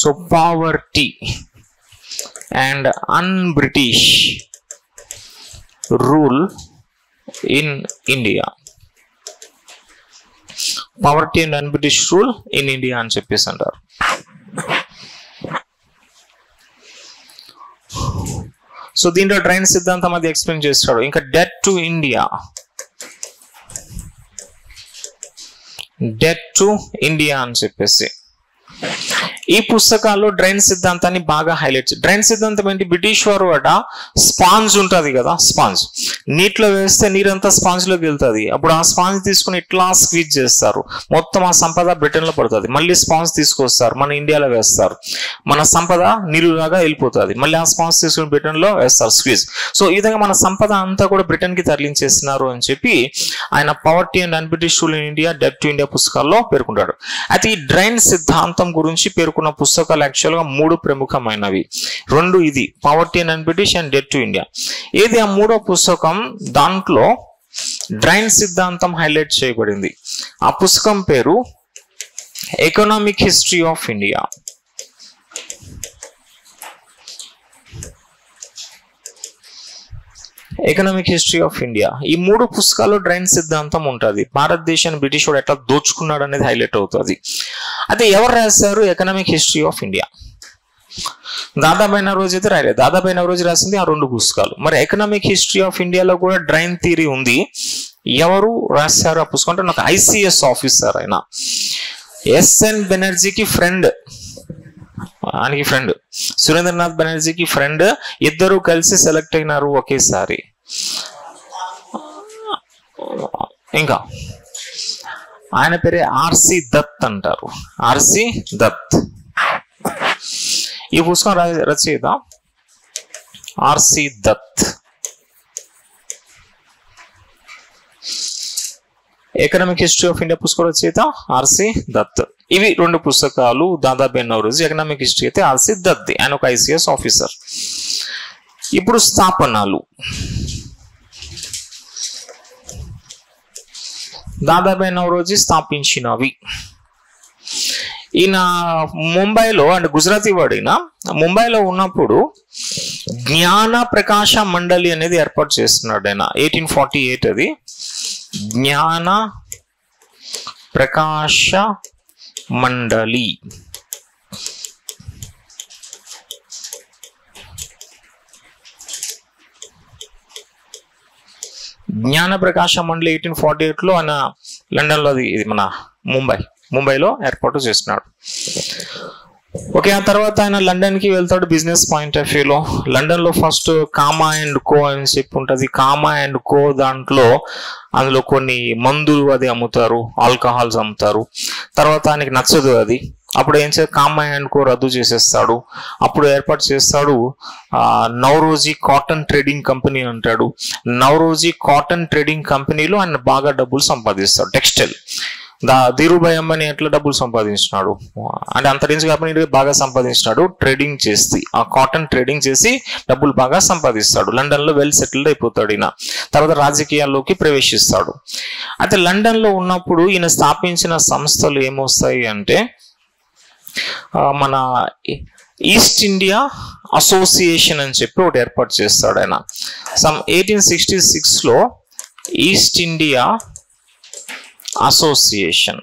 So poverty and un British rule in India. Poverty and un British rule in India అని చెప్పేసి అంటారు. సో దీంట్లో డ్రైన్ సిద్ధాంతం అది ఎక్స్ప్లెయిన్ చేస్తాడు. ఇంకా డెట్ టు ఇండియా అని చెప్పేసి ఈ పుస్తకాల్లో డ్రైన్ సిద్ధాంతాన్ని బాగా హైలైట్. డ్రైన్ సిద్ధాంతం ఏంటి? బ్రిటిష్ వారు అట స్పాంజ్ ఉంటది కదా, స్పాంజ్ నీటిలో వేస్తే నీరంతా స్పాంజ్ లోకి వెళ్తుంది. అప్పుడు ఆ స్పాంజ్ తీసుకుని ఇట్లా స్క్వీజ్ చేస్తారు, మొత్తం ఆ సంపద బ్రిటన్ లో పడుతుంది. మళ్ళీ స్పాంజ్ తీసుకొస్తారు, మన ఇండియాలో వేస్తారు, మన సంపద నీరులాగా వెళ్ళిపోతుంది. మళ్ళీ ఆ స్పాంజ్ తీసుకుని బ్రిటన్ లో వేస్తారు, స్క్వీజ్. సో ఈ విధంగా మన సంపద అంతా కూడా బ్రిటన్ కి తరలించేస్తున్నారు అని చెప్పి ఆయన poverty and un British rule in India, debt to India పుస్తకాల్లో పేర్కొంటాడు. అయితే ఈ డ్రైన్ సిద్ధాంతం గురించి పేర్కొన్న పుస్తకాలు యాక్చువల్ గా మూడు ప్రముఖమైనవి. రెండు ఇది poverty and un British and debt to India. ఏది ఆ మూడో పుస్తకం? దాంట్లో డ్రైన్ సిద్ధాంతం హైలైట్ చేయబడింది. ఆ పుస్తకం పేరు economic history of India. Economic history of India. ఈ మూడు పుస్తకాల్లో డ్రైన్ సిద్ధాంతం ఉంటుంది. భారతదేశాన్ని బ్రిటిష్ వాడు ఎట్లా దోచుకున్నాడు అనేది హైలైట్ అవుతుంది. అయితే ఎవరు రాశారు economic history of India? Dadabhai Naoroji అయితే రాయలేదు. దాదాబాయి నౌరోజీ రాసింది ఆ రెండు పుస్తకాలు. మరి ఎకనామిక్ హిస్టరీ ఆఫ్ ఇండియాలో కూడా డ్రైన్ థియరీ ఉంది, ఎవరు రాశారు ఆ పుస్తకం అంటే నాకు ICS ఆఫీసర్ ఆయన SN బెనర్జీకి ఫ్రెండ్, ఆయనకి ఫ్రెండ్, సురేంద్రనాథ్ బెనర్జీకి ఫ్రెండ్, ఇద్దరు కలిసి సెలెక్ట్ అయినారు ఒకేసారి. ఇంకా ఆయన పేరే RC దత్ అంటారు, RC దత్. ఈ పుస్తకం రచయిత RC Dutt. Economic history of India పుస్తకం రచయిత RC దత్. ఇవి రెండు పుస్తకాలు. దాదాబాయి నౌరోజీ ఎకనామిక్ హిస్టరీ అయితే RC దత్, ఆయన ఒక ICS ఆఫీసర్. ఇప్పుడు స్థాపనలు. దాదాబాయి నౌరోజీ స్థాపించినవి. ఈయన ముంబైలో అంటే గుజరాతీ వాడిన ముంబైలో ఉన్నప్పుడు జ్ఞాన ప్రకాశ మండలి అనేది ఏర్పాటు చేస్తున్నాడు ఆయన 1848. అది జ్ఞాన ప్రకాశ మండలి. జ్ఞాన ప్రకాశ మండలి 1848లో ఆయన లండన్లో, ఇది మన ముంబైలో ఏర్పాటు చేస్తున్నాడు. ఓకే, ఆ తర్వాత ఆయన లండన్కి వెళ్తాడు బిజినెస్ పాయింట్ ఆఫ్ వ్యూలో. లండన్లో ఫస్ట్ కామా అండ్ కో అని చెప్పి ఉంటుంది. కామా అండ్ కో అందులో కొన్ని మందులు అది అమ్ముతారు, ఆల్కహాల్స్ అమ్ముతారు. తర్వాత ఆయనకి నచ్చదు అది. అప్పుడు ఏం చేయాలి, కామా అండ్ కో రద్దు చేసేస్తాడు. అప్పుడు ఏర్పాటు చేస్తాడు నౌరోజీ కాటన్ ట్రేడింగ్ కంపెనీ అంటాడు. నౌరోజీ కాటన్ ట్రేడింగ్ కంపెనీలో ఆయన బాగా డబ్బులు సంపాదిస్తాడు. టెక్స్టైల్ ధీరుభాయ్ అంబానీ ఎట్లా డబ్బులు సంపాదించినాడు అంటే అంతరించి కంపెనీ బాగా సంపాదించినాడు. ట్రేడింగ్ చేసి, ఆ కాటన్ ట్రేడింగ్ చేసి డబ్బులు బాగా సంపాదిస్తాడు. లండన్ లో వెల్ సెటిల్డ్ అయిపోతాడు ఈయన. తర్వాత రాజకీయాల్లోకి ప్రవేశిస్తాడు. అయితే లండన్ లో ఉన్నప్పుడు ఈయన స్థాపించిన సంస్థలు ఏమొస్తాయి అంటే మన ఈస్ట్ ఇండియా అసోసియేషన్ అని చెప్పి ఒకటి ఏర్పాటు చేస్తాడు ఆయన. 1866లో ఈస్ట్ ఇండియా అసోసియేషన్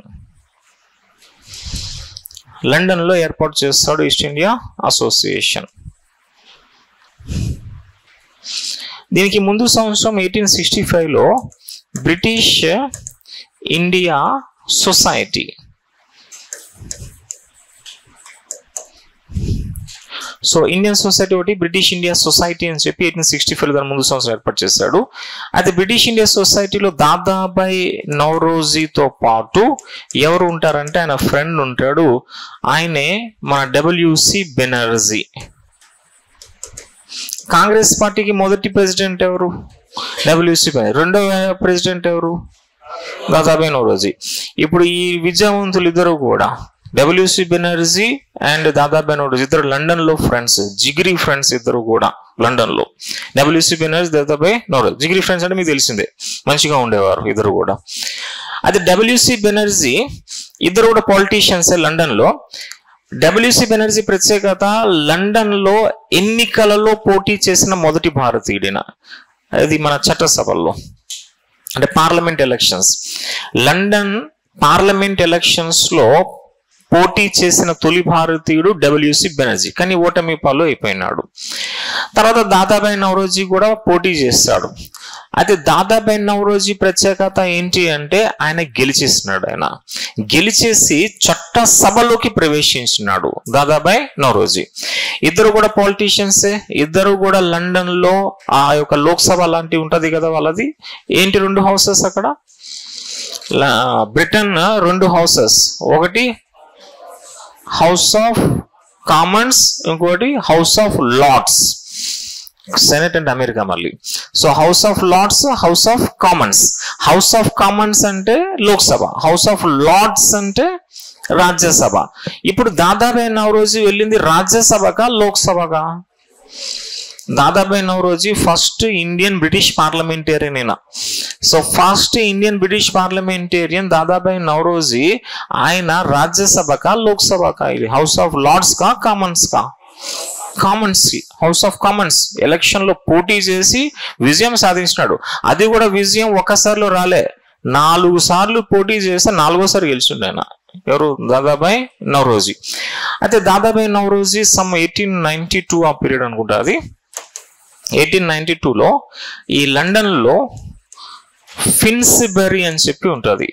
లండన్ లో ఏర్పాటు చేస్తాడు. East India Association. దీనికి ముందు సంవత్సరం 1865లో British India society, so Indian society ఒకటి, బ్రిటిష్ ఇండియా సొసైటీ అని చెప్పి 1865 దాని ముందు సంవత్సరం ఏర్పాటు చేశాడు. అయితే బ్రిటిష్ ఇండియా సొసైటీలో దాదాబాయి నౌరోజీతో పాటు ఎవరు ఉంటారంటే ఆయన ఫ్రెండ్ ఉంటాడు. ఆయనే మన WC బెనర్జీ. కాంగ్రెస్ పార్టీకి మొదటి ప్రెసిడెంట్ ఎవరు? WC బెనర్జీ. రెండవ ప్రెసిడెంట్ ఎవరు? దాదాబాయి నౌరోజీ. ఇప్పుడు ఈ విద్యావంతులు ఇద్దరు కూడా WC బెనర్జీ అండ్ దాదాబాయి నౌరోజీ ఇద్దరు లండన్ లో ఫ్రెండ్స్, జిగిరి ఫ్రెండ్స్ ఇద్దరు కూడా లండన్ లో. WC బెనర్జీ, దాదాబాయి నౌరోజీ జిగిరి ఫ్రెండ్స్ అంటే మీకు తెలిసిందే, మంచిగా ఉండేవారు ఇద్దరు కూడా. అయితే WC బెనర్జీ ఇద్దరు కూడా పాలిటీషియన్స్ లండన్ లో. WC బెనర్జీ ప్రత్యేకత, లండన్ లో ఎన్నికలలో పోటీ చేసిన మొదటి భారతీయుడిన. అది మన చట్టసభల్లో అంటే parliament elections. London parliament elections లో పోటీ చేసిన తొలి భారతీయుడు WC బెనర్జీ, కానీ ఓటమి పాలు అయిపోయినాడు. తర్వాత దాదాబాయి నౌరోజీ కూడా పోటీ చేస్తాడు. అయితే దాదాబాయి నౌరోజీ ప్రత్యేకత ఏంటి అంటే ఆయన గెలిచేసినాడు. ఆయన గెలిచేసి చట్ట సభలోకి ప్రవేశించినాడు దాదాబాయి నౌరోజీ. ఇద్దరు కూడా పాలిటీషియన్సే. ఇద్దరు కూడా లండన్ లో ఆ యొక్క లోక్సభ లాంటివి ఉంటది కదా వాళ్ళది. ఏంటి రెండు హౌసెస్ అక్కడ, బ్రిటన్ రెండు హౌసెస్, ఒకటి హౌస్ ఆఫ్ కామన్స్, ఇంకోటి హౌస్ ఆఫ్ లార్డ్స్. సెనెట్ అంటే అమెరికా మళ్ళీ. So House of Lords, House of Commons. House of Commons అంటే లోక్సభ, హౌస్ ఆఫ్ లార్డ్స్ అంటే రాజ్యసభ. ఇప్పుడు దాదాబాయి నౌరోజీ వెళ్ళింది రాజ్యసభగా లోక్సభగా? Dadabhai Naoroji first Indian British parliamentarian అయినా. So first Indian British parliamentarian Dadabhai Naoroji. ఆయన రాజ్యసభకా లోక్సభకా? ఇది హౌస్ ఆఫ్ లార్డ్స్ కా కామన్స్ కా? Commons. House of Commons election లో పోటీ చేసి విజయం సాధించినాడు. అది కూడా విజయం ఒక్కసారిలో రాలే, 4 సార్లు పోటీ చేస్తే 4వసారి గెలిచిండు ఆయన. ఎవరు? దాదాబాయి నౌరోజీ. అయితే దాదాబాయి నౌరోజీ 1892 ఆ పీరియడ్ అనుకుంటా. అది 1892లో ఈ లండన్ లో ఫిన్స్బెరీ అని చెప్పి ఉంటుంది.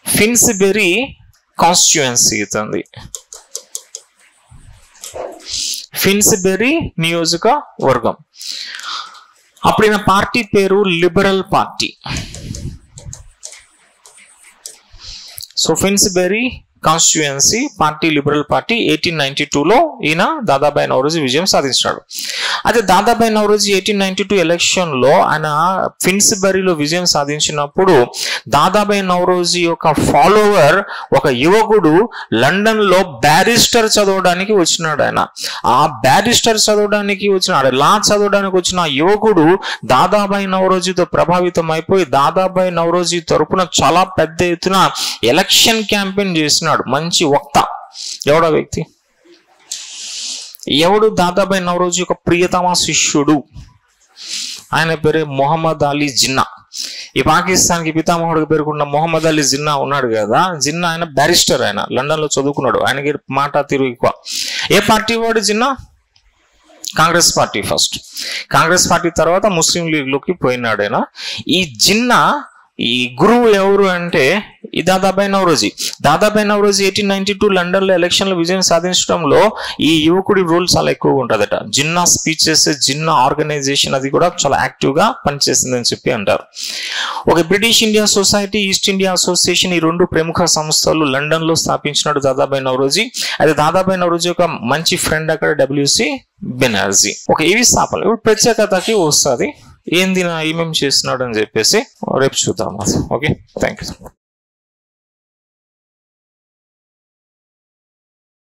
ఫిన్స్బెరీ కాన్స్టిట్యుయెన్సీ ఇతంది. ఫిన్స్బెరీ నియోజకవర్గం. అప్పుడు ఈయన పార్టీ పేరు Liberal party. So Finsbury constituency party Liberal party 1892లో ఈయన దాదాబాయి నౌరోజీ విజయం సాధించాడు. అయితే దాదాబాయి నౌరోజీ 1892 ఎలక్షన్ లో ఆయన ఫిన్స్బెరీలో విజయం సాధించినప్పుడు దాదాబాయి నౌరోజీ యొక్క ఫాలోవర్ ఒక యువకుడు లండన్ లో బ్యారిస్టర్ చదవడానికి వచ్చినాడు. ఆయన ఆ బ్యారిస్టర్ చదవడానికి వచ్చినాడు, లా చదవడానికి వచ్చిన యువకుడు దాదాబాయి నౌరోజీతో ప్రభావితం అయిపోయి దాదాబాయి నౌరోజీ తరపున చాలా పెద్ద ఎత్తున ఎలక్షన్ క్యాంపెయిన్ చేసినాడు. మంచి వక్త. ఎవడా వ్యక్తి? ఎవడు? దాదాబాయి నౌరోజీ యొక్క ప్రియతమ శిష్యుడు. ఆయన పేరే మొహమ్మద్ అలీ జిన్నా. ఈ పాకిస్తాన్ కి పితామహుడికి పేరుకున్న మొహమ్మద్ అలీ జిన్నా ఉన్నాడు కదా, జిన్నా ఆయన బ్యారిస్టర్, ఆయన లండన్ లో చదువుకున్నాడు. ఆయనకి మాట తీరు ఎక్కువ. ఏ పార్టీ వాడు Jinnah? Congress party. First Congress party తర్వాత ముస్లిం లీగ్ లోకి పోయినాడు ఆయన. ఈ జిన్నా ఈ గురువు ఎవరు అంటే ఈ దాదాబాయి నౌరోజీ. దాదాబాయి నౌరోజీ 1892 లండన్ లో ఎలక్షన్ లో విజయం సాధించడంలో ఈ యువకుడి రోల్ చాలా ఎక్కువగా ఉంటుందట. జిన్నా స్పీచెస్, జిన్నా ఆర్గనైజేషన్ అది కూడా చాలా యాక్టివ్ గా పనిచేసిందని చెప్పి అంటారు. ఒక British India society, east India association, ఈ రెండు ప్రముఖ సంస్థలు లండన్ లో స్థాపించినాడు దాదాబాయి నౌరోజీ. అయితే దాదాబాయి నౌరోజీ ఒక మంచి ఫ్రెండ్ అక్కడ డబ్ల్యూసి బెనర్జీ. ఇవి స్థాపనలు. ఇప్పుడు ప్రత్యేకతకి వస్తుంది ఏంది, ఏమేమి చేస్తున్నాడు అని చెప్పేసి రేపు చూద్దాం. Okay, thank you.